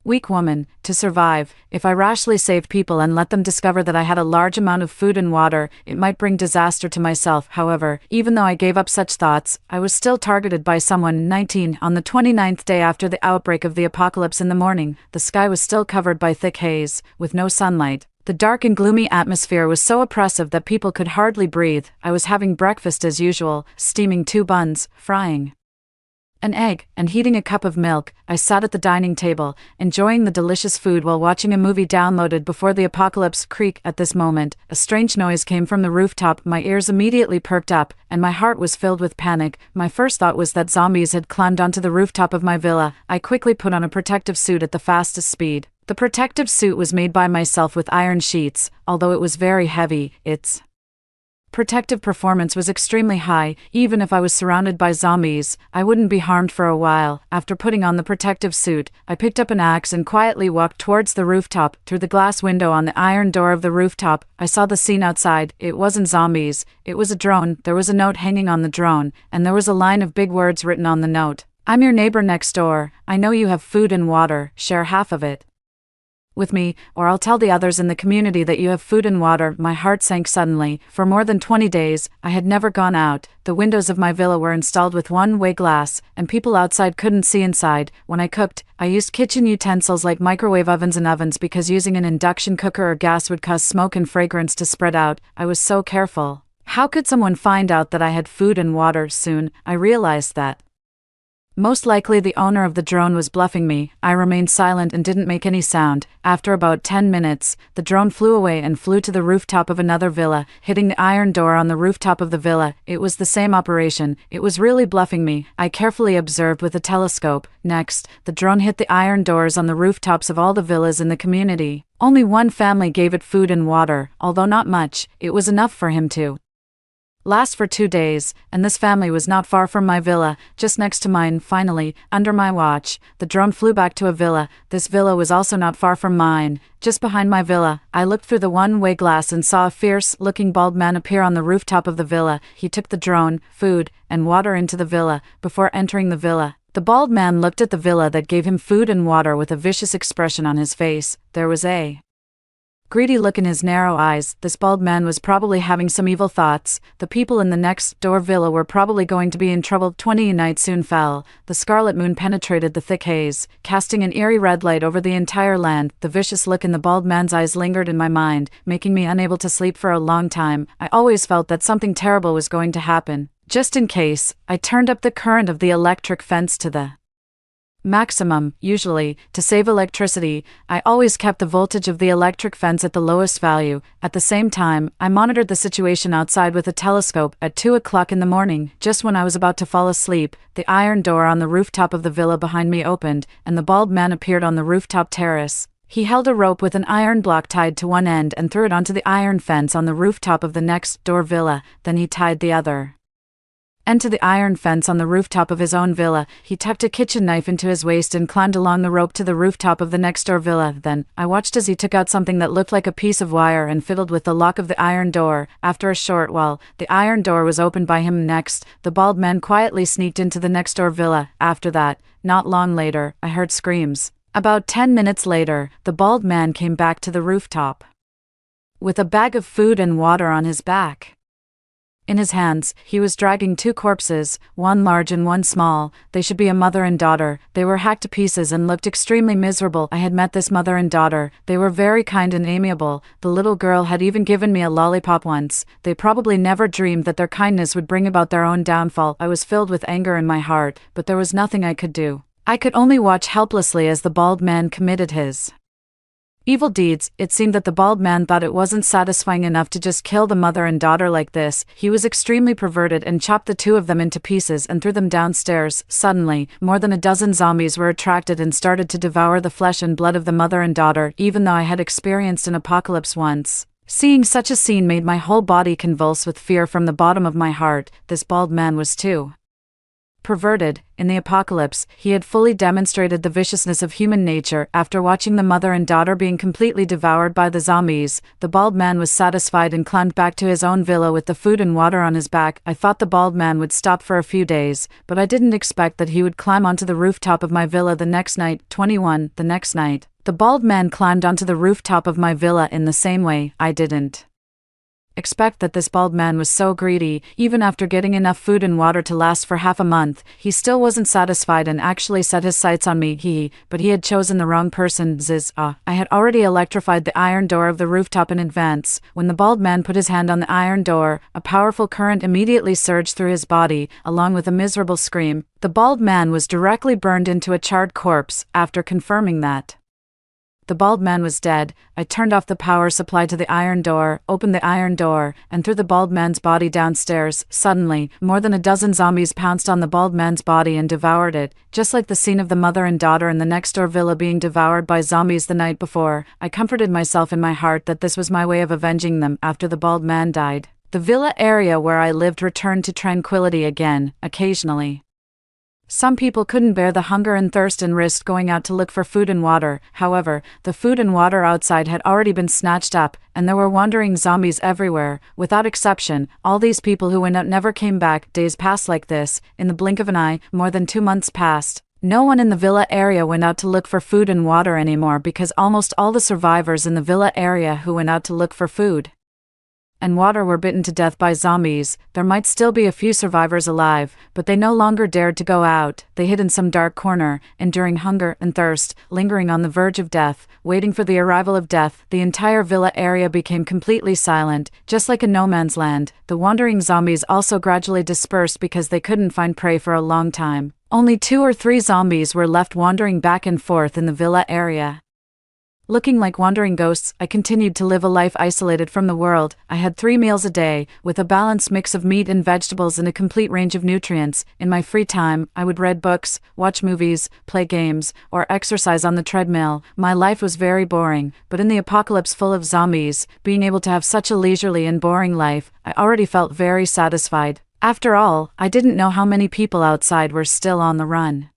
weak woman, to survive. If I rashly saved people and let them discover that I had a large amount of food and water, it might bring disaster to myself. However, even though I gave up such thoughts, I was still targeted by someone. 19. On the 29th day after the outbreak of the apocalypse in the morning, the sky was still covered by thick haze, with no sunlight. The dark and gloomy atmosphere was so oppressive that people could hardly breathe. I was having breakfast as usual, steaming 2 buns, frying an egg, and heating a cup of milk, I sat at the dining table, enjoying the delicious food while watching a movie downloaded before the apocalypse. Creak. At this moment, a strange noise came from the rooftop. My ears immediately perked up, and my heart was filled with panic. My first thought was that zombies had climbed onto the rooftop of my villa. I quickly put on a protective suit at the fastest speed. The protective suit was made by myself with iron sheets, although it was very heavy. Its protective performance was extremely high. Even if I was surrounded by zombies, I wouldn't be harmed for a while. After putting on the protective suit, I picked up an axe and quietly walked towards the rooftop. Through the glass window on the iron door of the rooftop, I saw the scene outside. It wasn't zombies, it was a drone. There was a note hanging on the drone, and there was a line of big words written on the note. "I'm your neighbor next door. I know you have food and water. Share half of it with me, or I'll tell the others in the community that you have food and water." My heart sank suddenly. For more than 20 days, I had never gone out. The windows of my villa were installed with one-way glass, and people outside couldn't see inside. When I cooked, I used kitchen utensils like microwave ovens and ovens because using an induction cooker or gas would cause smoke and fragrance to spread out. I was so careful. How could someone find out that I had food and water? Soon, I realized that most likely the owner of the drone was bluffing me. I remained silent and didn't make any sound. After about 10 minutes, the drone flew away and flew to the rooftop of another villa, hitting the iron door on the rooftop of the villa. It was the same operation. It was really bluffing me. I carefully observed with a telescope. Next, the drone hit the iron doors on the rooftops of all the villas in the community. Only one family gave it food and water, although not much. It was enough for him to last for 2 days, and this family was not far from my villa, just next to mine. Finally, under my watch, the drone flew back to a villa. This villa was also not far from mine, just behind my villa. I looked through the one-way glass and saw a fierce-looking bald man appear on the rooftop of the villa. He took the drone, food, and water into the villa. Before entering the villa, the bald man looked at the villa that gave him food and water with a vicious expression on his face. There was a greedy look in his narrow eyes. This bald man was probably having some evil thoughts. The people in the next door villa were probably going to be in trouble. 20 night soon fell. The scarlet moon penetrated the thick haze, casting an eerie red light over the entire land. The vicious look in the bald man's eyes lingered in my mind, making me unable to sleep for a long time. I always felt that something terrible was going to happen. Just in case, I turned up the current of the electric fence to the maximum. Usually, to save electricity, I always kept the voltage of the electric fence at the lowest value. At the same time, I monitored the situation outside with a telescope. At 2 o'clock in the morning, just when I was about to fall asleep, the iron door on the rooftop of the villa behind me opened, and the bald man appeared on the rooftop terrace. He held a rope with an iron block tied to one end and threw it onto the iron fence on the rooftop of the next door villa. Then he tied the other end to the iron fence on the rooftop of his own villa. He tucked a kitchen knife into his waist and climbed along the rope to the rooftop of the next door villa. Then, I watched as he took out something that looked like a piece of wire and fiddled with the lock of the iron door. After a short while, the iron door was opened by him. Next, the bald man quietly sneaked into the next door villa. After that, not long later, I heard screams. About 10 minutes later, the bald man came back to the rooftop with a bag of food and water on his back. In his hands, he was dragging 2 corpses, one large and one small. They should be a mother and daughter. They were hacked to pieces and looked extremely miserable. I had met this mother and daughter. They were very kind and amiable. The little girl had even given me a lollipop once. They probably never dreamed that their kindness would bring about their own downfall. I was filled with anger in my heart, but there was nothing I could do. I could only watch helplessly as the bald man committed his evil deeds. It seemed that the bald man thought it wasn't satisfying enough to just kill the mother and daughter like this. He was extremely perverted and chopped the 2 of them into pieces and threw them downstairs. Suddenly, more than a dozen zombies were attracted and started to devour the flesh and blood of the mother and daughter. Even though I had experienced an apocalypse once, seeing such a scene made my whole body convulse with fear from the bottom of my heart. This bald man was too perverted. In the apocalypse, he had fully demonstrated the viciousness of human nature. After watching the mother and daughter being completely devoured by the zombies, the bald man was satisfied and climbed back to his own villa with the food and water on his back. I thought the bald man would stop for a few days, but I didn't expect that he would climb onto the rooftop of my villa the next night. 21. The next night, the bald man climbed onto the rooftop of my villa in the same way I didn't expect that this bald man was so greedy. Even after getting enough food and water to last for half a month, he still wasn't satisfied and actually set his sights on me. But he had chosen the wrong person. I had already electrified the iron door of the rooftop in advance. When the bald man put his hand on the iron door, a powerful current immediately surged through his body, along with a miserable scream. The bald man was directly burned into a charred corpse. After confirming that the bald man was dead, I turned off the power supply to the iron door, opened the iron door, and threw the bald man's body downstairs. Suddenly, more than a dozen zombies pounced on the bald man's body and devoured it, just like the scene of the mother and daughter in the next-door villa being devoured by zombies the night before. I comforted myself in my heart that this was my way of avenging them. After the bald man died, the villa area where I lived returned to tranquility again. Occasionally, some people couldn't bear the hunger and thirst and risked going out to look for food and water. However, the food and water outside had already been snatched up, and there were wandering zombies everywhere. Without exception, all these people who went out never came back. Days passed like this. In the blink of an eye, more than 2 months passed. No one in the villa area went out to look for food and water anymore because almost all the survivors in the villa area who went out to look for food and water were bitten to death by zombies. There might still be a few survivors alive, but they no longer dared to go out. They hid in some dark corner, enduring hunger and thirst, lingering on the verge of death, waiting for the arrival of death. The entire villa area became completely silent, just like a no man's land. The wandering zombies also gradually dispersed because they couldn't find prey for a long time. Only 2 or 3 zombies were left wandering back and forth in the villa area. Looking like wandering ghosts, I continued to live a life isolated from the world. I had 3 meals a day, with a balanced mix of meat and vegetables and a complete range of nutrients. In my free time, I would read books, watch movies, play games, or exercise on the treadmill. My life was very boring, but in the apocalypse full of zombies, being able to have such a leisurely and boring life, I already felt very satisfied. After all, I didn't know how many people outside were still on the run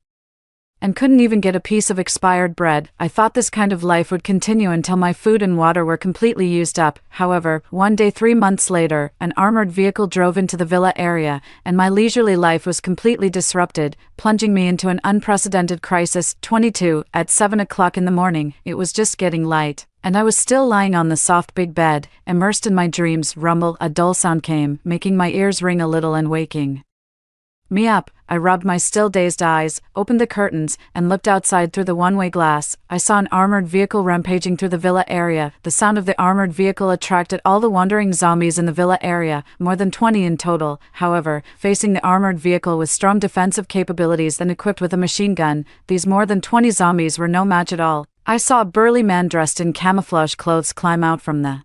and couldn't even get a piece of expired bread. I thought this kind of life would continue until my food and water were completely used up. However, one day 3 months later, an armored vehicle drove into the villa area, and my leisurely life was completely disrupted, plunging me into an unprecedented crisis. 22, at 7 o'clock in the morning, it was just getting light, and I was still lying on the soft big bed, immersed in my dreams. Rumble, a dull sound came, making my ears ring a little and waking me up. I rubbed my still dazed eyes, opened the curtains, and looked outside through the one-way glass. I saw an armored vehicle rampaging through the villa area. The sound of the armored vehicle attracted all the wandering zombies in the villa area, more than 20 in total. However, facing the armored vehicle with strong defensive capabilities and equipped with a machine gun, these more than 20 zombies were no match at all. I saw a burly man dressed in camouflage clothes climb out from the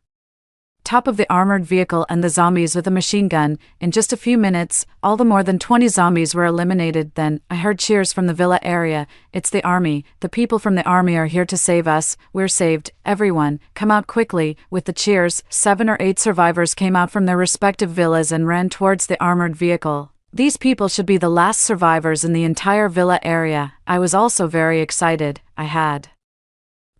top of the armored vehicle and the zombies with a machine gun. In just a few minutes, all the more than 20 zombies were eliminated. Then, I heard cheers from the villa area. It's the army. The people from the army are here to save us. We're saved. Everyone, come out quickly. With the cheers, 7 or 8 survivors came out from their respective villas and ran towards the armored vehicle. These people should be the last survivors in the entire villa area. I was also very excited. I had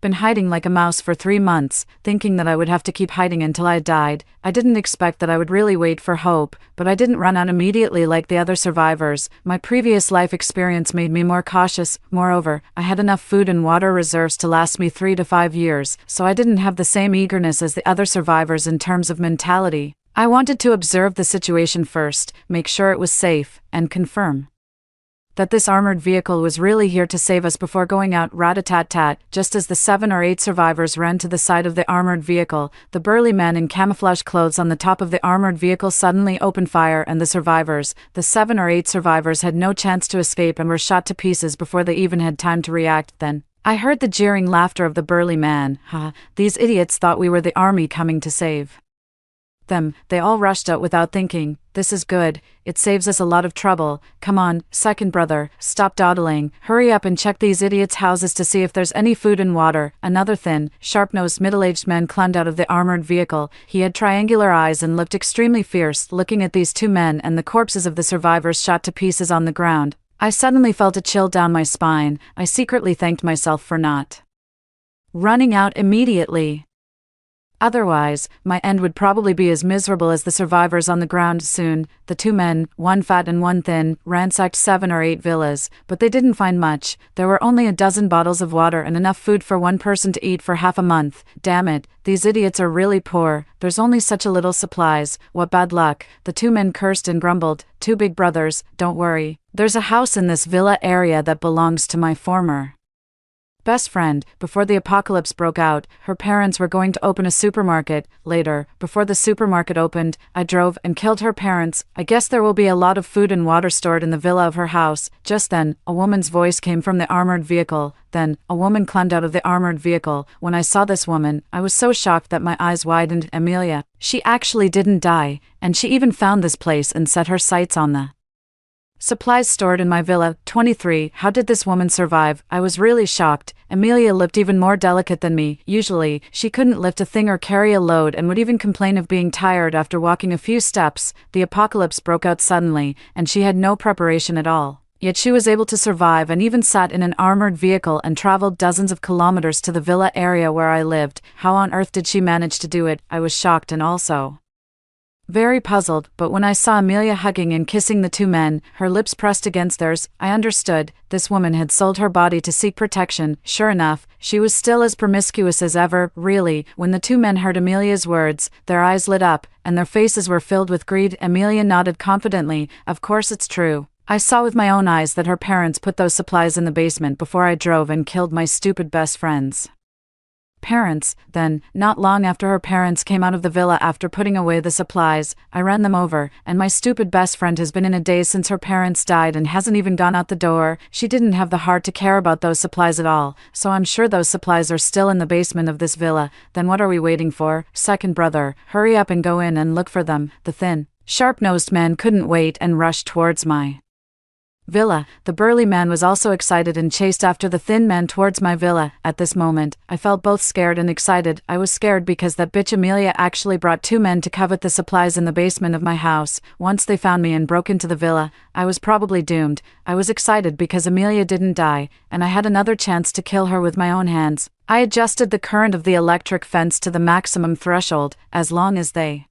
been hiding like a mouse for 3 months, thinking that I would have to keep hiding until I died. I didn't expect that I would really wait for hope, but I didn't run out immediately like the other survivors. My previous life experience made me more cautious. Moreover, I had enough food and water reserves to last me 3 to 5 years, so I didn't have the same eagerness as the other survivors in terms of mentality. I wanted to observe the situation first, make sure it was safe, and confirm that this armored vehicle was really here to save us before going out. Rat-a-tat-tat. Just as the 7 or 8 survivors ran to the side of the armored vehicle, the burly man in camouflage clothes on the top of the armored vehicle suddenly opened fire, and the 7 or 8 survivors had no chance to escape and were shot to pieces before they even had time to react. Then I heard the jeering laughter of the burly man. Ha, these idiots thought we were the army coming to save them. They all rushed out without thinking. This is good. It saves us a lot of trouble. Come on, second brother, stop dawdling. Hurry up and check these idiots' houses to see if there's any food and water. Another thin, sharp-nosed middle-aged man climbed out of the armored vehicle. He had triangular eyes and looked extremely fierce. Looking at these 2 men and the corpses of the survivors shot to pieces on the ground, I suddenly felt a chill down my spine. I secretly thanked myself for not running out immediately. Otherwise, my end would probably be as miserable as the survivors on the ground soon. The two men, one fat and one thin, ransacked 7 or 8 villas, but they didn't find much. There were only a dozen bottles of water and enough food for one person to eat for half a month. Damn it, these idiots are really poor. There's only such a little supplies. What bad luck. The two men cursed and grumbled. Two big brothers, don't worry. There's a house in this villa area that belongs to my former best friend. Before the apocalypse broke out, her parents were going to open a supermarket. Later, before the supermarket opened, I drove and killed her parents. I guess there will be a lot of food and water stored in the villa of her house. Just then, a woman's voice came from the armored vehicle. Then, a woman climbed out of the armored vehicle. When I saw this woman, I was so shocked that my eyes widened. Amelia. She actually didn't die, and she even found this place and set her sights on the supplies stored in my villa. 23. How did this woman survive? I was really shocked. Amelia looked even more delicate than me. Usually, she couldn't lift a thing or carry a load and would even complain of being tired after walking a few steps. The apocalypse broke out suddenly, and she had no preparation at all. Yet she was able to survive and even sat in an armored vehicle and traveled dozens of kilometers to the villa area where I lived. How on earth did she manage to do it? I was shocked and also very puzzled, but when I saw Amelia hugging and kissing the two men, her lips pressed against theirs, I understood. This woman had sold her body to seek protection. Sure enough, she was still as promiscuous as ever. Really, when the two men heard Amelia's words, their eyes lit up, and their faces were filled with greed. Amelia nodded confidently. Of course it's true. I saw with my own eyes that her parents put those supplies in the basement before I drove and killed my stupid best friends. Parents. Then, not long after her parents came out of the villa after putting away the supplies, I ran them over, and my stupid best friend has been in a daze since her parents died and hasn't even gone out the door. She didn't have the heart to care about those supplies at all, so I'm sure those supplies are still in the basement of this villa. Then what are we waiting for? Second brother, hurry up and go in and look for them. The thin, sharp-nosed man couldn't wait and rushed towards my villa. The burly man was also excited and chased after the thin man towards my villa. At this moment, I felt both scared and excited. I was scared because that bitch Amelia actually brought two men to covet the supplies in the basement of my house. Once they found me and broke into the villa, I was probably doomed. I was excited because Amelia didn't die, and I had another chance to kill her with my own hands. I adjusted the current of the electric fence to the maximum threshold. As long as they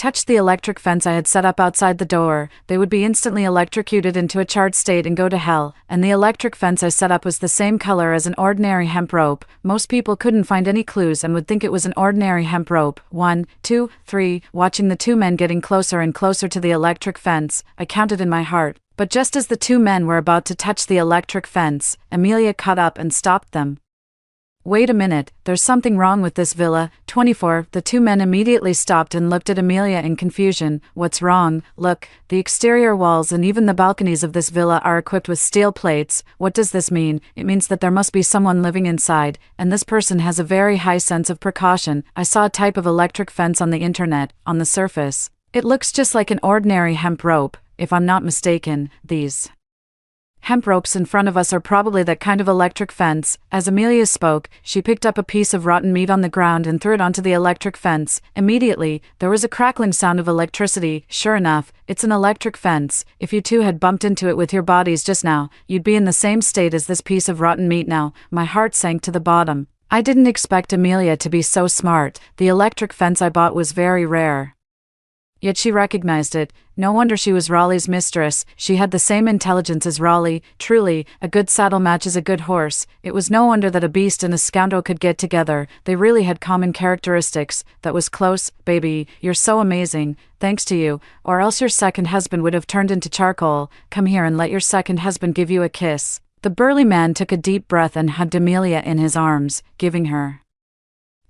touched the electric fence I had set up outside the door, they would be instantly electrocuted into a charred state and go to hell. And the electric fence I set up was the same color as an ordinary hemp rope. Most people couldn't find any clues and would think it was an ordinary hemp rope. 1, 2, 3. Watching the two men getting closer and closer to the electric fence, I counted in my heart. But just as the two men were about to touch the electric fence, Amelia caught up and stopped them. Wait a minute, there's something wrong with this villa. 24. The two men immediately stopped and looked at Amelia in confusion. What's wrong? Look, the exterior walls and even the balconies of this villa are equipped with steel plates. What does this mean? It means that there must be someone living inside, and this person has a very high sense of precaution. I saw a type of electric fence on the internet. On the surface, it looks just like an ordinary hemp rope. If I'm not mistaken, these hemp ropes in front of us are probably that kind of electric fence. As Amelia spoke, she picked up a piece of rotten meat on the ground and threw it onto the electric fence. Immediately, there was a crackling sound of electricity. Sure enough, it's an electric fence. If you two had bumped into it with your bodies just now, you'd be in the same state as this piece of rotten meat now. My heart sank to the bottom. I didn't expect Amelia to be so smart. The electric fence I bought was very rare. Yet she recognized it. No wonder she was Raleigh's mistress. She had the same intelligence as Raleigh. Truly, a good saddle matches a good horse. It was no wonder that a beast and a scoundrel could get together. They really had common characteristics. That was close. Baby, you're so amazing. Thanks to you. Or else your second husband would have turned into charcoal. Come here and let your second husband give you a kiss. The burly man took a deep breath and hugged Amelia in his arms, giving her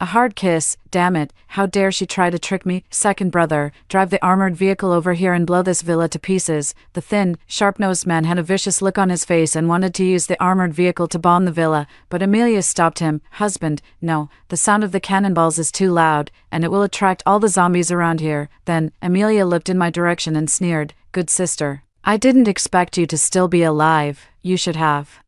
a hard kiss. Damn it, how dare she try to trick me? Second brother, drive the armored vehicle over here and blow this villa to pieces. The thin, sharp-nosed man had a vicious look on his face and wanted to use the armored vehicle to bomb the villa, but Amelia stopped him. Husband, no, the sound of the cannonballs is too loud, and it will attract all the zombies around here. Then, Amelia looked in my direction and sneered. Good sister, I didn't expect you to still be alive. You should have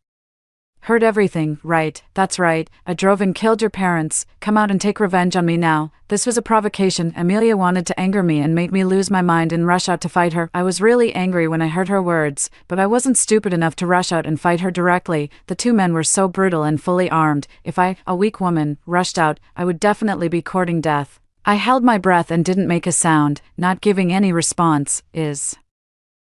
Heard everything, right? That's right. I drove and killed your parents. Come out and take revenge on me now. This was a provocation. Amelia wanted to anger me and make me lose my mind and rush out to fight her. I was really angry when I heard her words, but I wasn't stupid enough to rush out and fight her directly. The two men were so brutal and fully armed. If I, a weak woman, rushed out, I would definitely be courting death. I held my breath and didn't make a sound, not giving any response. Is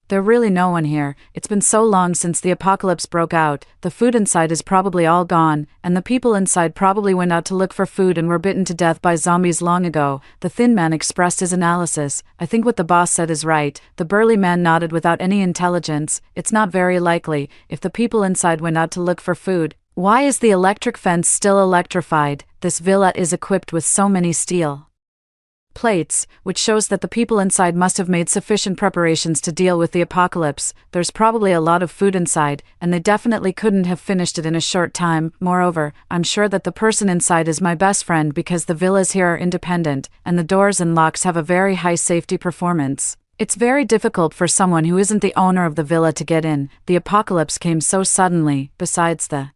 there really no one here? It's been so long since the apocalypse broke out. The food inside is probably all gone, and the people inside probably went out to look for food and were bitten to death by zombies long ago. The thin man expressed his analysis. I think what the boss said is right. The burly man nodded without any intelligence. It's not very likely. If the people inside went out to look for food, why is the electric fence still electrified? This villa is equipped with so many steel plates, which shows that the people inside must have made sufficient preparations to deal with the apocalypse. There's probably a lot of food inside, and they definitely couldn't have finished it in a short time. Moreover, I'm sure that the person inside is my best friend because the villas here are independent, and the doors and locks have a very high safety performance. It's very difficult for someone who isn't the owner of the villa to get in. The apocalypse came so suddenly. Besides the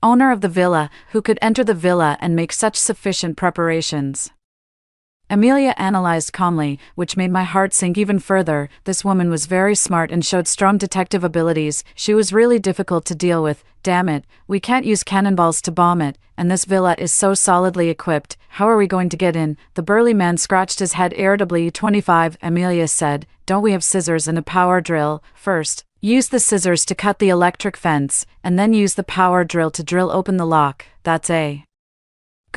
owner of the villa, who could enter the villa and make such sufficient preparations? Amelia analyzed calmly, which made my heart sink even further. This woman was very smart and showed strong detective abilities. She was really difficult to deal with. Damn it, we can't use cannonballs to bomb it, and this villa is so solidly equipped. How are we going to get in? The burly man scratched his head irritably. 25, Amelia said. Don't we have scissors and a power drill? First, use the scissors to cut the electric fence, and then use the power drill to drill open the lock. That's a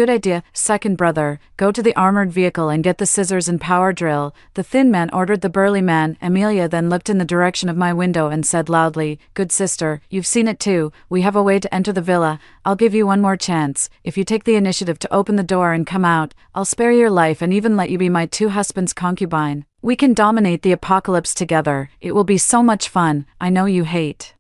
good idea. Second brother, go to the armored vehicle and get the scissors and power drill. The thin man ordered the burly man. Amelia then looked in the direction of my window and said loudly, good sister, you've seen it too. We have a way to enter the villa. I'll give you one more chance. If you take the initiative to open the door and come out, I'll spare your life and even let you be my two husbands' concubine. We can dominate the apocalypse together. It will be so much fun. I know you hate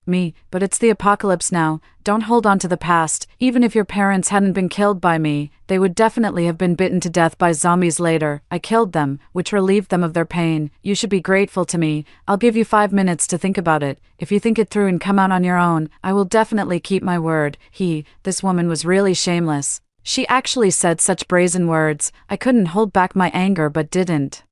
me, but it's the apocalypse now. Don't hold on to the past. Even if your parents hadn't been killed by me, they would definitely have been bitten to death by zombies later. I killed them, which relieved them of their pain. You should be grateful to me. I'll give you 5 minutes to think about it. If you think it through and come out on your own, I will definitely keep my word. This woman was really shameless. She actually said such brazen words. I couldn't hold back my anger but didn't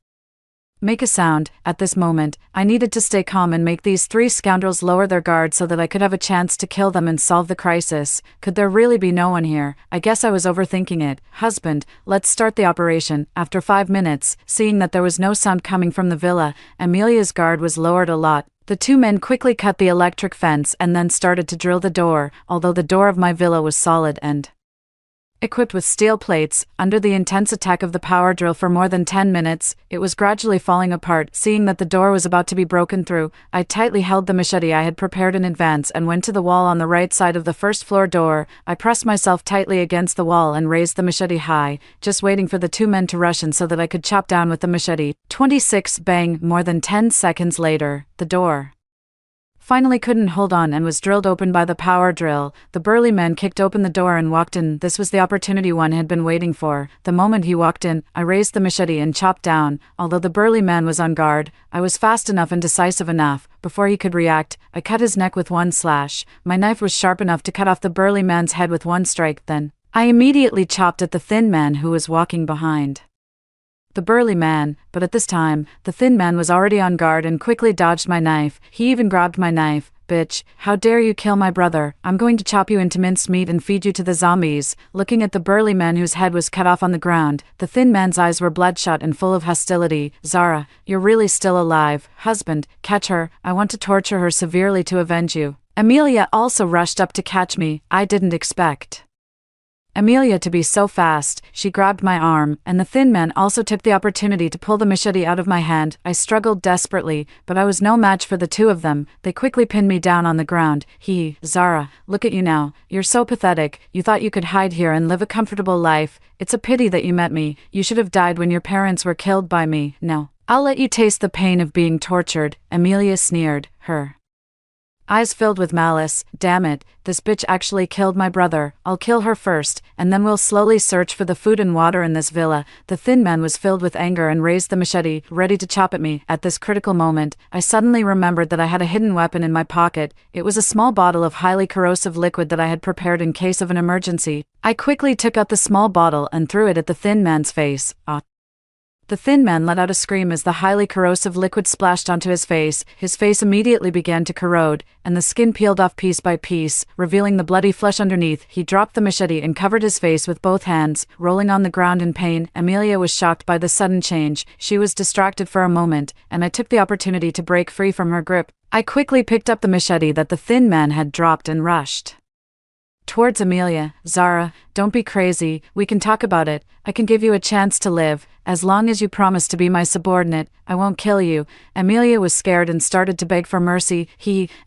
make a sound. At this moment, I needed to stay calm and make these three scoundrels lower their guard so that I could have a chance to kill them and solve the crisis. Could there really be no one here? I guess I was overthinking it. Husband, let's start the operation. After 5 minutes, seeing that there was no sound coming from the villa, Amelia's guard was lowered a lot. The two men quickly cut the electric fence and then started to drill the door, although the door of my villa was solid and equipped with steel plates. Under the intense attack of the power drill for more than 10 minutes, it was gradually falling apart. Seeing that the door was about to be broken through, I tightly held the machete I had prepared in advance and went to the wall on the right side of the first floor door. I pressed myself tightly against the wall and raised the machete high, just waiting for the two men to rush in so that I could chop down with the machete. 26, bang. More than 10 seconds later, the door finally couldn't hold on and was drilled open by the power drill. The burly man kicked open the door and walked in. This was the opportunity one had been waiting for. The moment he walked in, I raised the machete and chopped down. Although the burly man was on guard, I was fast enough and decisive enough. Before he could react, I cut his neck with one slash. My knife was sharp enough to cut off the burly man's head with one strike. Then I immediately chopped at the thin man who was walking behind the burly man, but at this time, the thin man was already on guard and quickly dodged my knife. He even grabbed my knife. Bitch, how dare you kill my brother? I'm going to chop you into minced meat and feed you to the zombies. Looking at the burly man whose head was cut off on the ground, the thin man's eyes were bloodshot and full of hostility. Zara, you're really still alive. Husband, catch her. I want to torture her severely to avenge you. Amelia also rushed up to catch me. I didn't expect Amelia to be so fast. She grabbed my arm, and the thin man also took the opportunity to pull the machete out of my hand. I struggled desperately, but I was no match for the two of them. They quickly pinned me down on the ground. Zara, look at you now. You're so pathetic. You thought you could hide here and live a comfortable life. It's a pity that you met me. You should have died when your parents were killed by me. No, I'll let you taste the pain of being tortured. Amelia sneered. Her eyes filled with malice. Damn it, this bitch actually killed my brother. I'll kill her first, and then we'll slowly search for the food and water in this villa. The thin man was filled with anger and raised the machete, ready to chop at me. At this critical moment, I suddenly remembered that I had a hidden weapon in my pocket. It was a small bottle of highly corrosive liquid that I had prepared in case of an emergency. I quickly took out the small bottle and threw it at the thin man's face. The thin man let out a scream as the highly corrosive liquid splashed onto his face. His face immediately began to corrode, and the skin peeled off piece by piece, revealing the bloody flesh underneath. He dropped the machete and covered his face with both hands, rolling on the ground in pain. Amelia was shocked by the sudden change. She was distracted for a moment, and I took the opportunity to break free from her grip. I quickly picked up the machete that the thin man had dropped and rushed towards Amelia. Zara, don't be crazy, we can talk about it. I can give you a chance to live. As long as you promise to be my subordinate, I won't kill you. Amelia was scared and started to beg for mercy.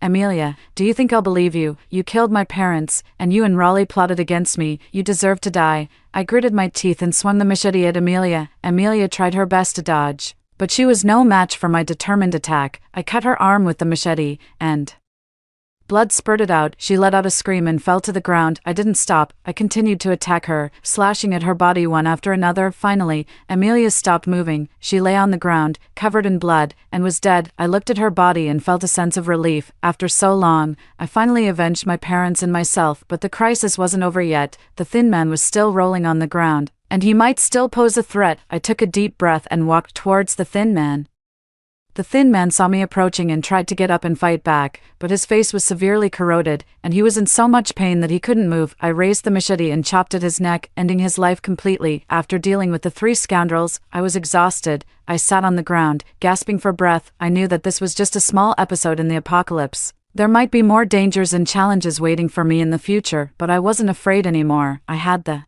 Amelia, do you think I'll believe you? You killed my parents, and you and Raleigh plotted against me. You deserve to die. I gritted my teeth and swung the machete at Amelia. Amelia tried her best to dodge, but she was no match for my determined attack. I cut her arm with the machete, and blood spurted out. She let out a scream and fell to the ground. I didn't stop. I continued to attack her, slashing at her body one after another. Finally, Amelia stopped moving. She lay on the ground, covered in blood, and was dead. I looked at her body and felt a sense of relief. After so long, I finally avenged my parents and myself, but the crisis wasn't over yet. The thin man was still rolling on the ground, and he might still pose a threat. I took a deep breath and walked towards the thin man. The thin man saw me approaching and tried to get up and fight back, but his face was severely corroded, and he was in so much pain that he couldn't move. I raised the machete and chopped at his neck, ending his life completely. After dealing with the three scoundrels, I was exhausted. I sat on the ground, gasping for breath. I knew that this was just a small episode in the apocalypse. There might be more dangers and challenges waiting for me in the future, but I wasn't afraid anymore. I had the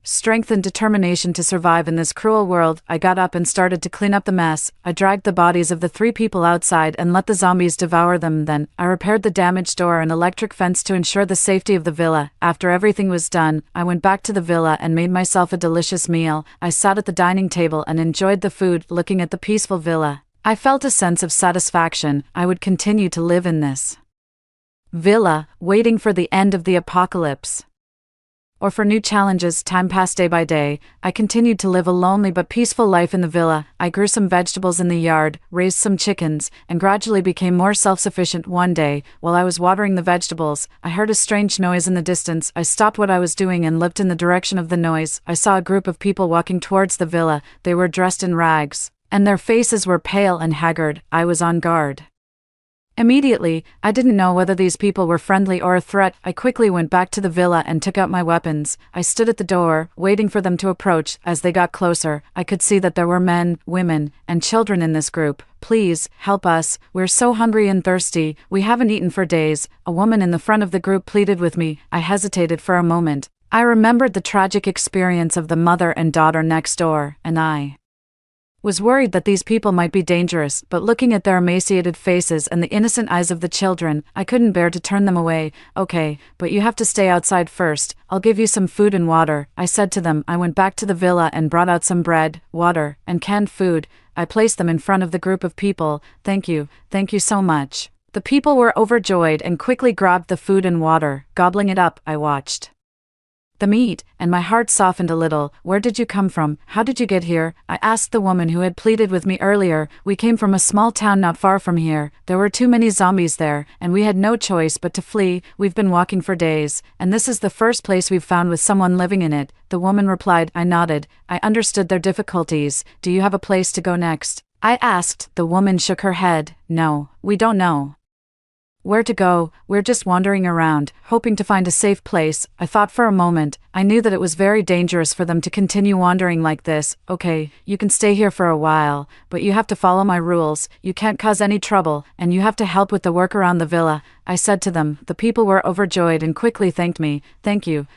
strength and determination to survive in this cruel world. I got up and started to clean up the mess. I dragged the bodies of the three people outside and let the zombies devour them. Then, I repaired the damaged door and electric fence to ensure the safety of the villa. After everything was done, I went back to the villa and made myself a delicious meal. I sat at the dining table and enjoyed the food, looking at the peaceful villa. I felt a sense of satisfaction. I would continue to live in this villa, waiting for the end of the apocalypse, or for new challenges. Time passed day by day. I continued to live a lonely but peaceful life in the villa. I grew some vegetables in the yard, raised some chickens, and gradually became more self-sufficient. One day, while I was watering the vegetables, I heard a strange noise in the distance. I stopped what I was doing and looked in the direction of the noise. I saw a group of people walking towards the villa. They were dressed in rags, and their faces were pale and haggard. I was on guard. Immediately, I didn't know whether these people were friendly or a threat. I quickly went back to the villa and took out my weapons. I stood at the door, waiting for them to approach. As they got closer, I could see that there were men, women, and children in this group. Please, help us. We're so hungry and thirsty. We haven't eaten for days. A woman in the front of the group pleaded with me. I hesitated for a moment. I remembered the tragic experience of the mother and daughter next door, and I was worried that these people might be dangerous, but looking at their emaciated faces and the innocent eyes of the children, I couldn't bear to turn them away. Okay, but you have to stay outside first. I'll give you some food and water, I said to them. I went back to the villa and brought out some bread, water, and canned food. I placed them in front of the group of people. Thank you so much. The people were overjoyed and quickly grabbed the food and water. Gobbling it up, I watched the meat, and my heart softened a little. Where did you come from? How did you get here? I asked the woman who had pleaded with me earlier. We came from a small town not far from here. There were too many zombies there, and we had no choice but to flee. We've been walking for days, and this is the first place we've found with someone living in it. The woman replied. I nodded. I understood their difficulties. Do you have a place to go next? I asked. The woman shook her head. No, we don't know where to go. We're just wandering around, hoping to find a safe place. I thought for a moment. I knew that it was very dangerous for them to continue wandering like this. Okay, you can stay here for a while, but you have to follow my rules. You can't cause any trouble, and you have to help with the work around the villa, I said to them. The people were overjoyed and quickly thanked me. Thank you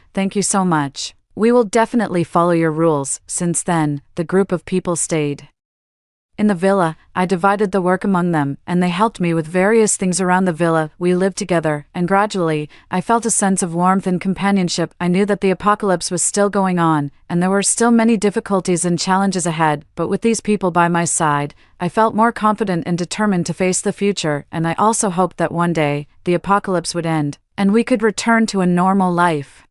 so much. We will definitely follow your rules. Since then, the group of people stayed In the villa, I divided the work among them, and they helped me with various things around the villa. We lived together, and gradually, I felt a sense of warmth and companionship. I knew that the apocalypse was still going on, and there were still many difficulties and challenges ahead, but with these people by my side, I felt more confident and determined to face the future, and I also hoped that one day, the apocalypse would end, and we could return to a normal life.